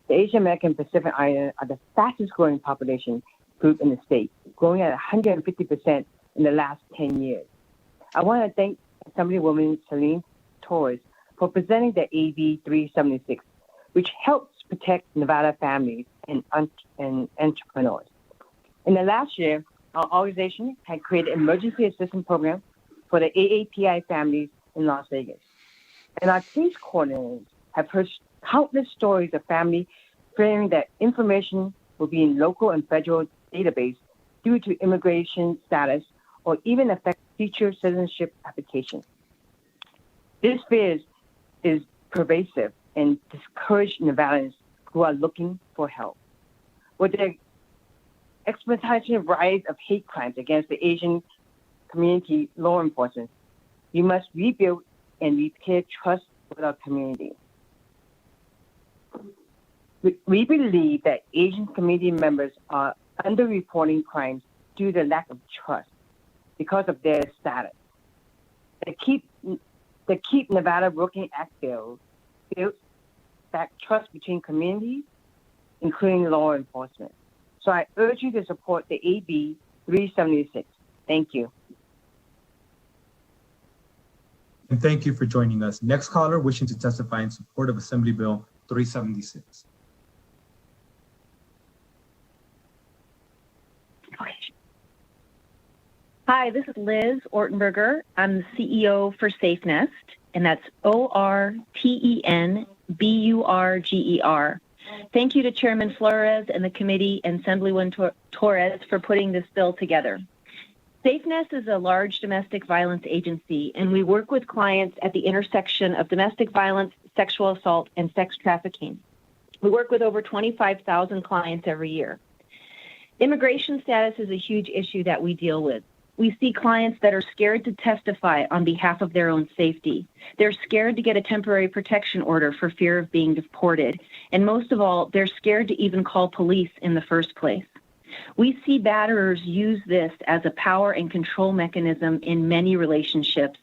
Pacific Islander are the fastest growing population group in the state, growing at 150% in the last 10 years. I want to thank Assemblywoman Celine Torres for presenting the AB 376, which helps protect Nevada families and entrepreneurs. In the last year, our organization had created an emergency assistance program for the AAPI families in Las Vegas. And our case coordinators have heard countless stories of families fearing that information will be in local and federal database due to immigration status or even affect future citizenship applications. This fear is pervasive and discourages Nevadans who are looking for help. With the exponential rise of hate crimes against the Asian community law enforcement, we must rebuild and repair trust with our community. We believe that Asian community members are underreporting crimes due to lack of trust because of their status. The Keep Nevada Working Act bill builds back trust between communities, including law enforcement. So I urge you to support the AB 376. Thank you. And thank you for joining us. Next caller wishing to testify in support of Assembly Bill 376. Hi, this is Liz Ortenberger. I'm the CEO for SafeNest, and that's ORTENBURGER. Thank you to Chairman Flores and the committee and Assemblywoman Torres for putting this bill together. SafeNest is a large domestic violence agency, and we work with clients at the intersection of domestic violence, sexual assault, and sex trafficking. We work with over 25,000 clients every year. Immigration status is a huge issue that we deal with. We see clients that are scared to testify on behalf of their own safety. They're scared to get a temporary protection order for fear of being deported. And most of all, they're scared to even call police in the first place. We see batterers use this as a power and control mechanism in many relationships.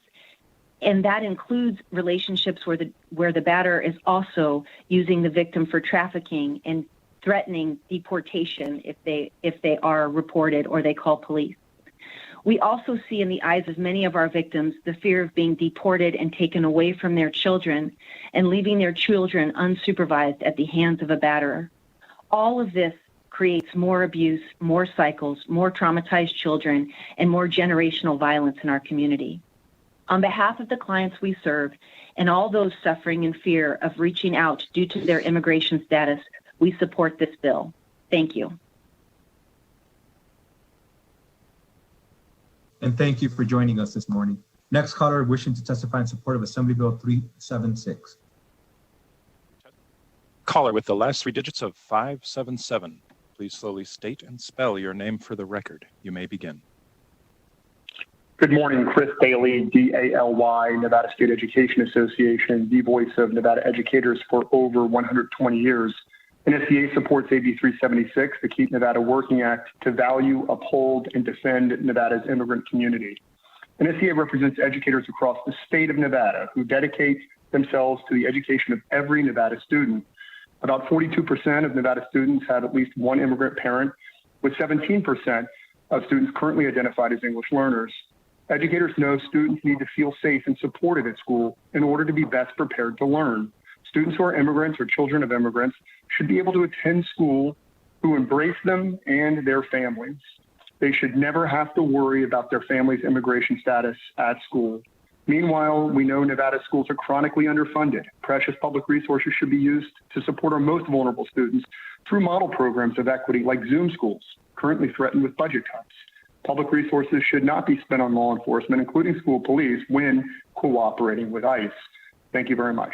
And that includes relationships where the batterer is also using the victim for trafficking and threatening deportation if they are reported or they call police. We also see in the eyes of many of our victims the fear of being deported and taken away from their children and leaving their children unsupervised at the hands of a batterer. All of this creates more abuse, more cycles, more traumatized children, and more generational violence in our community. On behalf of the clients we serve and all those suffering in fear of reaching out due to their immigration status, we support this bill. Thank you. And thank you for joining us this morning. Next caller wishing to testify in support of Assembly Bill 376. Caller with the last three digits of 577. Please slowly state and spell your name for the record. You may begin. Good morning, Chris Daly, DALY, Nevada State Education Association, the voice of Nevada educators for over 120 years. NSEA supports AB 376, the Keep Nevada Working Act, to value, uphold, and defend Nevada's immigrant community. NSEA represents educators across the state of Nevada who dedicate themselves to the education of every Nevada student. About 42% of Nevada students have at least one immigrant parent, with 17% of students currently identified as English learners. Educators know students need to feel safe and supported at school in order to be best prepared to learn. Students who are immigrants or children of immigrants should be able to attend school who embrace them and their families. They should never have to worry about their family's immigration status at school. Meanwhile, we know Nevada schools are chronically underfunded. Precious public resources should be used to support our most vulnerable students through model programs of equity like Zoom schools, currently threatened with budget cuts. Public resources should not be spent on law enforcement, including school police, when cooperating with ICE. Thank you very much.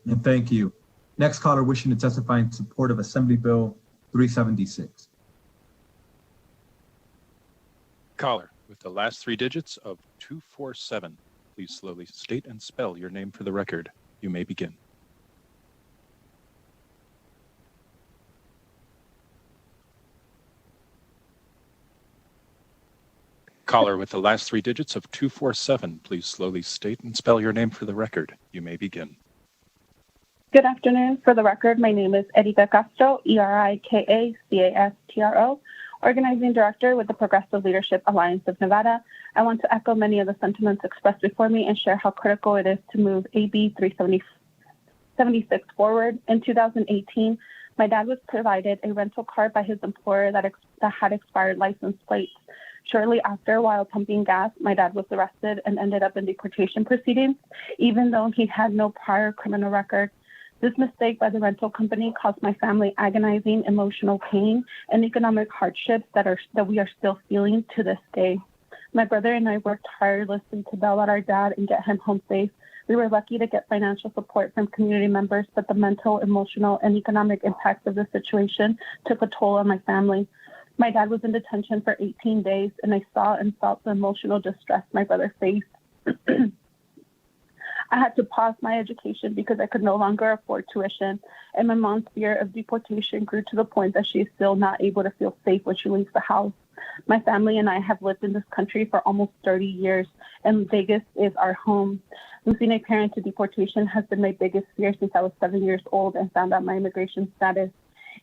And thank you. Next caller wishing to testify in support of Assembly Bill 376. Caller with the last three digits of 247. Please slowly state and spell your name for the record. You may begin. Caller with the last three digits of 247. Please slowly state and spell your name for the record. You may begin. Good afternoon. For the record, my name is Erika Castro, ERIKACASTRO, Organizing Director with the Progressive Leadership Alliance of Nevada. I want to echo many of the sentiments expressed before me and share how critical it is to move AB 376 forward. In 2018, my dad was provided a rental car by his employer that had expired license plates. Shortly after, while pumping gas, my dad was arrested and ended up in deportation proceedings, even though he had no prior criminal record. This mistake by the rental company caused my family agonizing emotional pain and economic hardships that we are still feeling to this day. My brother and I worked tirelessly to bail out our dad and get him home safe. We were lucky to get financial support from community members, but the mental, emotional, and economic impacts of the situation took a toll on my family. My dad was in detention for 18 days, and I saw and felt the emotional distress my brother faced. I had to pause my education because I could no longer afford tuition, and my mom's fear of deportation grew to the point that she is still not able to feel safe when she leaves the house. My family and I have lived in this country for almost 30 years, and Vegas is our home. Losing a parent to deportation has been my biggest fear since I was 7 years old and found out my immigration status.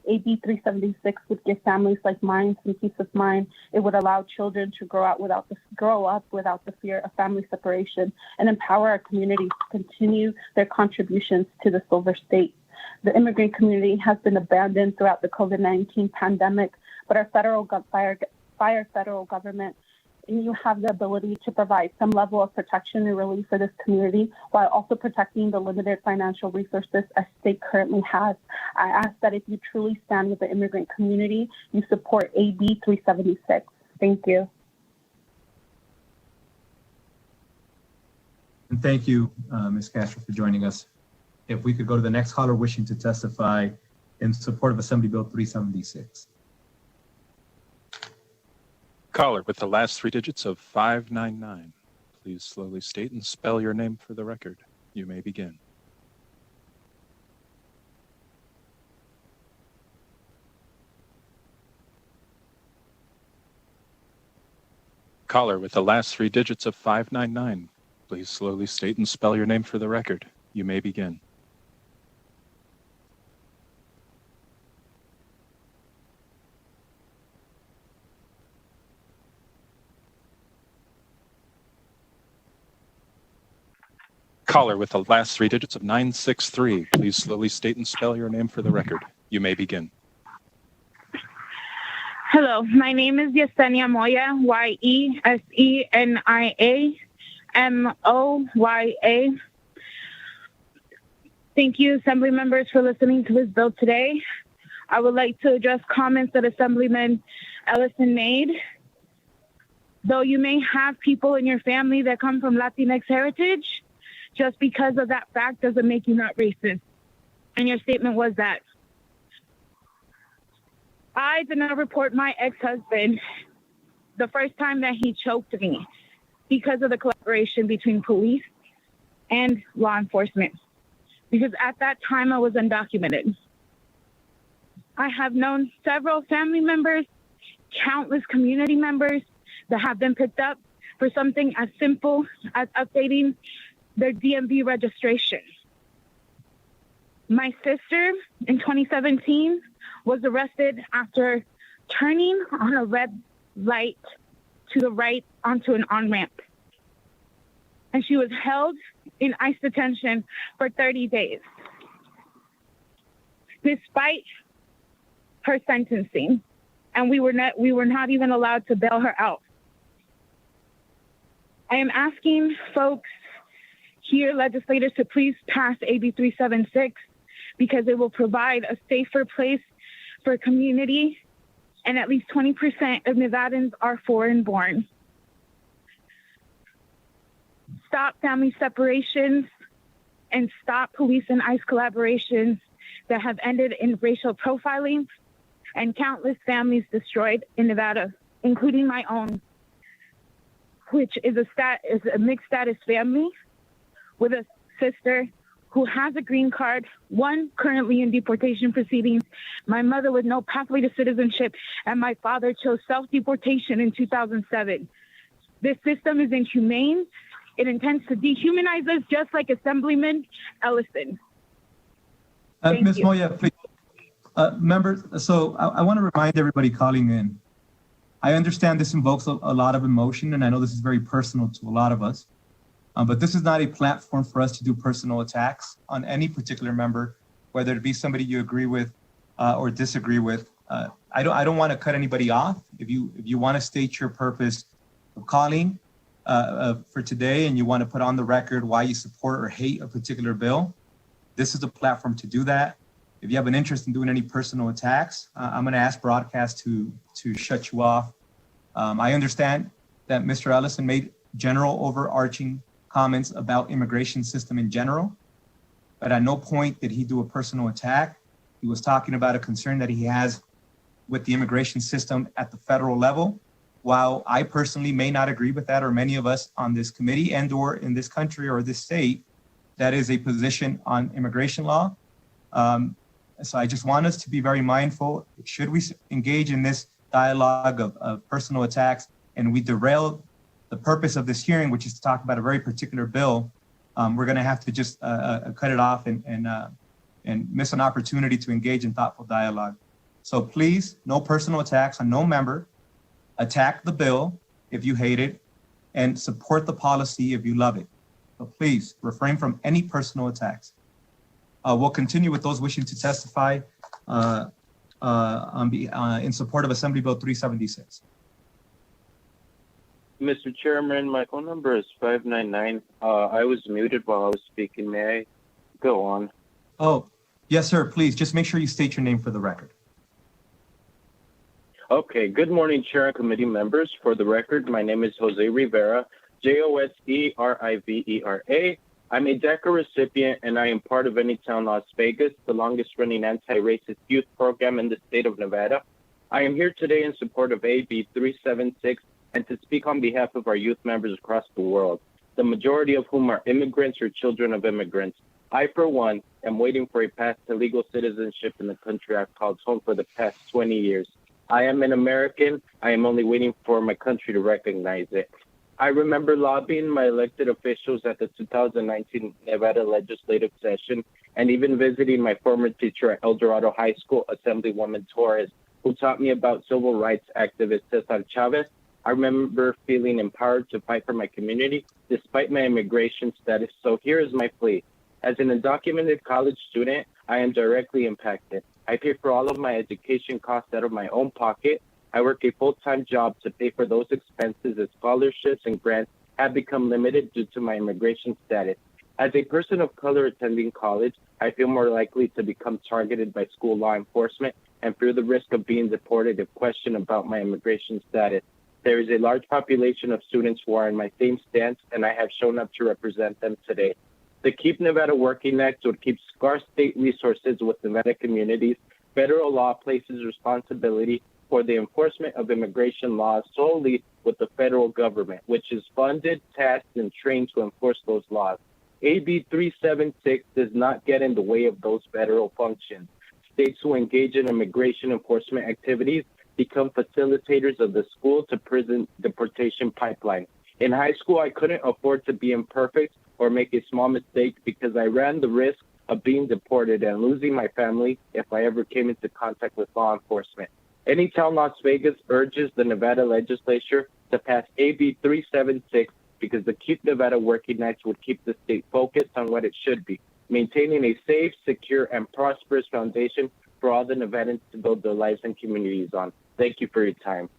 AB 376 would give families like mine some peace of mind. It would allow children to grow up without the fear of family separation and empower our communities to continue their contributions to the Silver State. The immigrant community has been abandoned throughout the COVID-19 pandemic, but our federal government, and you have the ability to provide some level of protection and relief for this community while also protecting the limited financial resources a state currently has. I ask that if you truly stand with the immigrant community, you support AB 376. Thank you. And thank you, Ms. Castro, for joining us. If we could go to the next caller wishing to testify in support of Assembly Bill 376. Caller with the last three digits of 599. Please slowly state and spell your name for the record. You may begin. Caller with the last three digits of 599. Please slowly state and spell your name for the record. You may begin. Caller with the last three digits of 963. Please slowly state and spell your name for the record. You may begin. Hello, my name is Yesenia Moya, YESENIA MOYA. Thank you, Assembly members, for listening to this bill today. I would like to address comments that Assemblyman Ellison made. Though you may have people in your family that come from Latinx heritage, just because of that fact doesn't make you not racist. And your statement was that. I did not report my ex-husband the first time that he choked me because of the collaboration between police and law enforcement. Because at that time I was undocumented. I have known several family members, countless community members that have been picked up for something as simple as updating their DMV registration. My sister in 2017 was arrested after turning on a red light to the right onto an on-ramp. And she was held in ICE detention for 30 days. Despite her sentencing, and we were not even allowed to bail her out. I am asking folks here, legislators, to please pass AB 376 because it will provide a safer place for a community, and at least 20% of Nevadans are foreign born. Stop family separations and stop police and ICE collaborations that have ended in racial profiling and countless families destroyed in Nevada, including my own, which is a mixed status family with a sister who has a green card, one currently in deportation proceedings, my mother with no pathway to citizenship, and my father chose self-deportation in 2007. This system is inhumane. It intends to dehumanize us just like Assemblyman Ellison. Ms. Moya, please. Members, so I want to remind everybody calling in. I understand this invokes a lot of emotion, and I know this is very personal to a lot of us. But this is not a platform for us to do personal attacks on any particular member, whether it be somebody you agree with or disagree with. I don't want to cut anybody off. If you want to state your purpose of calling for today, and you want to put on the record why you support or hate a particular bill, this is the platform to do that. If you have an interest in doing any personal attacks, I'm going to ask broadcast to shut you off. I understand that Mr. Ellison made general overarching comments about immigration system in general, but at no point did he do a personal attack. He was talking about a concern that he has with the immigration system at the federal level. While I personally may not agree with that, or many of us on this committee and or in this country or this state, that is a position on immigration law. So I just want us to be very mindful. Should we engage in this dialogue of personal attacks and we derail the purpose of this hearing, which is to talk about a very particular bill, we're going to have to just cut it off and miss an opportunity to engage in thoughtful dialogue. So please, no personal attacks on no member. Attack the bill if you hate it, and support the policy if you love it. So please refrain from any personal attacks. We'll continue with those wishing to testify in support of Assembly Bill 376. Mr. Chairman, my phone number is 599. I was muted while I was speaking. May I go on? Oh, yes, sir. Please just make sure you state your name for the record. Okay. Good morning, Chair and committee members. For the record, my name is Jose Rivera, Joserivera. I'm a DECA recipient, and I am part of Anytown Las Vegas, the longest-running anti-racist youth program in the state of Nevada. I am here today in support of AB 376 and to speak on behalf of our youth members across the world, the majority of whom are immigrants or children of immigrants. I, for one, am waiting for a path to legal citizenship in the country I've called home for the past 20 years. I am an American. I am only waiting for my country to recognize it. I remember lobbying my elected officials at the 2019 Nevada Legislative session and even visiting my former teacher at El Dorado High School, Assemblywoman Torres, who taught me about civil rights activist Cesar Chavez. I remember feeling empowered to fight for my community despite my immigration status. So here is my plea. As an undocumented college student, I am directly impacted. I pay for all of my education costs out of my own pocket. I work a full-time job to pay for those expenses as scholarships and grants have become limited due to my immigration status. As a person of color attending college, I feel more likely to become targeted by school law enforcement and fear the risk of being deported if questioned about my immigration status. There is a large population of students who are in my same stance, and I have shown up to represent them today. The Keep Nevada Working Act would keep scarce state resources with Nevada communities. Federal law places responsibility for the enforcement of immigration laws solely with the federal government, which is funded, tasked, and trained to enforce those laws. AB 376 does not get in the way of those federal functions. States who engage in immigration enforcement activities become facilitators of the school to prison deportation pipeline. In high school, I couldn't afford to be imperfect or make a small mistake because I ran the risk of being deported and losing my family if I ever came into contact with law enforcement. Anytown Las Vegas urges the Nevada Legislature to pass AB 376 because the Keep Nevada Working Act would keep the state focused on what it should be, maintaining a safe, secure, and prosperous foundation for all the Nevadans to build their lives and communities on. Thank you for your time.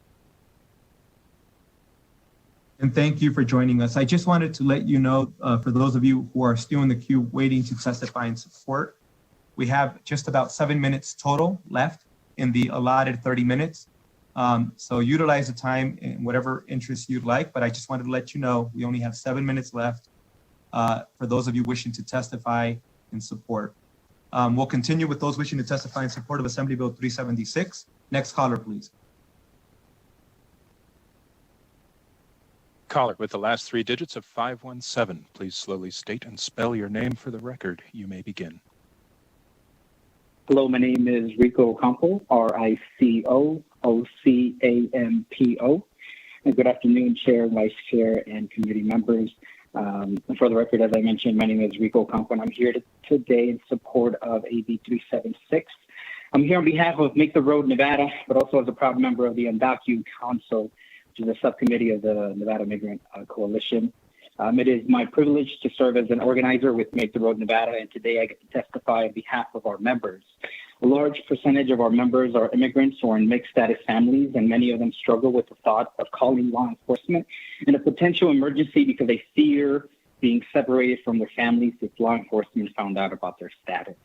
And thank you for joining us. I just wanted to let you know, for those of you who are still in the queue waiting to testify in support, we have just about 7 minutes total left in the allotted 30 minutes. So utilize the time in whatever interest you'd like, but I just wanted to let you know we only have 7 minutes left for those of you wishing to testify in support. We'll continue with those wishing to testify in support of Assembly Bill 376. Next caller, please. Caller with the last three digits of 517, please slowly state and spell your name for the record. You may begin. Hello, my name is Rico Ocampo, RICOOCAMPO. And good afternoon, Chair, Vice Chair, and committee members. For the record, as I mentioned, my name is Rico Ocampo, and I'm here today in support of AB 376. I'm here on behalf of Make the Road Nevada, but also as a proud member of the Undocumented Council, which is a subcommittee of the Nevada Immigrant Coalition. It is my privilege to serve as an organizer with Make the Road Nevada, and today I get to testify on behalf of our members. A large percentage of our members are immigrants or in mixed status families, and many of them struggle with the thought of calling law enforcement in a potential emergency because they fear being separated from their families if law enforcement found out about their status.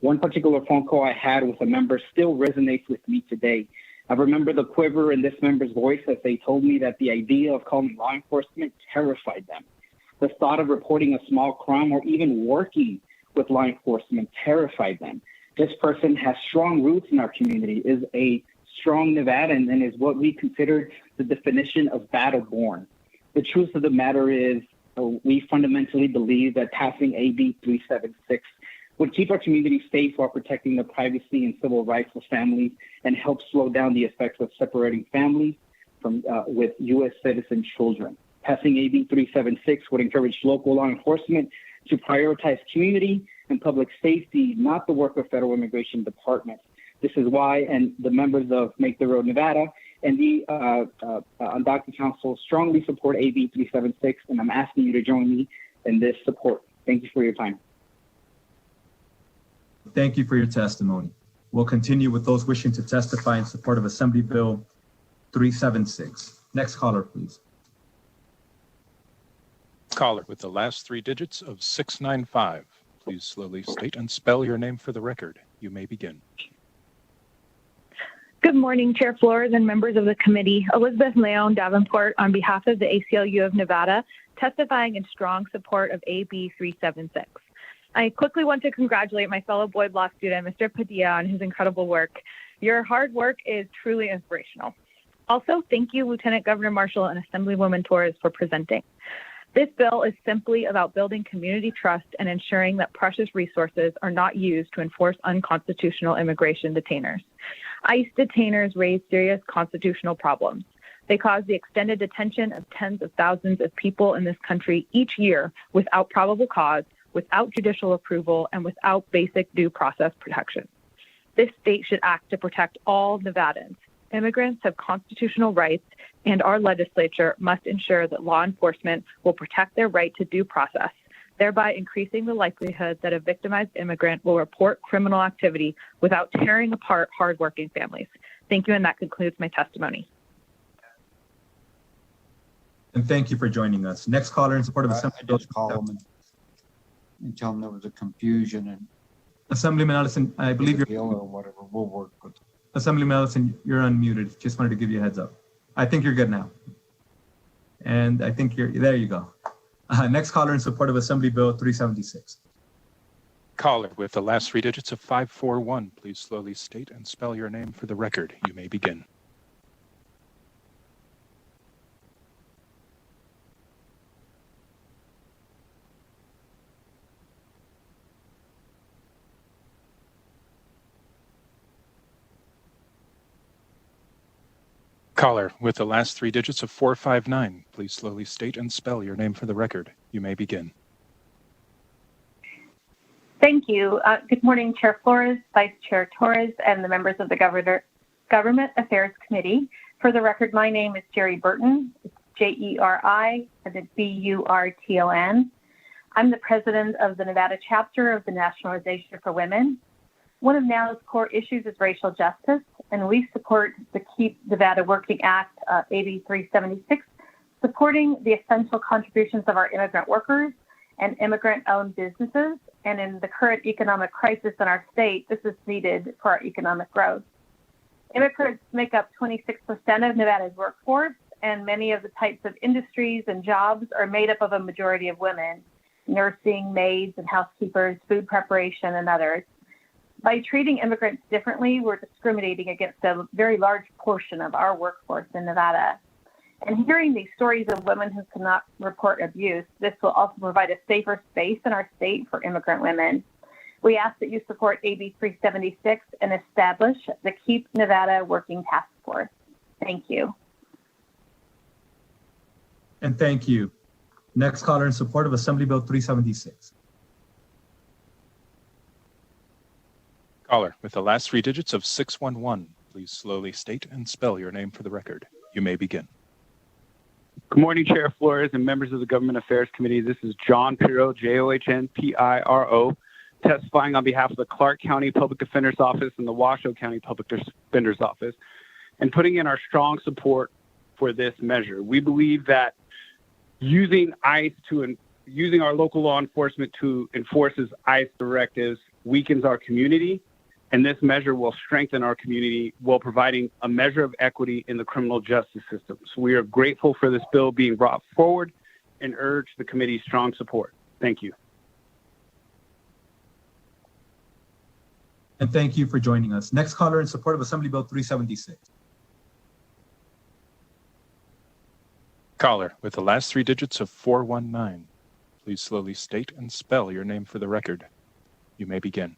One particular phone call I had with a member still resonates with me today. I remember the quiver in this member's voice as they told me that the idea of calling law enforcement terrified them. The thought of reporting a small crime or even working with law enforcement terrified them. This person has strong roots in our community, is a strong Nevadan, and is what we consider the definition of battle-born. The truth of the matter is We fundamentally believe that passing AB 376 would keep our community safe while protecting the privacy and civil rights of families and help slow down the effects of separating families from with U.S. citizen children. Passing AB 376 would encourage local law enforcement to prioritize community and public safety, not the work of federal immigration departments. This is why, and the members of Make the Road Nevada and the Undocumented Council strongly support AB 376, and I'm asking you to join me in this support. Thank you for your time. Thank you for your testimony. We'll continue with those wishing to testify in support of Assembly Bill 376. Next caller, please. Caller with the last three digits of 695. Please slowly state and spell your name for the record. You may begin. Good morning, Chair Flores and members of the committee. Elizabeth Leon Davenport on behalf of the ACLU of Nevada, testifying in strong support of AB 376. I quickly want to congratulate my fellow Boyd Law student, Mr. Padilla, on his incredible work. Your hard work is truly inspirational. Also, thank you, Lieutenant Governor Marshall and Assemblywoman Torres, for presenting. This bill is simply about building community trust and ensuring that precious resources are not used to enforce unconstitutional immigration detainers. ICE detainers raise serious constitutional problems. They cause the extended detention of tens of thousands of people in this country each year without probable cause, without judicial approval, and without basic due process protection. This state should act to protect all Nevadans. Immigrants have constitutional rights, and our legislature must ensure that law enforcement will protect their right to due process, thereby increasing the likelihood that a victimized immigrant will report criminal activity without tearing apart hardworking families. Thank you, and that concludes my testimony. And thank you for joining us. Next caller in support of Assembly Bill. Just call them and tell them there was a confusion and Assemblyman Ellison, I believe you're or whatever. We'll work with it. Assemblyman Ellison, you're unmuted. Just wanted to give you a heads up. I think you're good now. And I think there you go. Next caller in support of Assembly Bill 376. Caller with the last three digits of 541. Please slowly state and spell your name for the record. You may begin. Caller with the last three digits of 459. Please slowly state and spell your name for the record. You may begin. Thank you. Good morning, Chair Flores, Vice Chair Torres, and the members of the Government Affairs Committee. For the record, my name is Jerry Burton. It's Jeri, and it's Burton. I'm the president of the Nevada chapter of the Nationalization for Women. One of NOW's core issues is racial justice, and we support the Keep Nevada Working Act, AB 376, supporting the essential contributions of our immigrant workers and immigrant-owned businesses. And in the current economic crisis in our state, this is needed for our economic growth. Immigrants make up 26% of Nevada's workforce, and many of the types of industries and jobs are made up of a majority of women: nursing, maids, and housekeepers, food preparation, and others. By treating immigrants differently, we're discriminating against a very large portion of our workforce in Nevada. And hearing these stories of women who cannot report abuse, this will also provide a safer space in our state for immigrant women. We ask that you support AB 376 and establish the Keep Nevada Working Task Force. Thank you. And thank you. Next caller in support of Assembly Bill 376. Caller with the last three digits of 611. Please slowly state and spell your name for the record. You may begin. Good morning, Chair Flores and members of the Government Affairs Committee. This is John Piro, Johnpiro, testifying on behalf of the Clark County Public Defender's Office and the Washoe County Public Defender's Office, and putting in our strong support for this measure. We believe that using ICE using our local law enforcement to enforce ICE directives weakens our community, and this measure will strengthen our community while providing a measure of equity in the criminal justice system. So we are grateful for this bill being brought forward and urge the committee's strong support. Thank you. And thank you for joining us. Next caller in support of Assembly Bill 376. Caller with the last three digits of 419. Please slowly state and spell your name for the record. You may begin.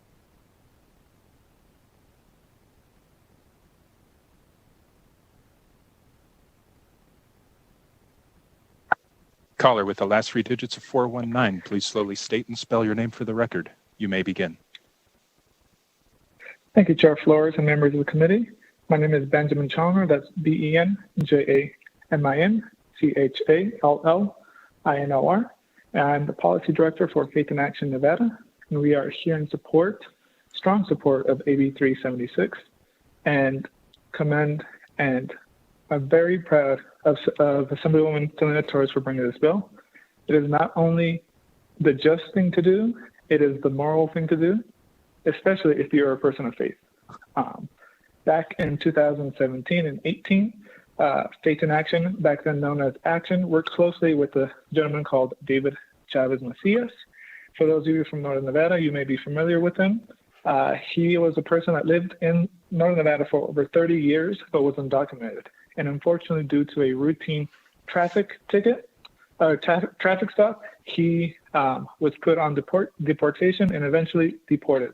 Caller with the last three digits of 419. Please slowly state and spell your name for the record. You may begin. Thank you, Chair Flores and members of the committee. My name is Benjamin Chalmer. That's BenjaminChallinor. I'm the Policy Director for Faith in Action Nevada, and we are here in support, strong support of AB 376, and commend and I'm very proud of Assemblywoman Selena Torres for bringing this bill. It is not only the just thing to do, it is the moral thing to do, especially if you're a person of faith. Back in 2017 and 18, Faith in Action, back then known as Action, worked closely with a gentleman called David Chavez Macias. For those of you from Northern Nevada, you may be familiar with him. He was a person that lived in Northern Nevada for over 30 years, but was undocumented. And unfortunately, due to a routine traffic stop, he was put on deportation and eventually deported.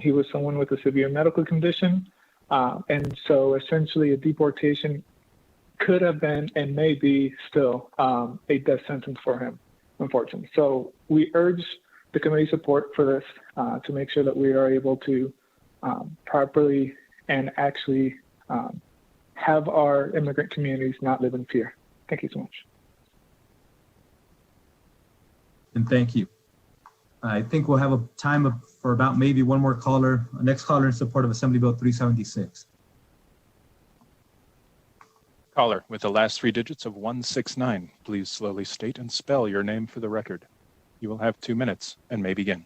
He was someone with a severe medical condition, and so essentially a deportation could have been and may be still a death sentence for him, unfortunately. So we urge the committee support for this to make sure that we are able to properly and actually have our immigrant communities not live in fear. Thank you so much. And thank you. I think we'll have a time for about maybe one more caller, next caller in support of Assembly Bill 376. Caller with the last three digits of 169. Please slowly state and spell your name for the record. You will have 2 minutes and may begin.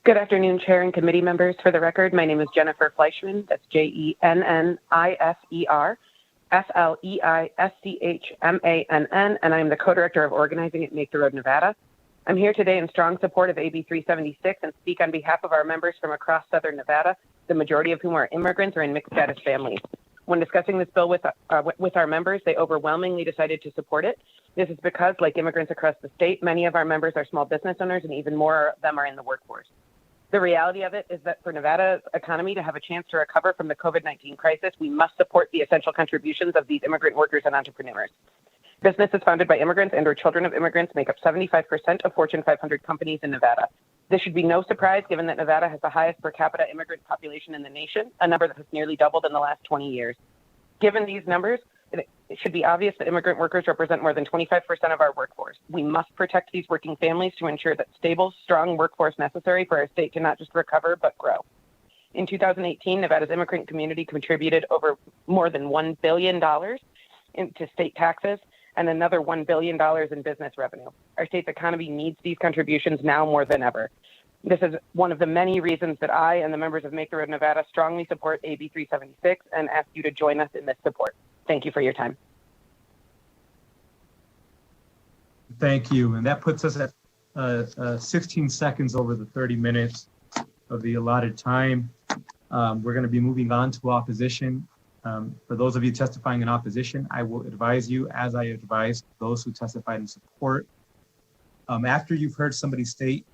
Good afternoon, Chair and committee members. For the record, my name is Jennifer Fleischman. That's JenniferFleischmann, and I'm the co-director of organizing at Make the Road Nevada. I'm here today in strong support of AB 376 and speak on behalf of our members from across Southern Nevada, the majority of whom are immigrants or in mixed status families. When discussing this bill with our members, they overwhelmingly decided to support it. This is because, like immigrants across the state, many of our members are small business owners and even more of them are in the workforce. The reality of it is that for Nevada's economy to have a chance to recover from the COVID-19 crisis, we must support the essential contributions of these immigrant workers and entrepreneurs. Businesses founded by immigrants and or children of immigrants make up 75% of Fortune 500 companies in Nevada. This should be no surprise given that Nevada has the highest per capita immigrant population in the nation, a number that has nearly doubled in the last 20 years. Given these numbers, it should be obvious that immigrant workers represent more than 25% of our workforce. We must protect these working families to ensure that stable, strong workforce necessary for our state to not just recover, but grow. In 2018, Nevada's immigrant community contributed over more than $1 billion into state taxes and another $1 billion in business revenue. Our state's economy needs these contributions now more than ever. This is one of the many reasons that I and the members of Make the Road Nevada strongly support AB 376 and ask you to join us in this support. Thank you for your time. Thank you. And that puts us at 16 seconds over the 30 minutes of the allotted time. We're going to be moving on to opposition. For those of you testifying in opposition, I will advise you, as I advise those who testified in support. After you've heard somebody state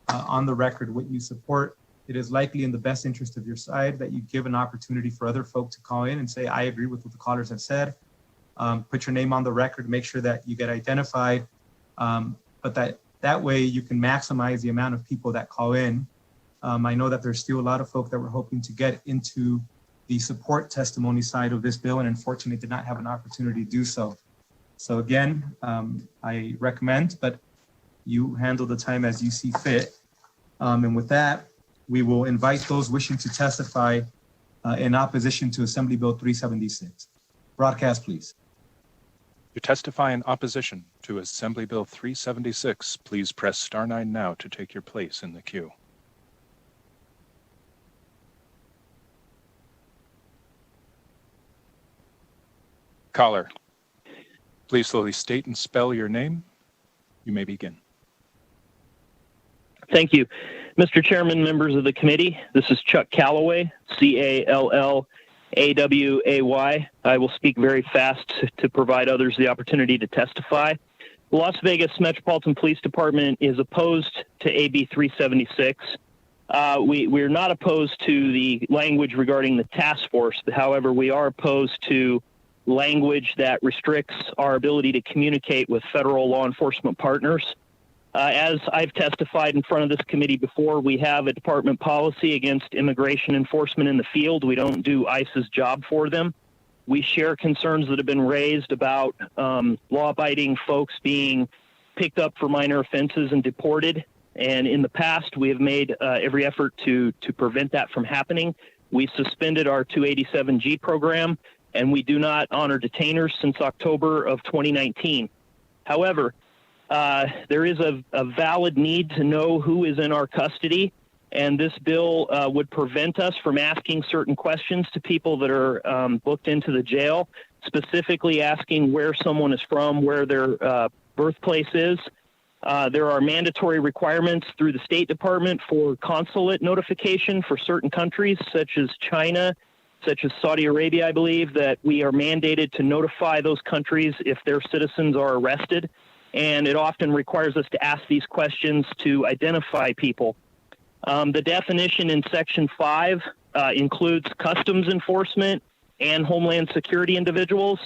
on the record what you support, it is likely in the best interest of your side that you give an opportunity for other folk to call in and say, I agree with what the callers have said. Put your name on the record, make sure that you get identified, but that way you can maximize the amount of people that call in. I know that there's still a lot of folk that were hoping to get into the support testimony side of this bill and unfortunately did not have an opportunity to do so. So again, I recommend, but you handle the time as you see fit. And with that, we will invite those wishing to testify in opposition to Assembly Bill 376. Broadcast, please. To testify in opposition to Assembly Bill 376, please press star 9 now to take your place in the queue. Caller, please slowly state and spell your name. You may begin. Thank you. Mr. Chairman, members of the committee, this is Chuck Calloway, Callaway, AWAY. I will speak very fast to provide others the opportunity to testify. The Las Vegas Metropolitan Police Department is opposed to AB 376. We're not opposed to the language regarding the task force. However, we are opposed to language that restricts our ability to communicate with federal law enforcement partners. As I've testified in front of this committee before, we have a department policy against immigration enforcement in the field. We don't do ICE's job for them. We share concerns that have been raised about law-abiding folks being picked up for minor offenses and deported. And in the past, we have made every effort to prevent that from happening. We suspended our 287G program, and we do not honor detainers since October of 2019. However, there is a valid need to know who is in our custody, and this bill would prevent us from asking certain questions to people that are booked into the jail, specifically asking where someone is from, where their birthplace is. There are mandatory requirements through the State Department for consulate notification for certain countries, such as China, such as Saudi Arabia, I believe, that we are mandated to notify those countries if their citizens are arrested. And it often requires us to ask these questions to identify people. The definition in Section 5 includes customs enforcement and Homeland Security individuals.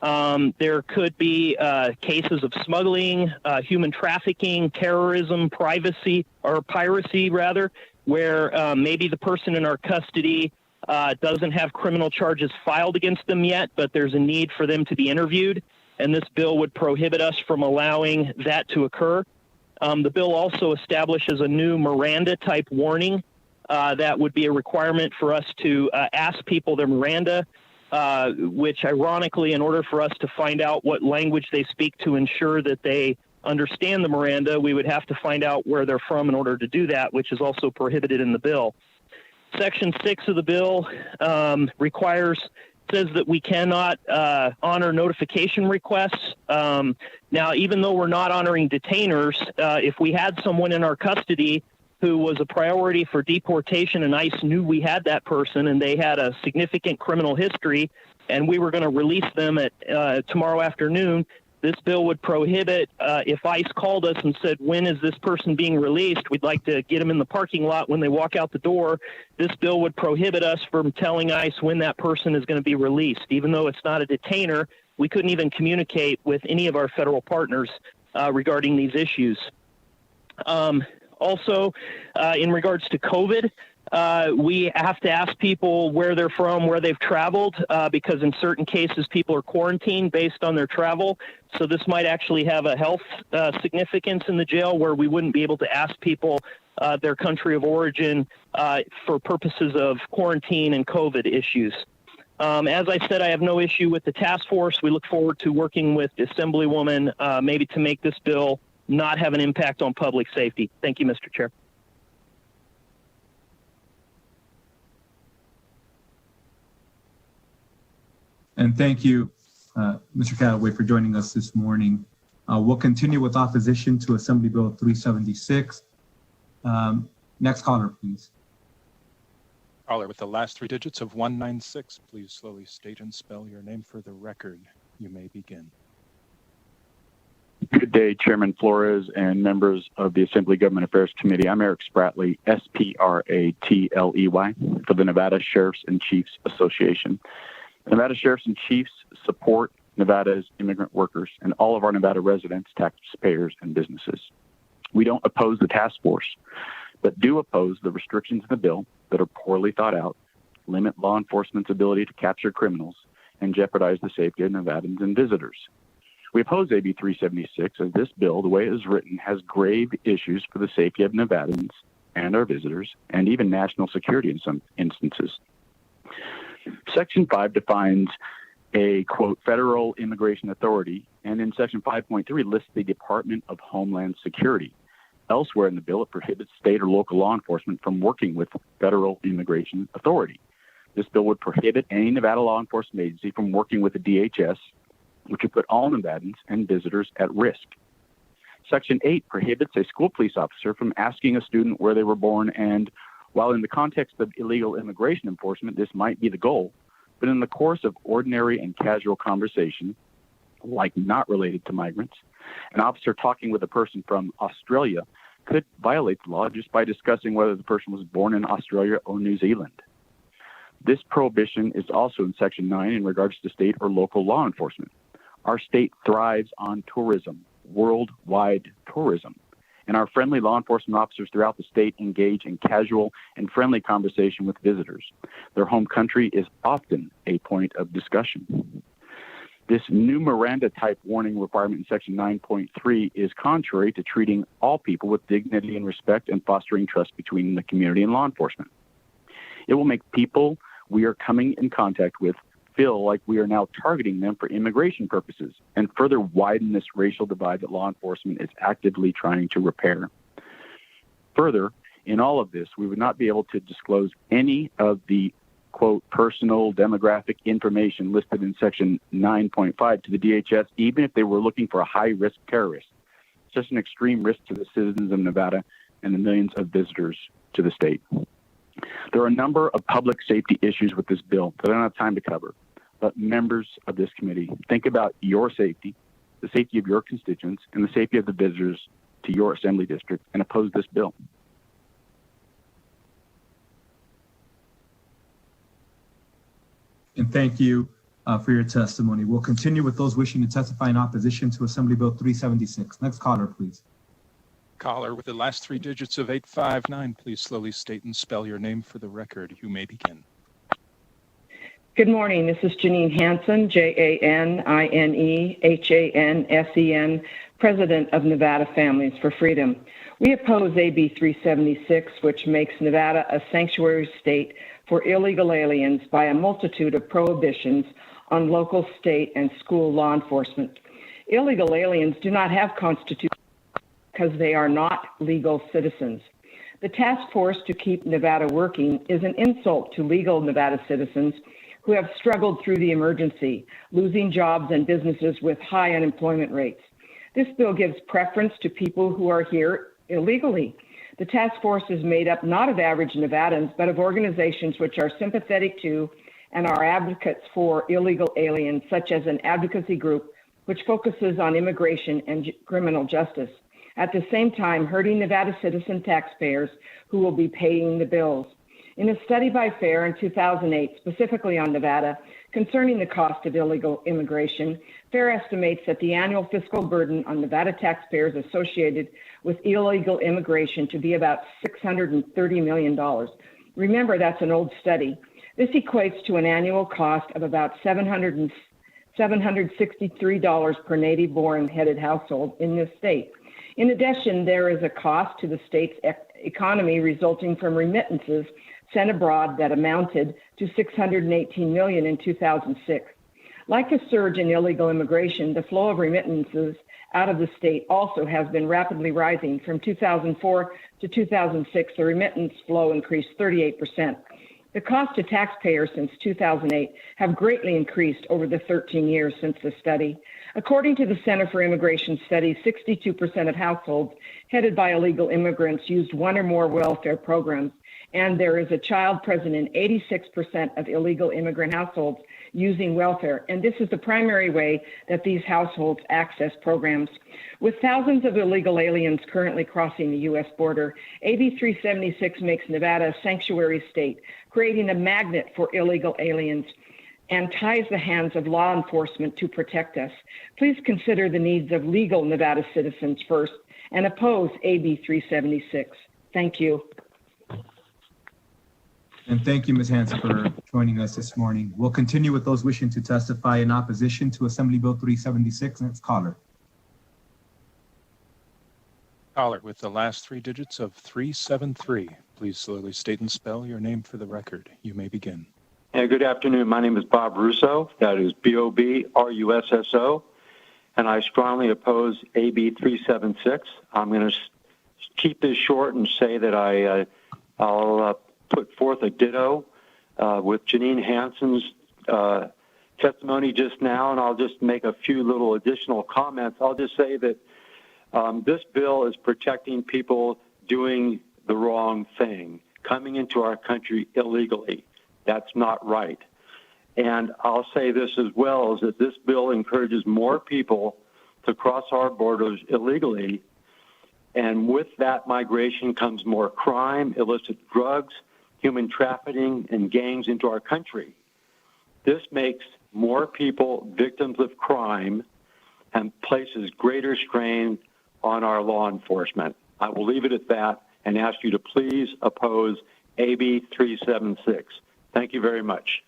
There could be cases of smuggling, human trafficking, terrorism, piracy, where maybe the person in our custody doesn't have criminal charges filed against them yet, but there's a need for them to be interviewed. And this bill would prohibit us from allowing that to occur. The bill also establishes a new Miranda-type warning that would be a requirement for us to ask people their Miranda, which ironically, in order for us to find out what language they speak to ensure that they understand the Miranda, we would have to find out where they're from in order to do that, which is also prohibited in the bill. Section 6 of the bill says that we cannot honor notification requests. Now, even though we're not honoring detainers, if we had someone in our custody who was a priority for deportation and ICE knew we had that person and they had a significant criminal history and we were going to release them at tomorrow afternoon, this bill would prohibit, if ICE called us and said, when is this person being released? We'd like to get them in the parking lot when they walk out the door. This bill would prohibit us from telling ICE when that person is going to be released. Even though it's not a detainer, we couldn't even communicate with any of our federal partners regarding these issues. Also, in regards to COVID, we have to ask people where they're from, where they've traveled, because in certain cases people are quarantined based on their travel. So this might actually have a health significance in the jail where we wouldn't be able to ask people their country of origin for purposes of quarantine and COVID issues. As I said, I have no issue with the task force. We look forward to working with the Assemblywoman maybe to make this bill not have an impact on public safety. Thank you, Mr. Chair. And thank you, Mr. Callaway, for joining us this morning. We'll continue with opposition to Assembly Bill 376. Next caller, please. Caller with the last three digits of 196, please slowly state and spell your name for the record. You may begin. Good day, Chairman Flores and members of the Assembly Government Affairs Committee. I'm Eric Spratley, S-P-R-A-T-L-E-Y, for the Nevada Sheriffs and Chiefs Association. Nevada Sheriffs and Chiefs support Nevada's immigrant workers and all of our Nevada residents, taxpayers, and businesses. We don't oppose the task force, but do oppose the restrictions in the bill that are poorly thought out, limit law enforcement's ability to capture criminals, and jeopardize the safety of Nevadans and visitors. We oppose AB 376 as this bill, the way it is written, has grave issues for the safety of Nevadans and our visitors, and even national security in some instances. Section 5 defines a, quote, federal immigration authority, and in Section 5.3 lists the Department of Homeland Security. Elsewhere in the bill, it prohibits state or local law enforcement from working with federal immigration authority. This bill would prohibit any Nevada law enforcement agency from working with the DHS, which would put all Nevadans and visitors at risk. Section 8 prohibits a school police officer from asking a student where they were born, and while in the context of illegal immigration enforcement, this might be the goal, But in the course of ordinary and casual conversation, like not related to migrants, an officer talking with a person from Australia could violate the law just by discussing whether the person was born in Australia or New Zealand. This prohibition is also in Section 9 in regards to state or local law enforcement. Our state thrives on tourism, worldwide tourism, and our friendly law enforcement officers throughout the state engage in casual and friendly conversation with visitors. Their home country is often a point of discussion. This new Miranda-type warning requirement in Section 9.3 is contrary to treating all people with dignity and respect and fostering trust between the community and law enforcement. It will make people we are coming in contact with feel like we are now targeting them for immigration purposes and further widen this racial divide that law enforcement is actively trying to repair. Further, in all of this, we would not be able to disclose any of the quote, personal demographic information listed in Section 9.5 to the DHS, even if they were looking for a high-risk terrorist. Such an extreme risk to the citizens of Nevada and the millions of visitors to the state. There are a number of public safety issues with this bill that I don't have time to cover, but members of this committee, think about your safety, the safety of your constituents, and the safety of the visitors to your assembly district, and oppose this bill. And thank you for your testimony. We'll continue with those wishing to testify in opposition to Assembly Bill 376. Next caller, please. Caller with the last three digits of 859, please slowly state and spell your name for the record. You may begin. Good morning. This is Janine Hansen, JANINEHANSEN, President of Nevada Families for Freedom. We oppose AB 376, which makes Nevada a sanctuary state for illegal aliens by a multitude of prohibitions on local, state, and school law enforcement. Illegal aliens do not have constitutions because they are not legal citizens. The task force to keep Nevada working is an insult to legal Nevada citizens who have struggled through the emergency, losing jobs and businesses with high unemployment rates. This bill gives preference to people who are here illegally. The task force is made up not of average Nevadans, but of organizations which are sympathetic to and are advocates for illegal aliens, such as an advocacy group which focuses on immigration and criminal justice, at the same time hurting Nevada citizen taxpayers who will be paying the bills. In a study by FAIR in 2008, specifically on Nevada, concerning the cost of illegal immigration, FAIR estimates that the annual fiscal burden on Nevada taxpayers associated with illegal immigration to be about $630 million. Remember, that's an old study. This equates to an annual cost of about $763 per native-born headed household in this state. In addition, there is a cost to the state's economy resulting from remittances sent abroad that amounted to $618 million in 2006. Like the surge in illegal immigration, the flow of remittances out of the state also has been rapidly rising. From 2004 to 2006, the remittance flow increased 38%. The cost to taxpayers since 2008 have greatly increased over the 13 years since the study. According to the Center for Immigration Studies, 62% of households headed by illegal immigrants used one or more welfare programs, and there is a child present in 86% of illegal immigrant households using welfare, and this is the primary way that these households access programs. With thousands of illegal aliens currently crossing the U.S. border, AB 376 makes Nevada a sanctuary state, creating a magnet for illegal aliens and ties the hands of law enforcement to protect us. Please consider the needs of legal Nevada citizens first and oppose AB 376. Thank you. And thank you, Ms. Hansen, for joining us this morning. We'll continue with those wishing to testify in opposition to Assembly Bill 376. Next caller. Caller with the last three digits of 373. Please slowly state and spell your name for the record. You may begin. Yeah, good afternoon. My name is Bob Russo. That is BOBRUSSO. And I strongly oppose AB 376. I'm going to keep this short and say that I'll put forth a ditto with Janine Hansen's testimony just now, and I'll just make a few little additional comments. I'll just say that this bill is protecting people doing the wrong thing, coming into our country illegally. That's not right. And I'll say this as well, is that this bill encourages more people to cross our borders illegally. And with that migration comes more crime, illicit drugs, human trafficking, and gangs into our country. This makes more people victims of crime and places greater strain on our law enforcement. I will leave it at that and ask you to please oppose AB 376. Thank you very much.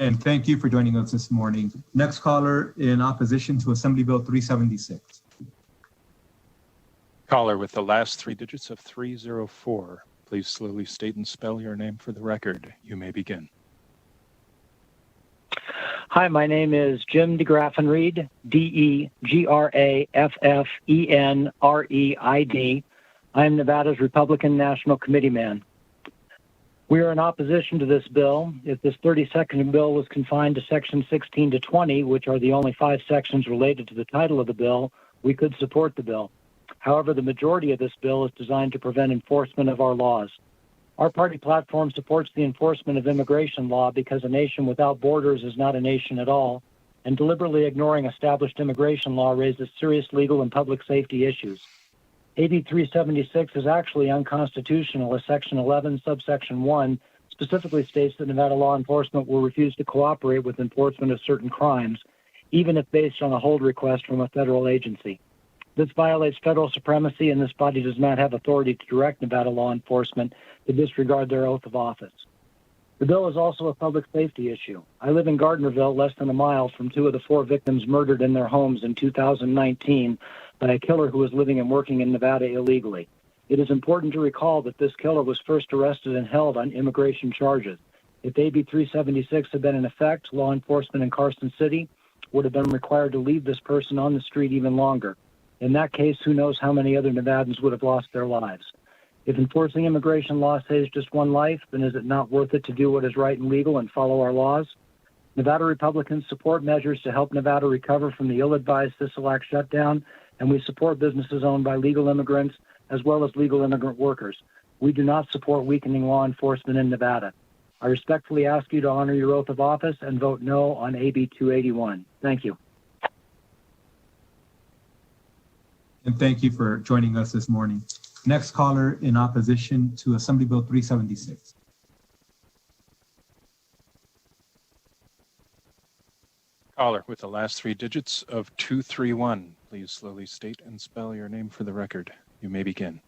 And thank you for joining us this morning. Next caller in opposition to Assembly Bill 376. Caller with the last three digits of 304. Please slowly state and spell your name for the record. You may begin. Hi, my name is Jim DeGraffenreid, DeGraffenreid. I am Nevada's Republican National Committeeman. We are in opposition to this bill. If this 32nd bill was confined to Section 16 to 20, which are the only 5 sections related to the title of the bill, we could support the bill. However, the majority of this bill is designed to prevent enforcement of our laws. Our party platform supports the enforcement of immigration law because a nation without borders is not a nation at all, and deliberately ignoring established immigration law raises serious legal and public safety issues. AB 376 is actually unconstitutional, as Section 11, subsection 1, specifically states that Nevada law enforcement will refuse to cooperate with enforcement of certain crimes, even if based on a hold request from a federal agency. This violates federal supremacy, and this body does not have authority to direct Nevada law enforcement to disregard their oath of office. The bill is also a public safety issue. I live in Gardnerville, less than a mile from 2 of the 4 victims murdered in their homes in 2019 by a killer who was living and working in Nevada illegally. It is important to recall that this killer was first arrested and held on immigration charges. If AB 376 had been in effect, law enforcement in Carson City would have been required to leave this person on the street even longer. In that case, who knows how many other Nevadans would have lost their lives. If enforcing immigration law saves just one life, then is it not worth it to do what is right and legal and follow our laws? Nevada Republicans support measures to help Nevada recover from the ill-advised Sisolak shutdown, and we support businesses owned by legal immigrants as well as legal immigrant workers. We do not support weakening law enforcement in Nevada. I respectfully ask you to honor your oath of office and vote no on AB 281. Thank you. And thank you for joining us this morning. Next caller in opposition to Assembly Bill 376. Caller with the last three digits of 231. Please slowly state and spell your name for the record. You may begin.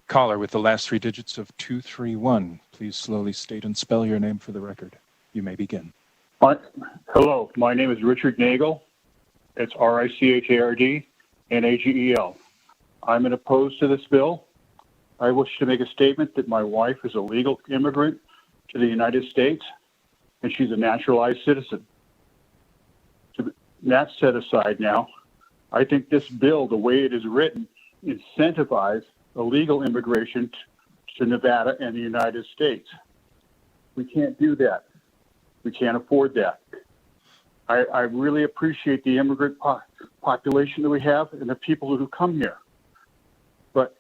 Caller with the last three digits of 231. Please slowly state and spell your name for the record. You may begin. Hello, my name is Richard Nagel. It's RICHARD-NAGEL. I'm opposed to this bill. I wish to make a statement that my wife is a legal immigrant to the United States, and she's a naturalized citizen. That set aside now, I think this bill, the way it is written, incentivizes illegal immigration to Nevada and the United States. We can't do that. We can't afford that. I really appreciate the immigrant population that we have and the people who come here. But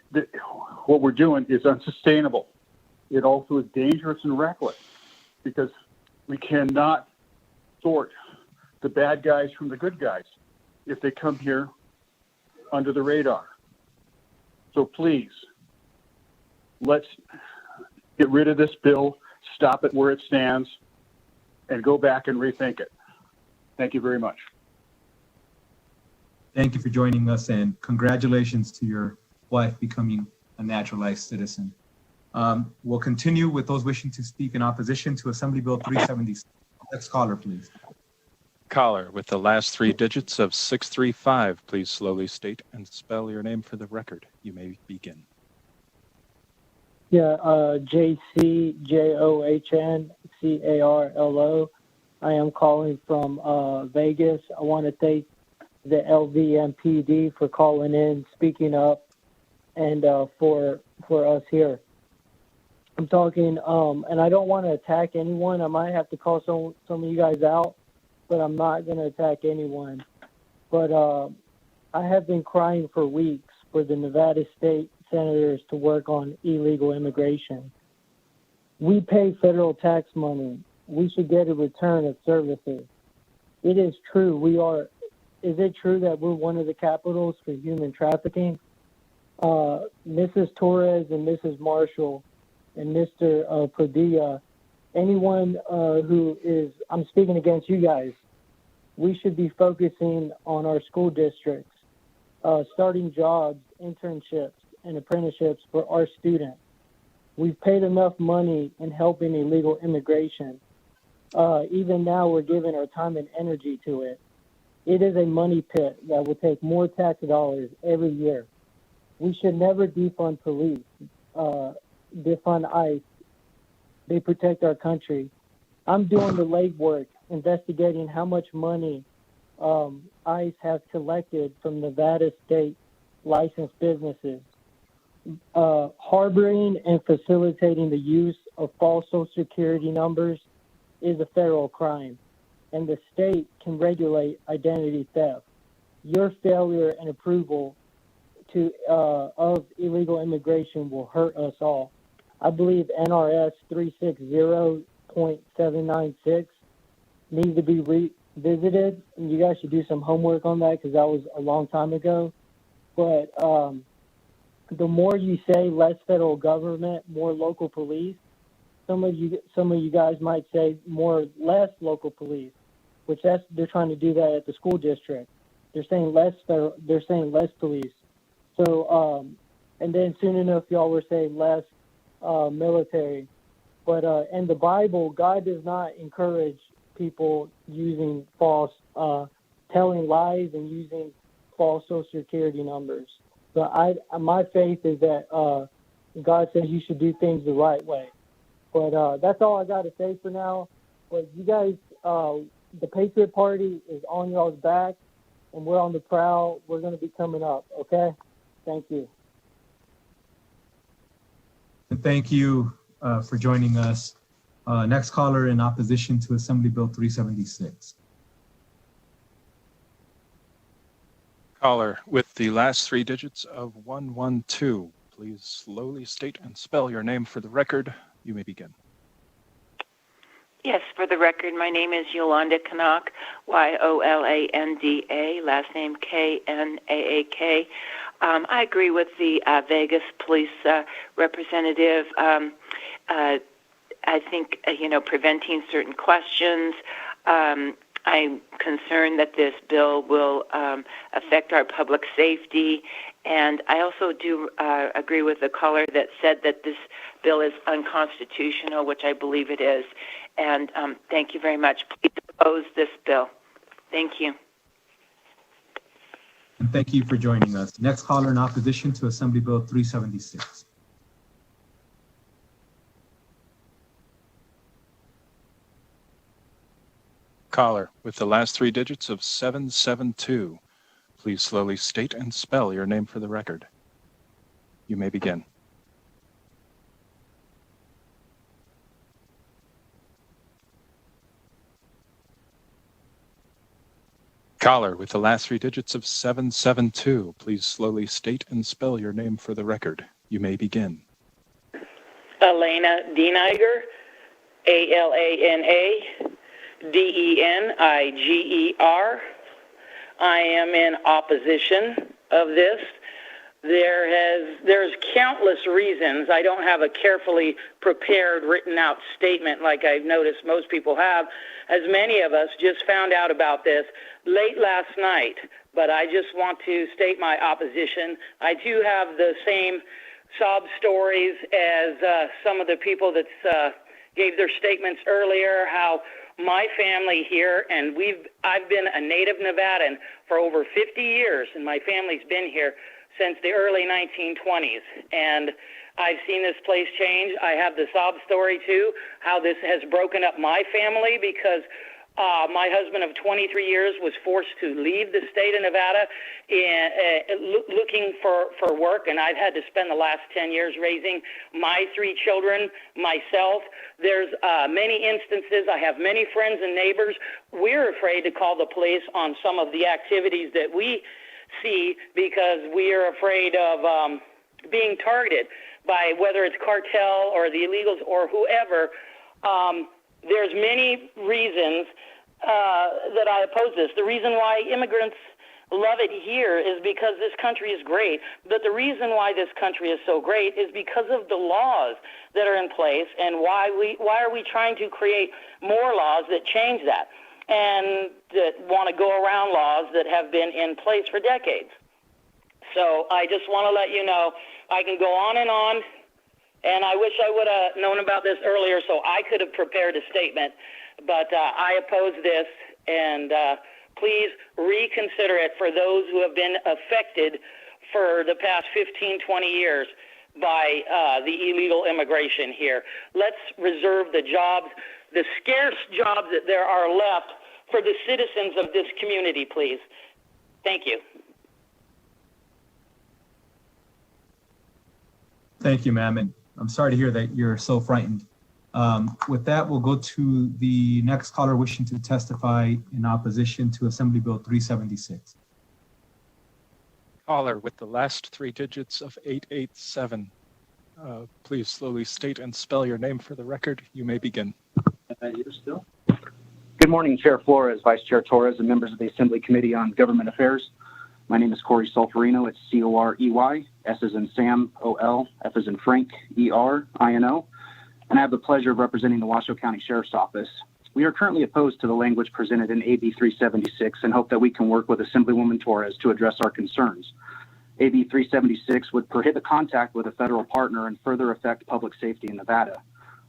what we're doing is unsustainable. It also is dangerous and reckless because we cannot sort the bad guys from the good guys if they come here under the radar. So please, let's get rid of this bill, stop it where it stands, and go back and rethink it. Thank you very much. Thank you for joining us, and congratulations to your wife becoming a naturalized citizen. We'll continue with those wishing to speak in opposition to Assembly Bill 376. Next caller, please. Caller with the last three digits of 635. Please slowly state and spell your name for the record. You may begin. Yeah, JCJOHNCARLO. I am calling from Vegas. I want to thank the LVMPD for calling in, speaking up, and for us here. I'm talking, and I don't want to attack anyone. I might have to call some of you guys out, but I'm not going to attack anyone. But I have been crying for weeks for the Nevada state senators to work on illegal immigration. We pay federal tax money. We should get a return of services. It is true. Is it true that we're one of the capitals for human trafficking? Mrs. Torres and Mrs. Marshall and Mr. Padilla, anyone who is, I'm speaking against you guys, we should be focusing on our school districts, starting jobs, internships, and apprenticeships for our students. We've paid enough money in helping illegal immigration. Even now, we're giving our time and energy to it. It is a money pit that will take more tax dollars every year. We should never defund police, defund ICE. They protect our country. I'm doing the legwork, investigating how much money ICE has collected from Nevada state licensed businesses. Harboring and facilitating the use of false Social Security numbers is a federal crime, and the state can regulate identity theft. Your failure and approval of illegal immigration will hurt us all. I believe NRS 360.796 needs to be revisited, and you guys should do some homework on that because that was a long time ago. But the more you say less federal government, more local police, some of you guys might say less local police, which they're trying to do that at the school district. They're saying less police. So and then soon enough y'all were saying less military. But in the Bible, God does not encourage people using false, telling lies and using false Social Security numbers. So my faith is that God says you should do things the right way. But that's all I got to say for now. But you guys, the Patriot Party is on y'all's back, and we're on the prowl. We're going to be coming up, okay? Thank you. And thank you for joining us. Next caller in opposition to Assembly Bill 376. Caller with the last three digits of 112. Please slowly state and spell your name for the record. You may begin. Yes, for the record, my name is Yolanda Kanak, Yolanda, last name Knaak. I agree with the Vegas police representative. I think, preventing certain questions. I'm concerned that this bill will affect our public safety. And I also do agree with the caller that said that this bill is unconstitutional, which I believe it is. And thank you very much. Please oppose this bill. Thank you. And thank you for joining us. Next caller in opposition to Assembly Bill 376. Caller with the last three digits of 772. Please slowly state and spell your name for the record. You may begin. Caller with the last three digits of 772. Please slowly state and spell your name for the record. You may begin. Elena Deniger, Alana Deniger. I am in opposition of this. There's countless reasons. I don't have a carefully prepared, written out statement like I've noticed most people have, as many of us just found out about this late last night. But I just want to state my opposition. I do have the same sob stories as some of the people that gave their statements earlier, how my family here, and I've been a native Nevadan for over 50 years, and my family's been here since the early 1920s. And I've seen this place change. I have the sob story, too, how this has broken up my family because my husband of 23 years was forced to leave the state of Nevada looking for work, and I've had to spend the last 10 years raising my three children myself. There's many instances. I have many friends and neighbors. We're afraid to call the police on some of the activities that we see because we are afraid of being targeted by whether it's cartel or the illegals or whoever. There's many reasons that I oppose this. The reason why immigrants love it here is because this country is great. But the reason why this country is so great is because of the laws that are in place, and why are we trying to create more laws that change that and that want to go around laws that have been in place for decades. So I just want to let you know, I can go on, and I wish I would have known about this earlier so I could have prepared a statement, but I oppose this, and please reconsider it for those who have been affected for the past 15, 20 years by the illegal immigration here. Let's reserve the jobs, the scarce jobs that there are left, for the citizens of this community, please. Thank you. Thank you, ma'am. And I'm sorry to hear that you're so frightened. With that, we'll go to the next caller wishing to testify in opposition to Assembly Bill 376. Caller with the last three digits of 887. Please slowly state and spell your name for the record. You may begin. Good morning, Chair Flores, Vice Chair Torres, and members of the Assembly Committee on Government Affairs. My name is Corey Solferino. It's Corey, S as in Sam, O-L, F as in Frank, E-R-I-N-O. And I have the pleasure of representing the Washoe County Sheriff's Office. We are currently opposed to the language presented in AB 376 and hope that we can work with Assemblywoman Torres to address our concerns. AB 376 would prohibit contact with a federal partner and further affect public safety in Nevada.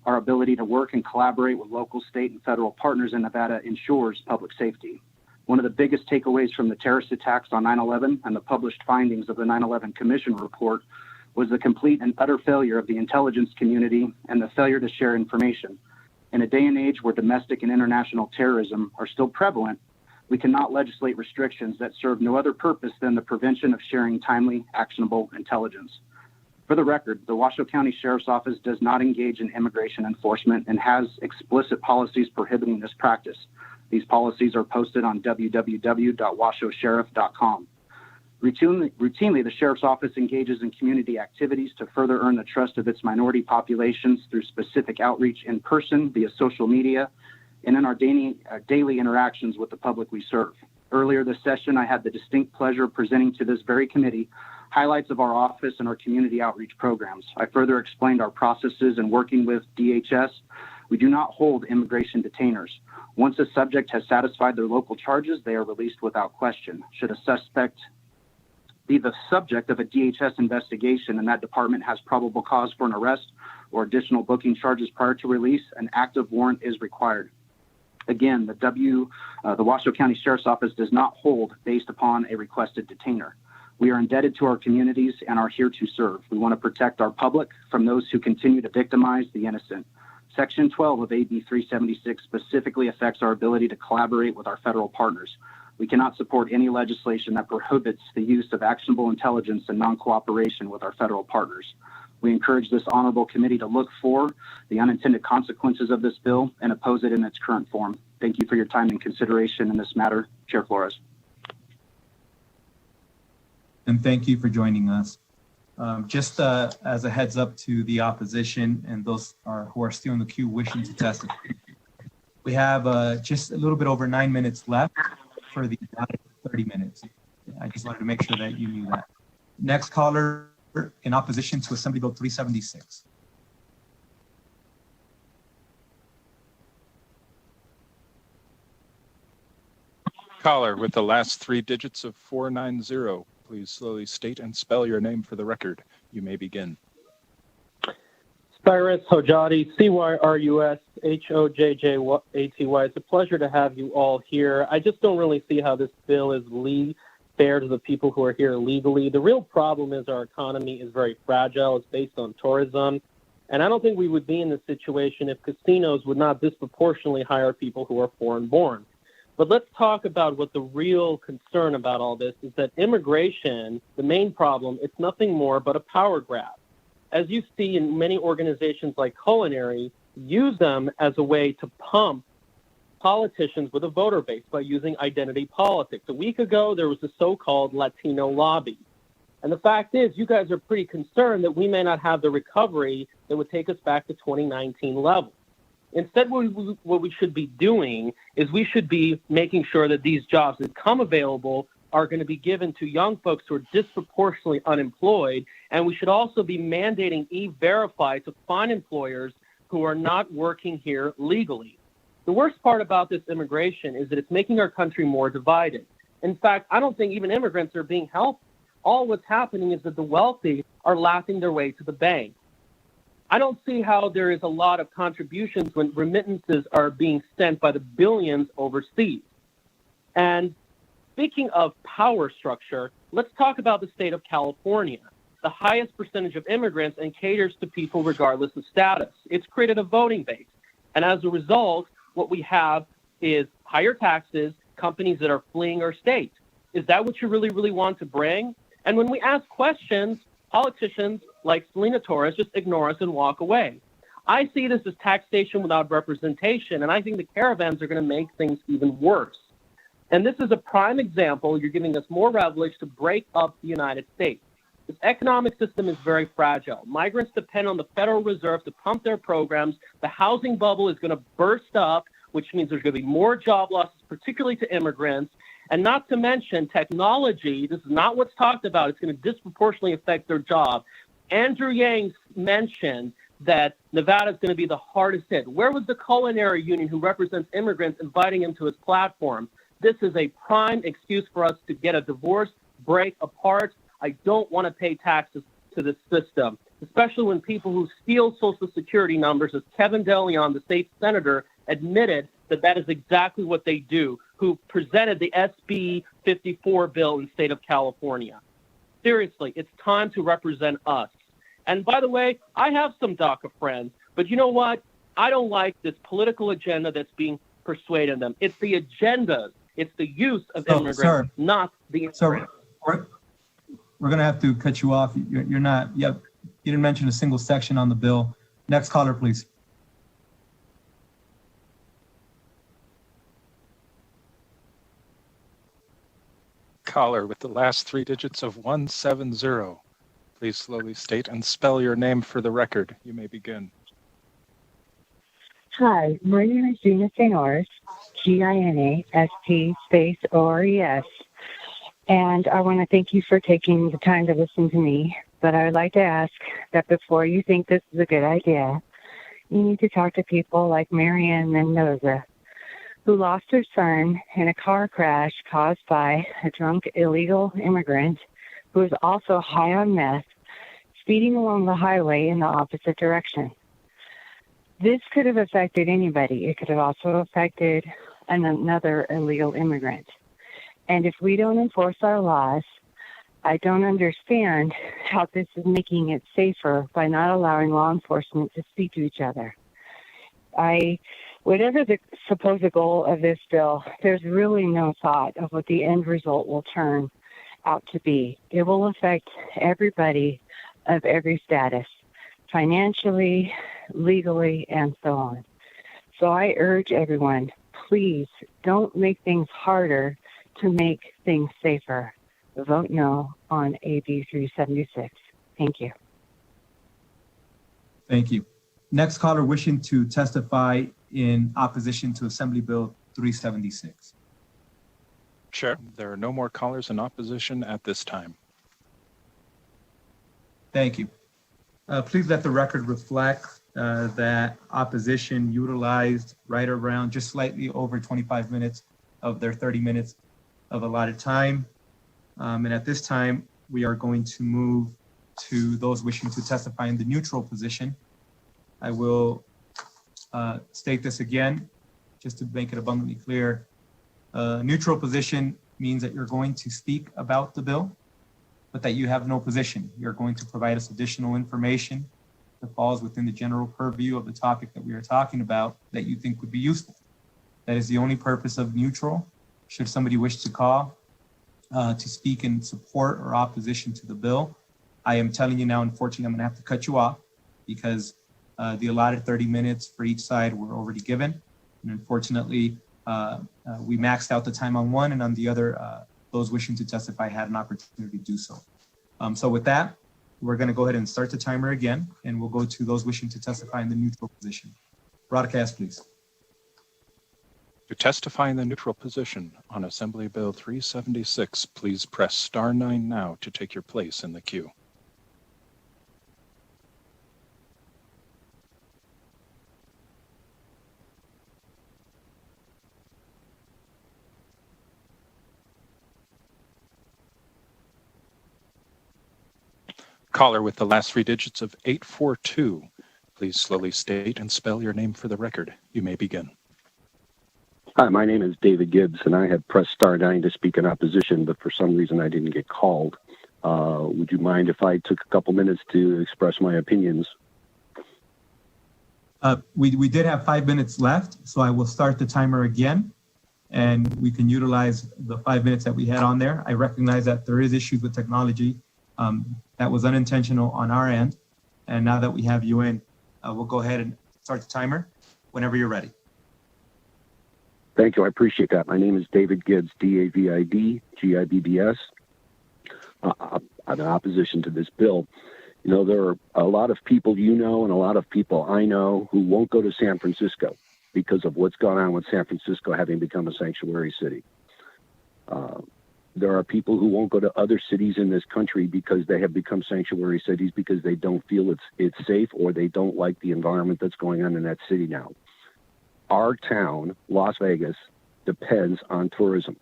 Our ability to work and collaborate with local, state, and federal partners in Nevada ensures public safety. One of the biggest takeaways from the terrorist attacks on 9/11 and the published findings of the 9/11 Commission report was the complete and utter failure of the intelligence community and the failure to share information. In a day and age where domestic and international terrorism are still prevalent, we cannot legislate restrictions that serve no other purpose than the prevention of sharing timely, actionable intelligence. For the record, the Washoe County Sheriff's Office does not engage in immigration enforcement and has explicit policies prohibiting this practice. These policies are posted on www.washowsheriff.com. Routinely, the Sheriff's Office engages in community activities to further earn the trust of its minority populations through specific outreach in person, via social media, and in our daily interactions with the public we serve. Earlier this session, I had the distinct pleasure of presenting to this very committee highlights of our office and our community outreach programs. I further explained our processes in working with DHS. We do not hold immigration detainers. Once a subject has satisfied their local charges, they are released without question. Should a suspect be the subject of a DHS investigation and that department has probable cause for an arrest or additional booking charges prior to release, an active warrant is required. Again, the Washoe County Sheriff's Office does not hold based upon a requested detainer. We are indebted to our communities and are here to serve. We want to protect our public from those who continue to victimize the innocent. Section 12 of AB 376 specifically affects our ability to collaborate with our federal partners. We cannot support any legislation that prohibits the use of actionable intelligence and non-cooperation with our federal partners. We encourage this honorable committee to look for the unintended consequences of this bill and oppose it in its current form. Thank you for your time and consideration in this matter, Chair Flores. And thank you for joining us. Just as a heads up to the opposition and those who are still in the queue wishing to testify, we have just a little bit over 9 minutes left for the 30 minutes. I just wanted to make sure that you knew that. Next caller in opposition to Assembly Bill 376. Caller with the last three digits of 490. Please slowly state and spell your name for the record. You may begin. Cyrus Hojati, Cyrus-Hojjaty. It's a pleasure to have you all here. I just don't really see how this bill is fair to the people who are here legally. The real problem is our economy is very fragile. It's based on tourism. And I don't think we would be in this situation if casinos would not disproportionately hire people who are foreign born. But let's talk about what the real concern about all this is, that immigration, the main problem, it's nothing more but a power grab. As you see in many organizations like Culinary, use them as a way to pump politicians with a voter base by using identity politics. A week ago, there was the so-called Latino lobby. And the fact is, you guys are pretty concerned that we may not have the recovery that would take us back to 2019 levels. Instead, what we should be doing is we should be making sure that these jobs that come available are going to be given to young folks who are disproportionately unemployed. And we should also be mandating E-Verify to find employers who are not working here legally. The worst part about this immigration is that it's making our country more divided. In fact, I don't think even immigrants are being helped. All what's happening is that the wealthy are laughing their way to the bank. I don't see how there is a lot of contributions when remittances are being sent by the billions overseas. And speaking of power structure, let's talk about the state of California, the highest percentage of immigrants and caters to people regardless of status. It's created a voting base. And as a result, what we have is higher taxes, companies that are fleeing our state. Is that what you really, really want to bring? And when we ask questions, politicians like Selena Torres just ignore us and walk away. I see this as taxation without representation, and I think the caravans are going to make things even worse. And this is a prime example. You're giving us more leverage to break up the United States. This economic system is very fragile. Migrants depend on the Federal Reserve to pump their programs. The housing bubble is going to burst up, which means there's going to be more job losses, particularly to immigrants. And not to mention technology. This is not what's talked about. It's going to disproportionately affect their job. Andrew Yang mentioned that Nevada is going to be the hardest hit. Where was the culinary union who represents immigrants inviting him to his platform? This is a prime excuse for us to get a divorce, break apart. I don't want to pay taxes to this system, especially when people who steal Social Security numbers, as Kevin DeLeon, the state senator, admitted that that is exactly what they do, who presented the SB 54 bill in the state of California. Seriously, it's time to represent us. And by the way, I have some DACA friends, but you know what? I don't like this political agenda that's being persuaded them. It's the agendas. It's the use of immigrants, not the immigrants. We're going to have to cut you off. You're not, you didn't mention a single section on the bill. Next caller, please. Caller with the last three digits of 170. Please slowly state and spell your name for the record. You may begin. Hi, my name is Gina St. Ores, Ginast space Ores. And I want to thank you for taking the time to listen to me. But I would like to ask that before you think this is a good idea, you need to talk to people like Marianne Mendoza, who lost her son in a car crash caused by a drunk illegal immigrant who was also high on meth, speeding along the highway in the opposite direction. This could have affected anybody. It could have also affected another illegal immigrant. And if we don't enforce our laws, I don't understand how this is making it safer by not allowing law enforcement to speak to each other. Whatever the supposed goal of this bill, there's really no thought of what the end result will turn out to be. It will affect everybody of every status, financially, legally, and so on. So I urge everyone, please don't make things harder to make things safer. Vote no on AB 376. Thank you. Thank you. Next caller wishing to testify in opposition to Assembly Bill 376. Chair, there are no more callers in opposition at this time. Thank you. Please let the record reflect that opposition utilized right around just slightly over 25 minutes of their 30 minutes of allotted time. And at this time, we are going to move to those wishing to testify in the neutral position. I will state this again, just to make it abundantly clear. Neutral position means that you're going to speak about the bill, but that you have no position. You're going to provide us additional information that falls within the general purview of the topic that we are talking about that you think would be useful. That is the only purpose of neutral. Should somebody wish to call to speak in support or opposition to the bill, I am telling you now, unfortunately, I'm going to have to cut you off because the allotted 30 minutes for each side were already given. And unfortunately, we maxed out the time on one, and on the other, those wishing to testify had an opportunity to do so. So with that, we're going to go ahead and start the timer again, and we'll go to those wishing to testify in the neutral position. Broadcast, please. To testify in the neutral position on Assembly Bill 376, please press *9 now to take your place in the queue. Caller with the last three digits of 842, please slowly state and spell your name for the record. You may begin. Hi, my name is David Gibbs, and I had pressed *9 to speak in opposition, but for some reason I didn't get called. Would you mind if I took a couple minutes to express my opinions? We did have 5 minutes left, so I will start the timer again, and we can utilize the 5 minutes that we had on there. I recognize that there is issues with technology. That was unintentional on our end, and now that we have you in, we'll go ahead and start the timer whenever you're ready. Thank you. I appreciate that. My name is David Gibbs, D-A-V-I-D, G-I-B-B-S. I'm in opposition to this bill. You know, there are a lot of people you know and a lot of people I know who won't go to San Francisco because of what's gone on with San Francisco having become a sanctuary city. There are people who won't go to other cities in this country because they have become sanctuary cities because they don't feel it's safe or they don't like the environment that's going on in that city now. Our town, Las Vegas, depends on tourism.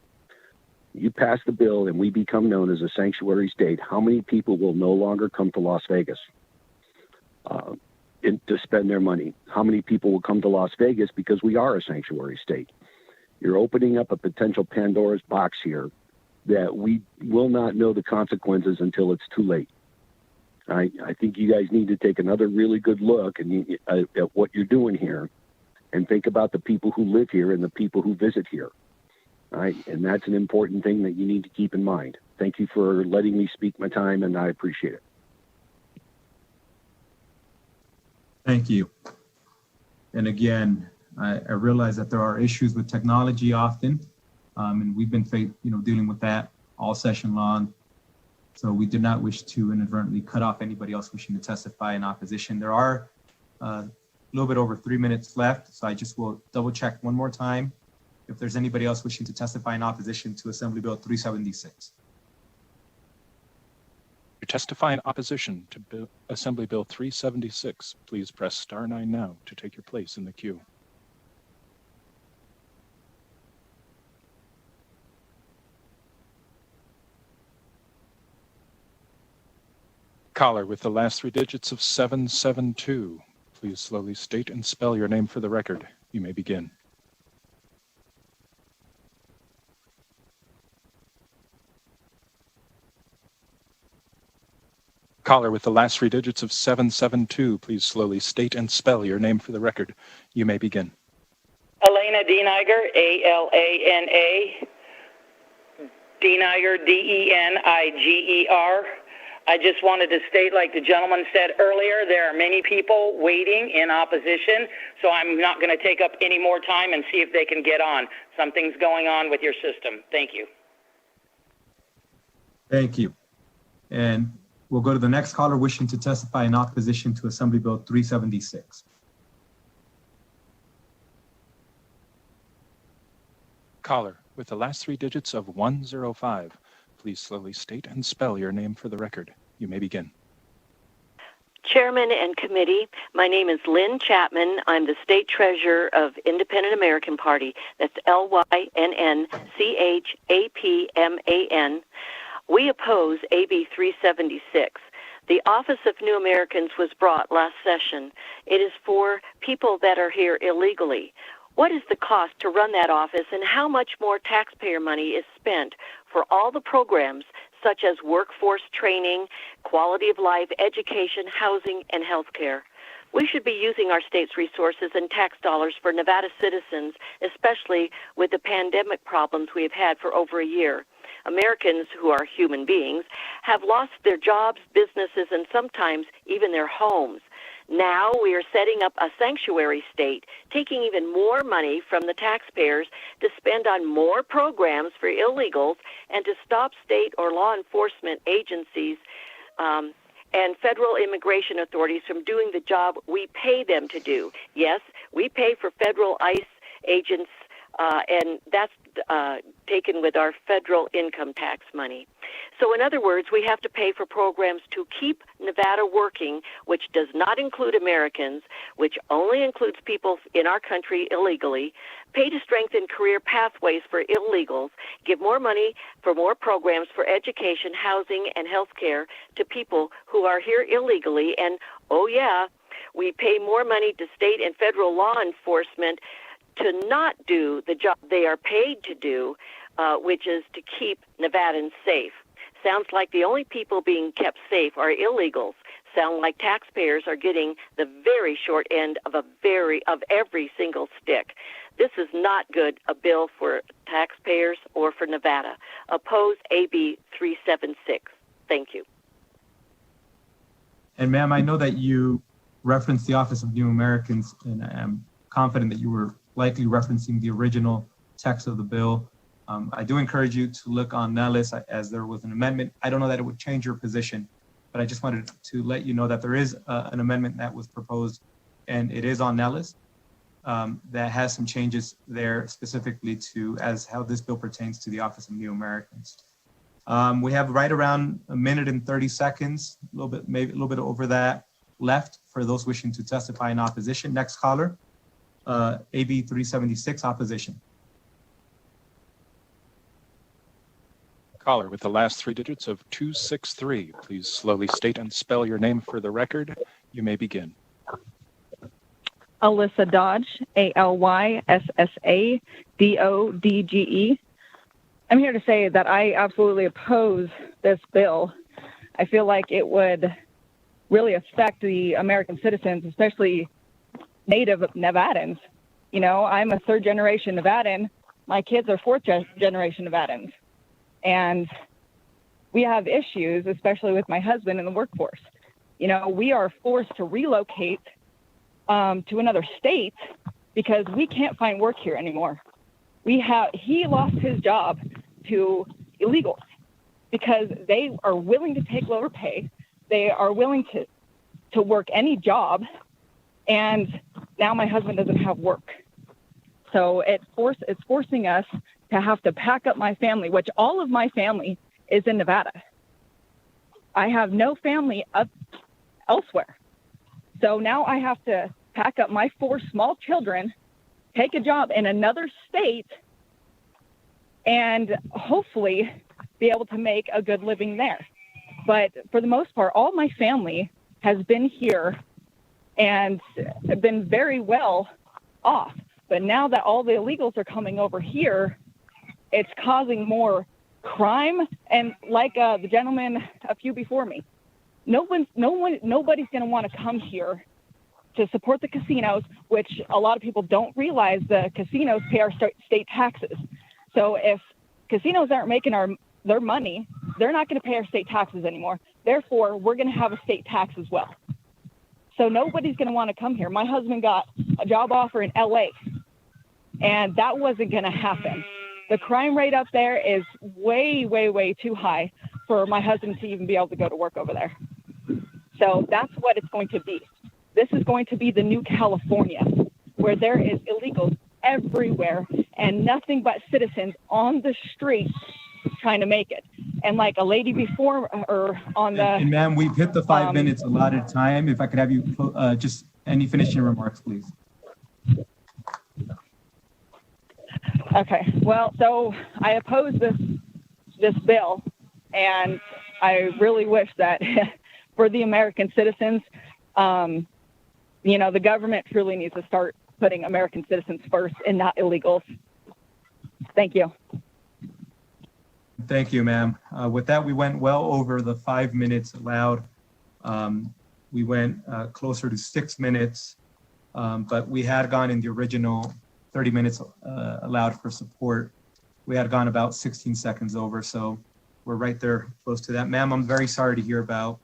You pass the bill and we become known as a sanctuary state, how many people will no longer come to Las Vegas to spend their money? How many people will come to Las Vegas because we are a sanctuary state? You're opening up a potential Pandora's box here that we will not know the consequences until it's too late. I think you guys need to take another really good look at what you're doing here and think about the people who live here and the people who visit here. All right? And that's an important thing that you need to keep in mind. Thank you for letting me speak my time, and I appreciate it. Thank you. And again, I realize that there are issues with technology often, and we've been dealing with that all session long. So we did not wish to inadvertently cut off anybody else wishing to testify in opposition. There are a little bit over 3 minutes left, so I just will double check one more time if there's anybody else wishing to testify in opposition to Assembly Bill 376. To testify in opposition to Assembly Bill 376, please press *9 now to take your place in the queue. Caller with the last three digits of 772, please slowly state and spell your name for the record. You may begin. Caller with the last three digits of 772, please slowly state and spell your name for the record. You may begin. Elena Deniger, A-L-A-N-A, Deniger, D-E-N-I-G-E-R. I just wanted to state, like the gentleman said earlier, there are many people waiting in opposition, so I'm not going to take up any more time and see if they can get on. Something's going on with your system. Thank you. Thank you. And we'll go to the next caller wishing to testify in opposition to Assembly Bill 376. Caller with the last three digits of 105. Please slowly state and spell your name for the record. You may begin. Chairman and committee, my name is Lynn Chapman. I'm the state treasurer of Independent American Party. That's L-Y-N-N-C-H-A-P-M-A-N. We oppose AB 376. The Office of New Americans was brought last session. It is for people that are here illegally. What is the cost to run that office, and how much more taxpayer money is spent for all the programs such as workforce training, quality of life, education, housing, and health care? We should be using our state's resources and tax dollars for Nevada citizens, especially with the pandemic problems we have had for over a year. Americans, who are human beings, have lost their jobs, businesses, and sometimes even their homes. Now we are setting up a sanctuary state, taking even more money from the taxpayers to spend on more programs for illegals and to stop state or law enforcement agencies and federal immigration authorities from doing the job we pay them to do. Yes, we pay for federal ICE agents, and that's taken with our federal income tax money. So in other words, we have to pay for programs to keep Nevada working, which does not include Americans, which only includes people in our country illegally, pay to strengthen career pathways for illegals, give more money for more programs for education, housing, and health care to people who are here illegally, and, oh yeah, we pay more money to state and federal law enforcement to not do the job they are paid to do, which is to keep Nevadans safe. Sounds like the only people being kept safe are illegals. Sound like taxpayers are getting the very short end of every single stick. This is not good, a bill for taxpayers or for Nevada. Oppose AB 376. Thank you. And ma'am, I know that you referenced the Office of New Americans, and I am confident that you were likely referencing the original text of the bill. I do encourage you to look on Nellis, as there was an amendment. I don't know that it would change your position, but I just wanted to let you know that there is an amendment that was proposed, and it is on Nellis, that has some changes there specifically to as how this bill pertains to the Office of New Americans. We have right around a minute and 30 seconds, a little bit, maybe a little bit over that left for those wishing to testify in opposition. Next caller, AB 376, opposition. Caller with the last three digits of 263. Please slowly state and spell your name for the record. You may begin. Alyssa Dodge, ALYSSA I'm here to say that I absolutely oppose this bill. I feel like it would really affect the American citizens, especially native Nevadans. You know, I'm a third generation Nevadan. My kids are fourth generation Nevadans. And we have issues, especially with my husband in the workforce. You know, we are forced to relocate to another state because we can't find work here anymore. He lost his job to illegals because they are willing to take lower pay. They are willing to work any job. And now my husband doesn't have work. So it's forcing us to have to pack up my family, which all of my family is in Nevada. I have no family up elsewhere. So now I have to pack up my 4 small children, take a job in another state, and hopefully be able to make a good living there. But for the most part, all my family has been here and been very well off. But now that all the illegals are coming over here, it's causing more crime. And like the gentleman a few before me, nobody's going to want to come here to support the casinos, which a lot of people don't realize the casinos pay our state taxes. So if casinos aren't making their money, they're not going to pay our state taxes anymore. Therefore, we're going to have a state tax as well. So nobody's going to want to come here. My husband got a job offer in LA, and that wasn't going to happen. The crime rate up there is way, way, way too high for my husband to even be able to go to work over there. So that's what it's going to be. This is going to be the new California, where there is illegals everywhere and nothing but citizens on the street trying to make it. And like a lady before or on the... And ma'am, we've hit the 5 minutes allotted time. If I could have you just any finishing remarks, please. Okay, well, so I oppose this bill, and I really wish that for the American citizens, the government truly needs to start putting American citizens first and not illegals. Thank you. Thank you, ma'am. With that, we went well over the 5 minutes allowed. We went closer to 6 minutes, but we had gone in the original 30 minutes allowed for support. We had gone about 16 seconds over, so we're right there close to that. Ma'am, I'm very sorry to hear about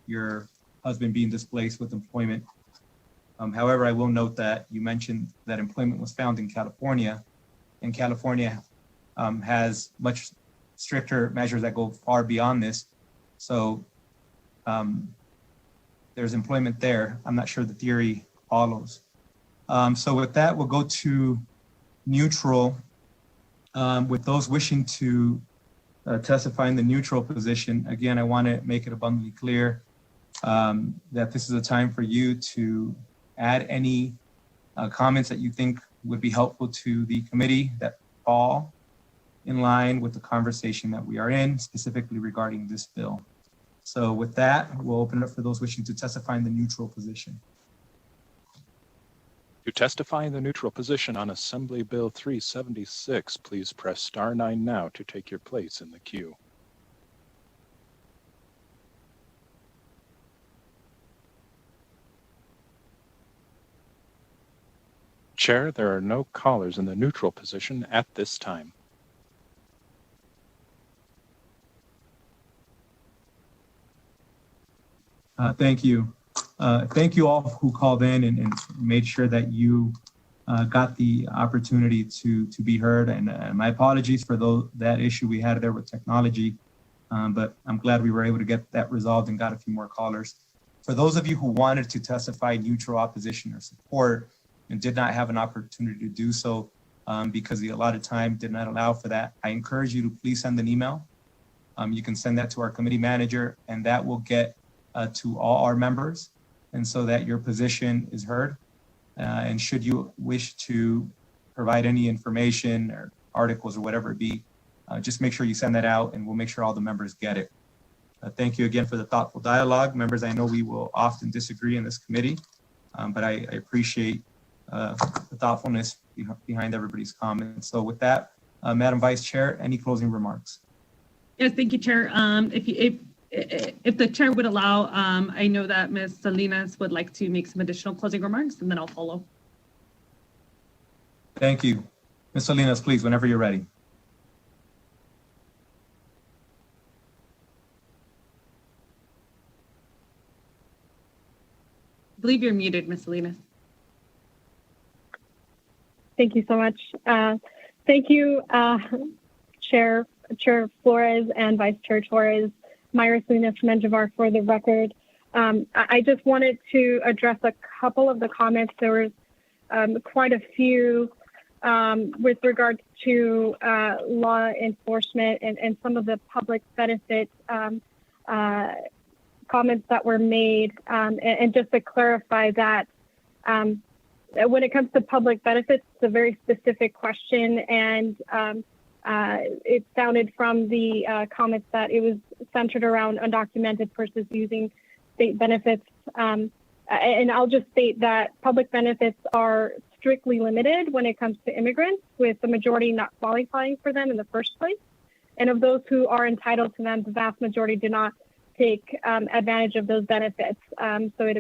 your husband being displaced with employment. However, I will note that you mentioned that employment was found in California, and California has much stricter measures that go far beyond this. So there's employment there. I'm not sure the theory follows. So with that, we'll go to neutral. With those wishing to testify in the neutral position, again, I want to make it abundantly clear that this is a time for you to add any comments that you think would be helpful to the committee that fall in line with the conversation that we are in, specifically regarding this bill. So with that, we'll open it up for those wishing to testify in the neutral position. To testify in the neutral position on Assembly Bill 376, please press *9 now to take your place in the queue. Chair, there are no callers in the neutral position at this time. Thank you. Thank you all who called in and made sure that you got the opportunity to be heard. And my apologies for that issue we had there with technology, but I'm glad we were able to get that resolved and got a few more callers. For those of you who wanted to testify neutral, opposition, or support and did not have an opportunity to do so because the allotted time did not allow for that, I encourage you to please send an email. You can send that to our committee manager, and that will get to all our members, and so that your position is heard. And should you wish to provide any information or articles or whatever it be, just make sure you send that out, and we'll make sure all the members get it. Thank you again for the thoughtful dialogue. Members, I know we will often disagree in this committee, but I appreciate the thoughtfulness behind everybody's comments. So with that, Madam Vice Chair, any closing remarks? Yes, thank you, Chair. If the chair would allow, I know that Ms. Salinas would like to make some additional closing remarks, and then I'll follow. Thank you. Ms. Salinas, please, whenever you're ready. I believe you're muted, Ms. Salinas. Thank you so much. Thank you, Chair Flores and Vice Chair Torres, Myra Salinas Menjivar, for the record. I just wanted to address a couple of the comments. There was quite a few with regards to law enforcement and some of the public benefit comments that were made. And just to clarify that, when it comes to public benefits, it's a very specific question, and it sounded from the comments that it was centered around undocumented persons using state benefits. And I'll just state that public benefits are strictly limited when it comes to immigrants, with the majority not qualifying for them in the first place. And of those who are entitled to them, the vast majority do not take advantage of those benefits. So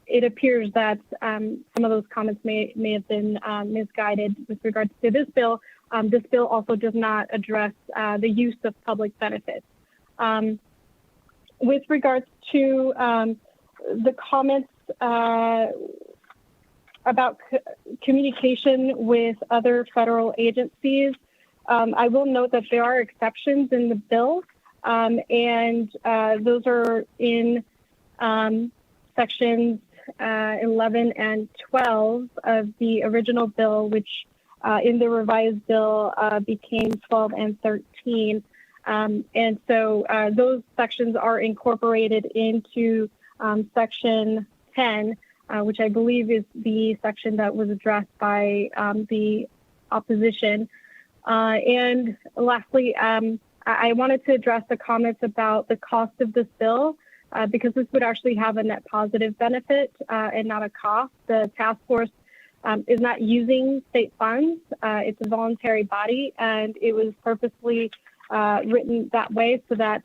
it appears that some of those comments may have been misguided with regards to this bill. This bill also does not address the use of public benefits. With regards to the comments about communication with other federal agencies, I will note that there are exceptions in the bill, and those are in sections 11 and 12 of the original bill, which in the revised bill became 12 and 13. And so those sections are incorporated into section 10, which I believe is the section that was addressed by the opposition. And lastly, I wanted to address the comments about the cost of this bill, because this would actually have a net positive benefit and not a cost. The task force is not using state funds. It's a voluntary body, and it was purposely written that way so that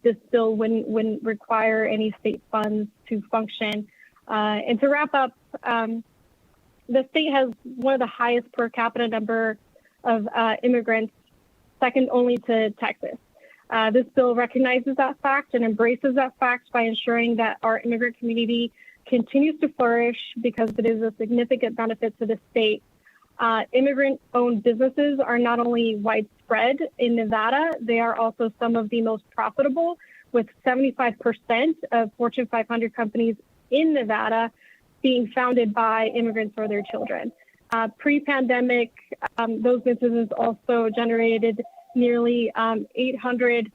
this bill wouldn't require any state funds to function. And to wrap up, the state has one of the highest per capita number of immigrants, second only to Texas. This bill recognizes that fact and embraces that fact by ensuring that our immigrant community continues to flourish because it is a significant benefit to the state. Immigrant-owned businesses are not only widespread in Nevada, they are also some of the most profitable, with 75% of Fortune 500 companies in Nevada being founded by immigrants or their children. Pre-pandemic, those businesses also generated nearly $800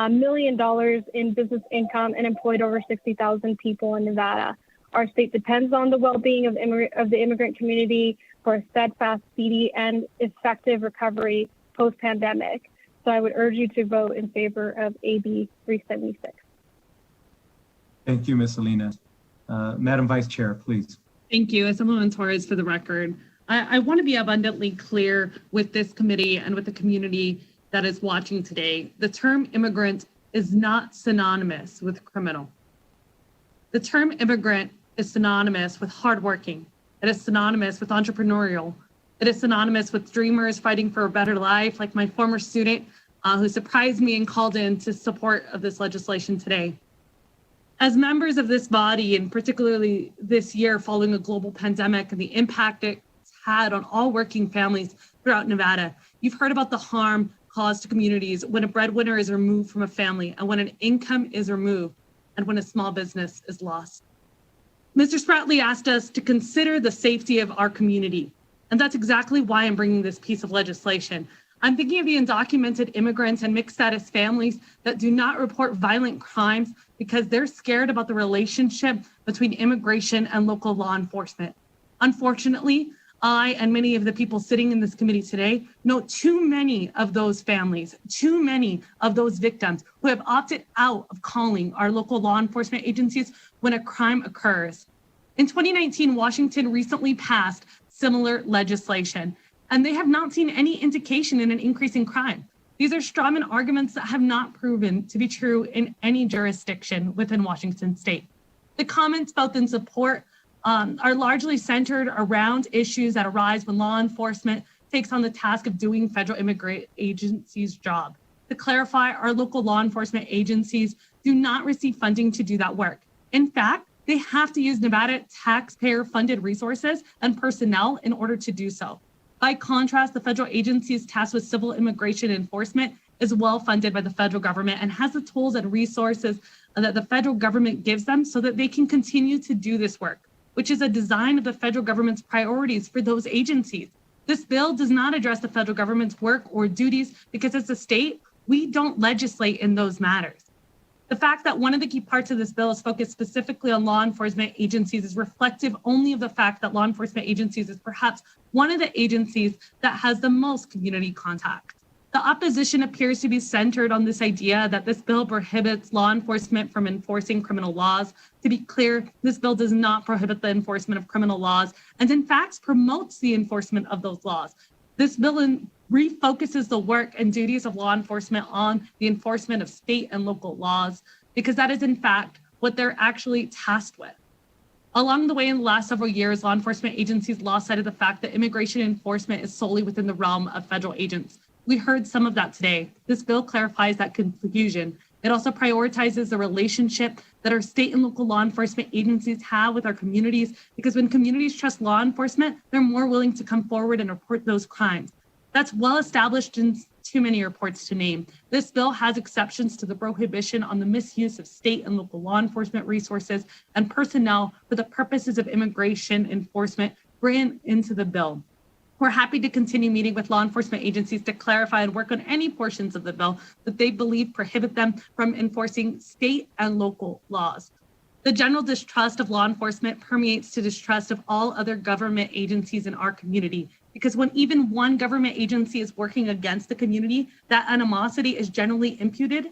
million in business income and employed over 60,000 people in Nevada. Our state depends on the well-being of the immigrant community for a steadfast, speedy, and effective recovery post-pandemic. So I would urge you to vote in favor of AB 376. Thank you, Ms. Salinas. Madam Vice Chair, please. Thank you. Assemblyman Torres, for the record, I want to be abundantly clear with this committee and with the community that is watching today. The term immigrant is not synonymous with criminal. The term immigrant is synonymous with hardworking. It is synonymous with entrepreneurial. It is synonymous with dreamers fighting for a better life, like my former student who surprised me and called in to support of this legislation today. As members of this body, and particularly this year following a global pandemic and the impact it's had on all working families throughout Nevada, you've heard about the harm caused to communities when a breadwinner is removed from a family and when an income is removed and when a small business is lost. Mr. Spratley asked us to consider the safety of our community, and that's exactly why I'm bringing this piece of legislation. I'm thinking of the undocumented immigrants and mixed status families that do not report violent crimes because they're scared about the relationship between immigration and local law enforcement. Unfortunately, I and many of the people sitting in this committee today know too many of those families, too many of those victims who have opted out of calling our local law enforcement agencies when a crime occurs. In 2019, Washington recently passed similar legislation, and they have not seen any indication in an increase in crime. These are strawman arguments that have not proven to be true in any jurisdiction within Washington state. The comments both in support are largely centered around issues that arise when law enforcement takes on the task of doing federal immigrant agencies' job. To clarify, our local law enforcement agencies do not receive funding to do that work. In fact, they have to use Nevada taxpayer-funded resources and personnel in order to do so. By contrast, the federal agencies tasked with civil immigration enforcement is well funded by the federal government and has the tools and resources that the federal government gives them so that they can continue to do this work, which is a design of the federal government's priorities for those agencies. This bill does not address the federal government's work or duties because as a state, we don't legislate in those matters. The fact that one of the key parts of this bill is focused specifically on law enforcement agencies is reflective only of the fact that law enforcement agencies is perhaps one of the agencies that has the most community contact. The opposition appears to be centered on this idea that this bill prohibits law enforcement from enforcing criminal laws. To be clear, this bill does not prohibit the enforcement of criminal laws and in fact promotes the enforcement of those laws. This bill refocuses the work and duties of law enforcement on the enforcement of state and local laws, because that is in fact what they're actually tasked with. Along the way, in the last several years, law enforcement agencies lost sight of the fact that immigration enforcement is solely within the realm of federal agents. We heard some of that today. This bill clarifies that confusion. It also prioritizes the relationship that our state and local law enforcement agencies have with our communities, because when communities trust law enforcement, they're more willing to come forward and report those crimes. That's well established in too many reports to name. This bill has exceptions to the prohibition on the misuse of state and local law enforcement resources and personnel for the purposes of immigration enforcement written into the bill. We're happy to continue meeting with law enforcement agencies to clarify and work on any portions of the bill that they believe prohibit them from enforcing state and local laws. The general distrust of law enforcement permeates to distrust of all other government agencies in our community, because when even one government agency is working against the community, that animosity is generally imputed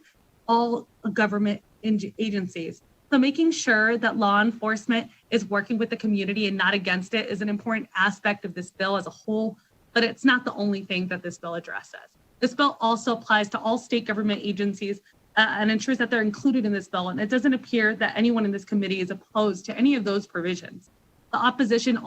all government agencies. So making sure that law enforcement is working with the community and not against it is an important aspect of this bill as a whole, but it's not the only thing that this bill addresses. This bill also applies to all state government agencies and ensures that they're included in this bill. And it doesn't appear that anyone in this committee is opposed to any of those provisions. The opposition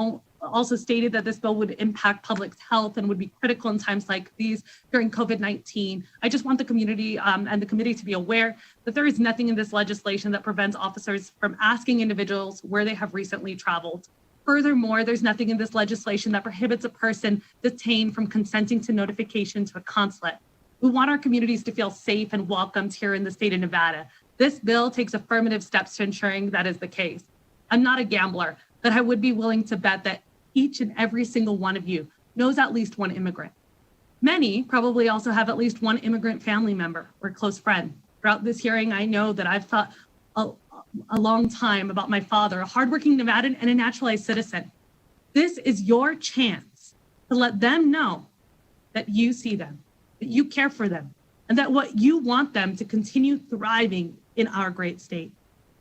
also stated that this bill would impact public health and would be critical in times like these during COVID-19. I just want the community and the committee to be aware that there is nothing in this legislation that prevents officers from asking individuals where they have recently traveled. Furthermore, there's nothing in this legislation that prohibits a person detained from consenting to notification to a consulate. We want our communities to feel safe and welcomed here in the state of Nevada. This bill takes affirmative steps to ensuring that is the case. I'm not a gambler, but I would be willing to bet that each and every single one of you knows at least one immigrant. Many probably also have at least one immigrant family member or close friend. Throughout this hearing, I know that I've thought a long time about my father, a hardworking Nevadan and a naturalized citizen. This is your chance to let them know that you see them, that you care for them, and that what you want them to continue thriving in our great state.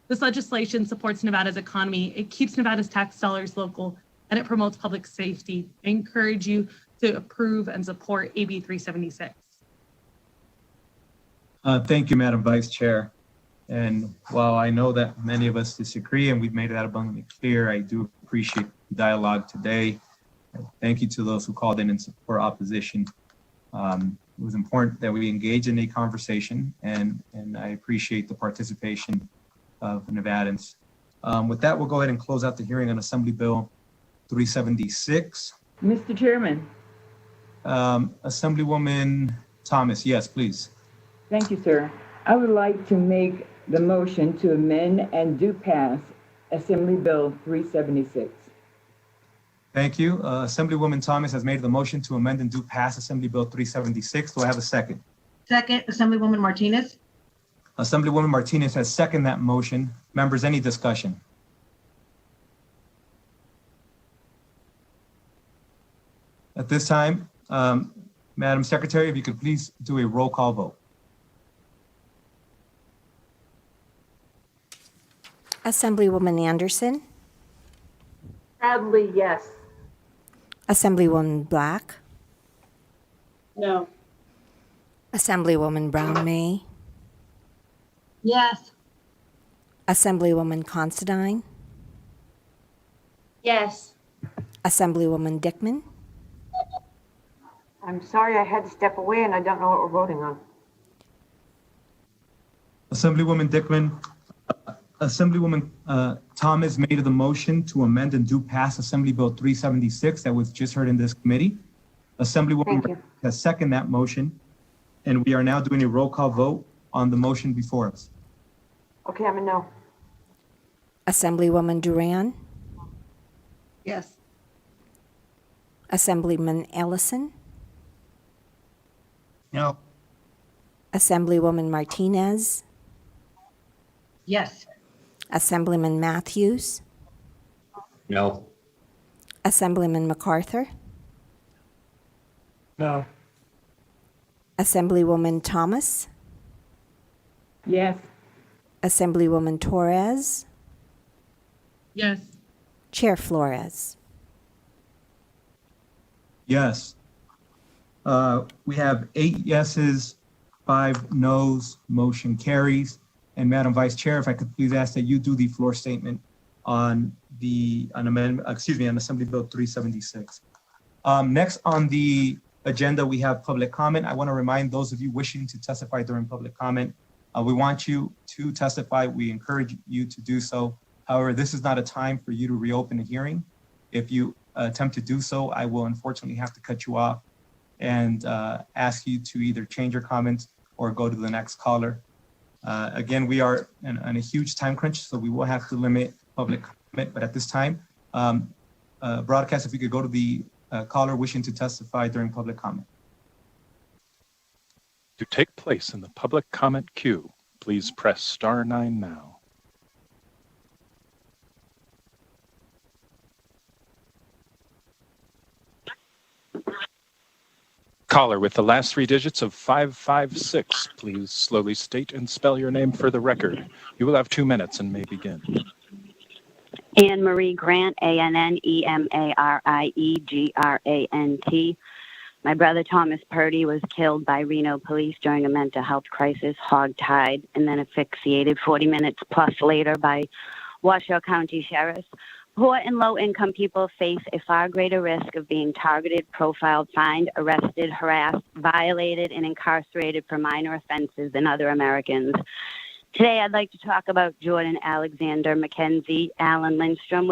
This legislation supports Nevada's economy. It keeps Nevada's tax dollars local, and it promotes public safety. I encourage you to approve and support AB 376. Thank you, Madam Vice Chair. And while I know that many of us disagree and we've made that abundantly clear, I do appreciate the dialogue today. Thank you to those who called in and support opposition. It was important that we engage in a conversation, and I appreciate the participation of Nevadans. With that, we'll go ahead and close out the hearing on Assembly Bill 376. Mr. Chairman. Assemblywoman Thomas, yes, please. Thank you, sir. I would like to make the motion to amend and do pass Assembly Bill 376. Thank you. Assemblywoman Thomas has made the motion to amend and do pass Assembly Bill 376. Do I have a second? Second, Assemblywoman Martinez. Assemblywoman Martinez has seconded that motion. Members, any discussion? At this time, Madam Secretary, if you could please do a roll call vote. Assemblywoman Anderson. Sadly, yes. Assemblywoman Black. No. Assemblywoman Brown May. Yes. Assemblywoman Considine. Yes. Assemblywoman Dickman. I'm sorry I had to step away and I don't know what we're voting on. Assemblywoman Dickman, Assemblywoman Thomas made the motion to amend and do pass Assembly Bill 376 that was just heard in this committee. Assemblywoman has seconded that motion, and we are now doing a roll call vote on the motion before us. Okay, I'm a no. Assemblywoman Duran. Yes. Assemblyman Ellison. No. Assemblywoman Martinez. Yes. Assemblyman Matthews. No. Assemblyman MacArthur. No. Assemblywoman Thomas. Yes. Assemblywoman Torres. Yes. Chair Flores. Yes. We have 8 yeses, 5 noes, motion carries. And Madam Vice Chair, if I could please ask that you do the floor statement on Assembly Bill 376. Next on the agenda, we have public comment. I want to remind those of you wishing to testify during public comment, we want you to testify. We encourage you to do so. However, this is not a time for you to reopen a hearing. If you attempt to do so, I will unfortunately have to cut you off and ask you to either change your comments or go to the next caller. Again, we are on a huge time crunch, so we will have to limit public comment. But at this time, broadcast, if you could go to the caller wishing to testify during public comment. To take place in the public comment queue, please press *9 now. Caller with the last 3 digits of 556, please slowly state and spell your name for the record. You will have 2 minutes and may begin. Anne Marie Grant, ANNEMARIEGRANT. My brother Thomas Purdy was killed by Reno police during a mental health crisis, hogtied, and then asphyxiated 40 minutes plus later by Washoe County sheriffs. Poor and low-income people face a far greater risk of being targeted, profiled, fined, arrested, harassed, violated, and incarcerated for minor offenses than other Americans. Today, I'd like to talk about Jordan Alexander McKenzie. Alan Lindstrom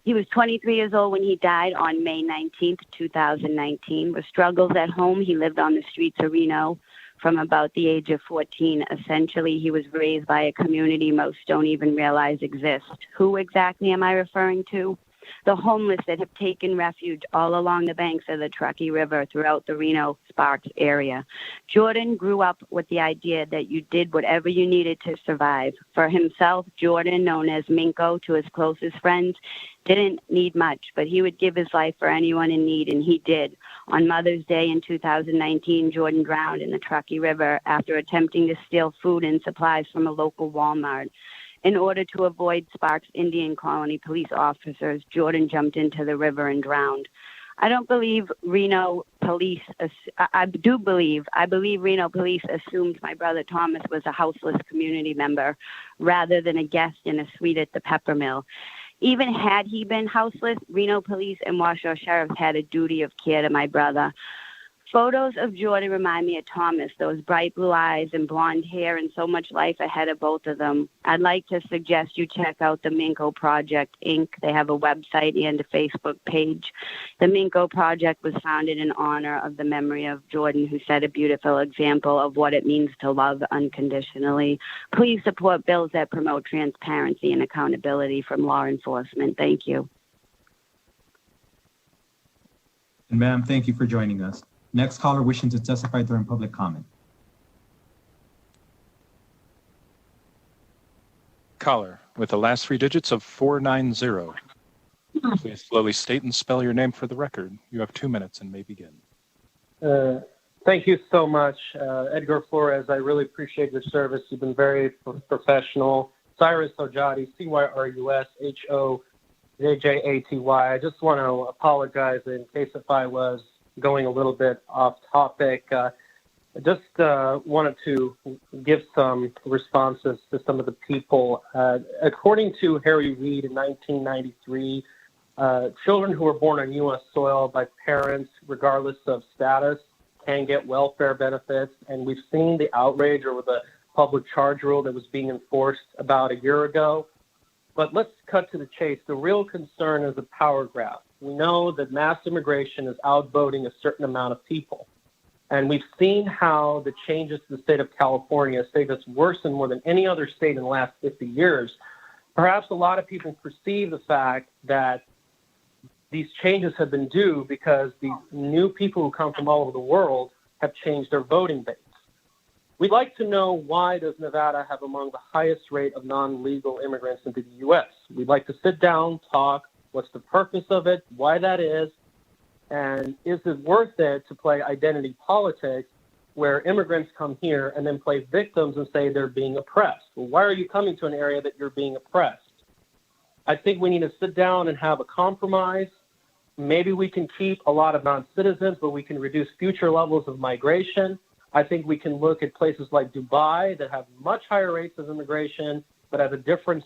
he was 23 years old when he died on May 19th, 2019. With struggles at home, he lived on the streets of Reno from about the age of 14. Essentially, he was raised by a community most don't even realize exists. Who exactly am I referring to? The homeless that have taken refuge all along the banks of the Truckee River throughout the Reno-Sparks area. Jordan grew up with the idea that you did whatever you needed to survive. For himself, Jordan, known as Minko to his closest friends, didn't need much, but he would give his life for anyone in need, and he did. On Mother's Day in 2019, Jordan drowned in the Truckee River after attempting to steal food and supplies from a local Walmart. In order to avoid Sparks Indian Colony police officers, Jordan jumped into the river and drowned. I believe Reno police assumed my brother Thomas was a houseless community member rather than a guest in a suite at the Pepper Mill. Even had he been houseless, Reno police and Washoe sheriffs had a duty of care to my brother. Photos of Jordan remind me of Thomas, those bright blue eyes and blonde hair and so much life ahead of both of them. I'd like to suggest you check out the Minko Project, Inc. They have a website and a Facebook page. The Minko Project was founded in honor of the memory of Jordan, who set a beautiful example of what it means to love unconditionally. Please support bills that promote transparency and accountability from law enforcement. Thank you. And ma'am, thank you for joining us. Next caller wishing to testify during public comment. Caller with the last three digits of 490. Please slowly state and spell your name for the record. You have 2 minutes and may begin. Thank you so much, Edgar Flores. I really appreciate your service. You've been very professional. Cyrus Ojati, CYRUS HOJJATY. I just want to apologize in case if I was going a little bit off topic. I just wanted to give some responses to some of the people. According to Harry Reid in 1993, children who are born on U.S. soil by parents, regardless of status, can get welfare benefits. And we've seen the outrage over the public charge rule that was being enforced about a year ago. But let's cut to the chase. The real concern is the power grab. We know that mass immigration is outvoting a certain amount of people. And we've seen how the changes to the state of California, a state that's worsened more than any other state in the last 50 years. Perhaps a lot of people perceive the fact that these changes have been due because these new people who come from all over the world have changed their voting base. We'd like to know, why does Nevada have among the highest rate of non-legal immigrants into the U.S.? We'd like to sit down, talk. What's the purpose of it? Why that is? And is it worth it to play identity politics where immigrants come here and then play victims and say they're being oppressed? Well, why are you coming to an area that you're being oppressed? I think we need to sit down and have a compromise. Maybe we can keep a lot of non-citizens, but we can reduce future levels of migration. I think we can look at places like Dubai that have much higher rates of immigration, but have a different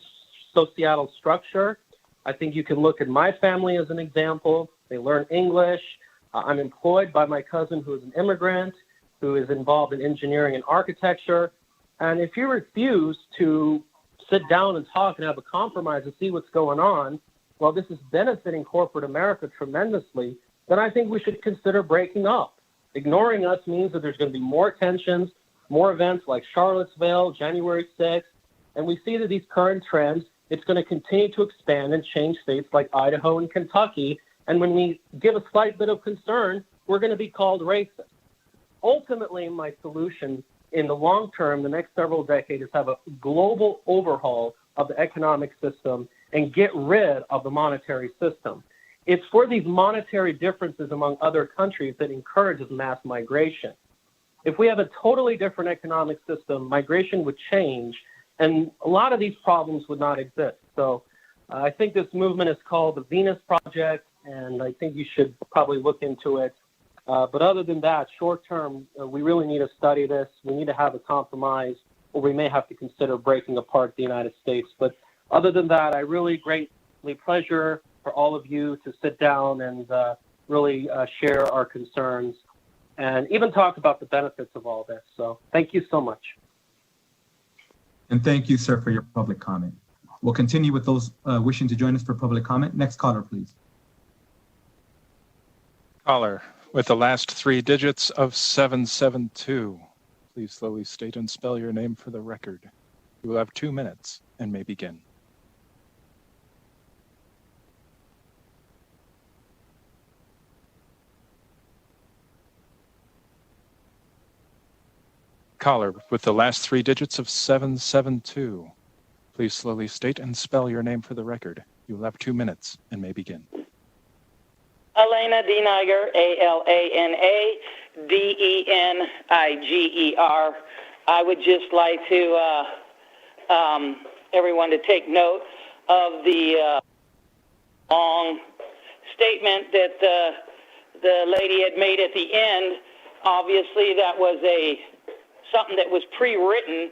societal structure. I think you can look at my family as an example. They learn English. I'm employed by my cousin who is an immigrant, who is involved in engineering and architecture. And if you refuse to sit down and talk and have a compromise and see what's going on, well, this is benefiting corporate America tremendously, then I think we should consider breaking up. Ignoring us means that there's going to be more tensions, more events like Charlottesville, January 6th, and we see that these current trends, it's going to continue to expand and change states like Idaho and Kentucky, and when we give a slight bit of concern, we're going to be called racist. Ultimately, my solution in the long term, the next several decades, is have a global overhaul of the economic system and get rid of the monetary system. It's for these monetary differences among other countries that encourages mass migration. If we have a totally different economic system, migration would change, and a lot of these problems would not exist. So I think this movement is called the Venus Project, and I think you should probably look into it. But other than that, short term, we really need to study this. We need to have a compromise, or we may have to consider breaking apart the United States. But other than that, I really pleasure for all of you to sit down and really share our concerns and even talk about the benefits of all this. So thank you so much. And thank you, sir, for your public comment. We'll continue with those wishing to join us for public comment. Next caller, please. Caller with the last three digits of 772. Please slowly state and spell your name for the record. You will have 2 minutes and may begin. Caller with the last three digits of 772. Please slowly state and spell your name for the record. You will have 2 minutes and may begin. Elena Deniger, ALANA Deniger. I would just like to everyone to take note of the long statement that the lady had made at the end. Obviously, that was something that was pre-written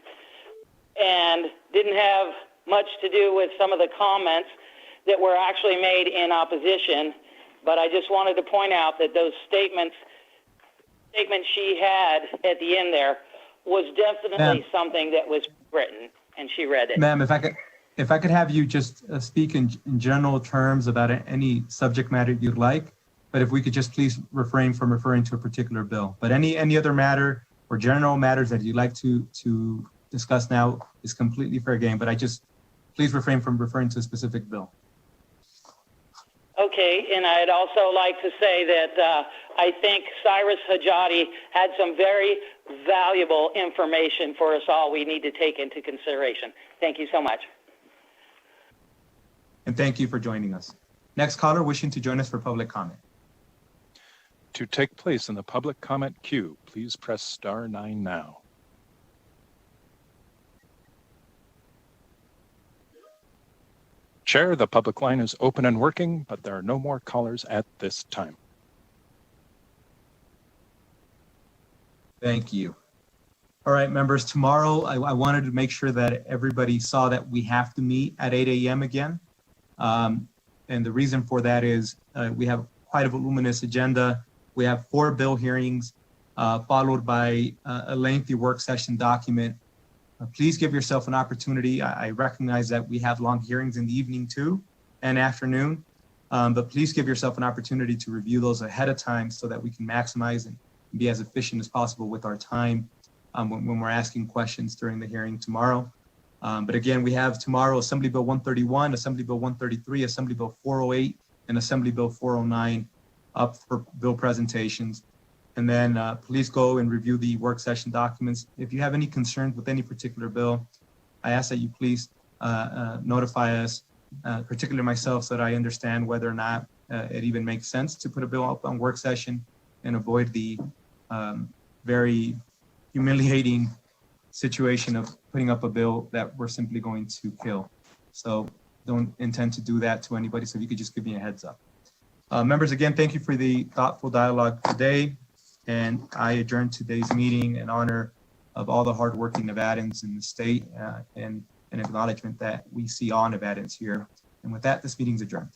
and didn't have much to do with some of the comments that were actually made in opposition. But I just wanted to point out that those statements she had at the end there was definitely something that was written, and she read it. Ma'am, if I could have you just speak in general terms about any subject matter you'd like, but if we could just please refrain from referring to a particular bill. But any other matter or general matters that you'd like to discuss now is completely fair game, but please refrain from referring to a specific bill. Okay, and I'd also like to say that I think Cyrus Hajati had some very valuable information for us all we need to take into consideration. Thank you so much. And thank you for joining us. Next caller wishing to join us for public comment. To take place in the public comment queue, please press *9 now. Chair, the public line is open and working, but there are no more callers at this time. Thank you. All right, members, tomorrow I wanted to make sure that everybody saw that we have to meet at 8 a.m. again. And the reason for that is we have quite a voluminous agenda. We have 4 bill hearings followed by a lengthy work session document. Please give yourself an opportunity. I recognize that we have long hearings in the evening too and afternoon, but please give yourself an opportunity to review those ahead of time so that we can maximize and be as efficient as possible with our time when we're asking questions during the hearing tomorrow. But again, we have tomorrow Assembly Bill 131, Assembly Bill 133, Assembly Bill 408, and Assembly Bill 409 up for bill presentations. And then please go and review the work session documents. If you have any concerns with any particular bill, I ask that you please notify us, particularly myself, so that I understand whether or not it even makes sense to put a bill up on work session and avoid the very humiliating situation of putting up a bill that we're simply going to kill. So don't intend to do that to anybody, so if you could just give me a heads up. Members, again, thank you for the thoughtful dialogue today. And I adjourn today's meeting in honor of all the hardworking Nevadans in the state and an acknowledgement that we see all Nevadans here. And with that, this meeting's adjourned.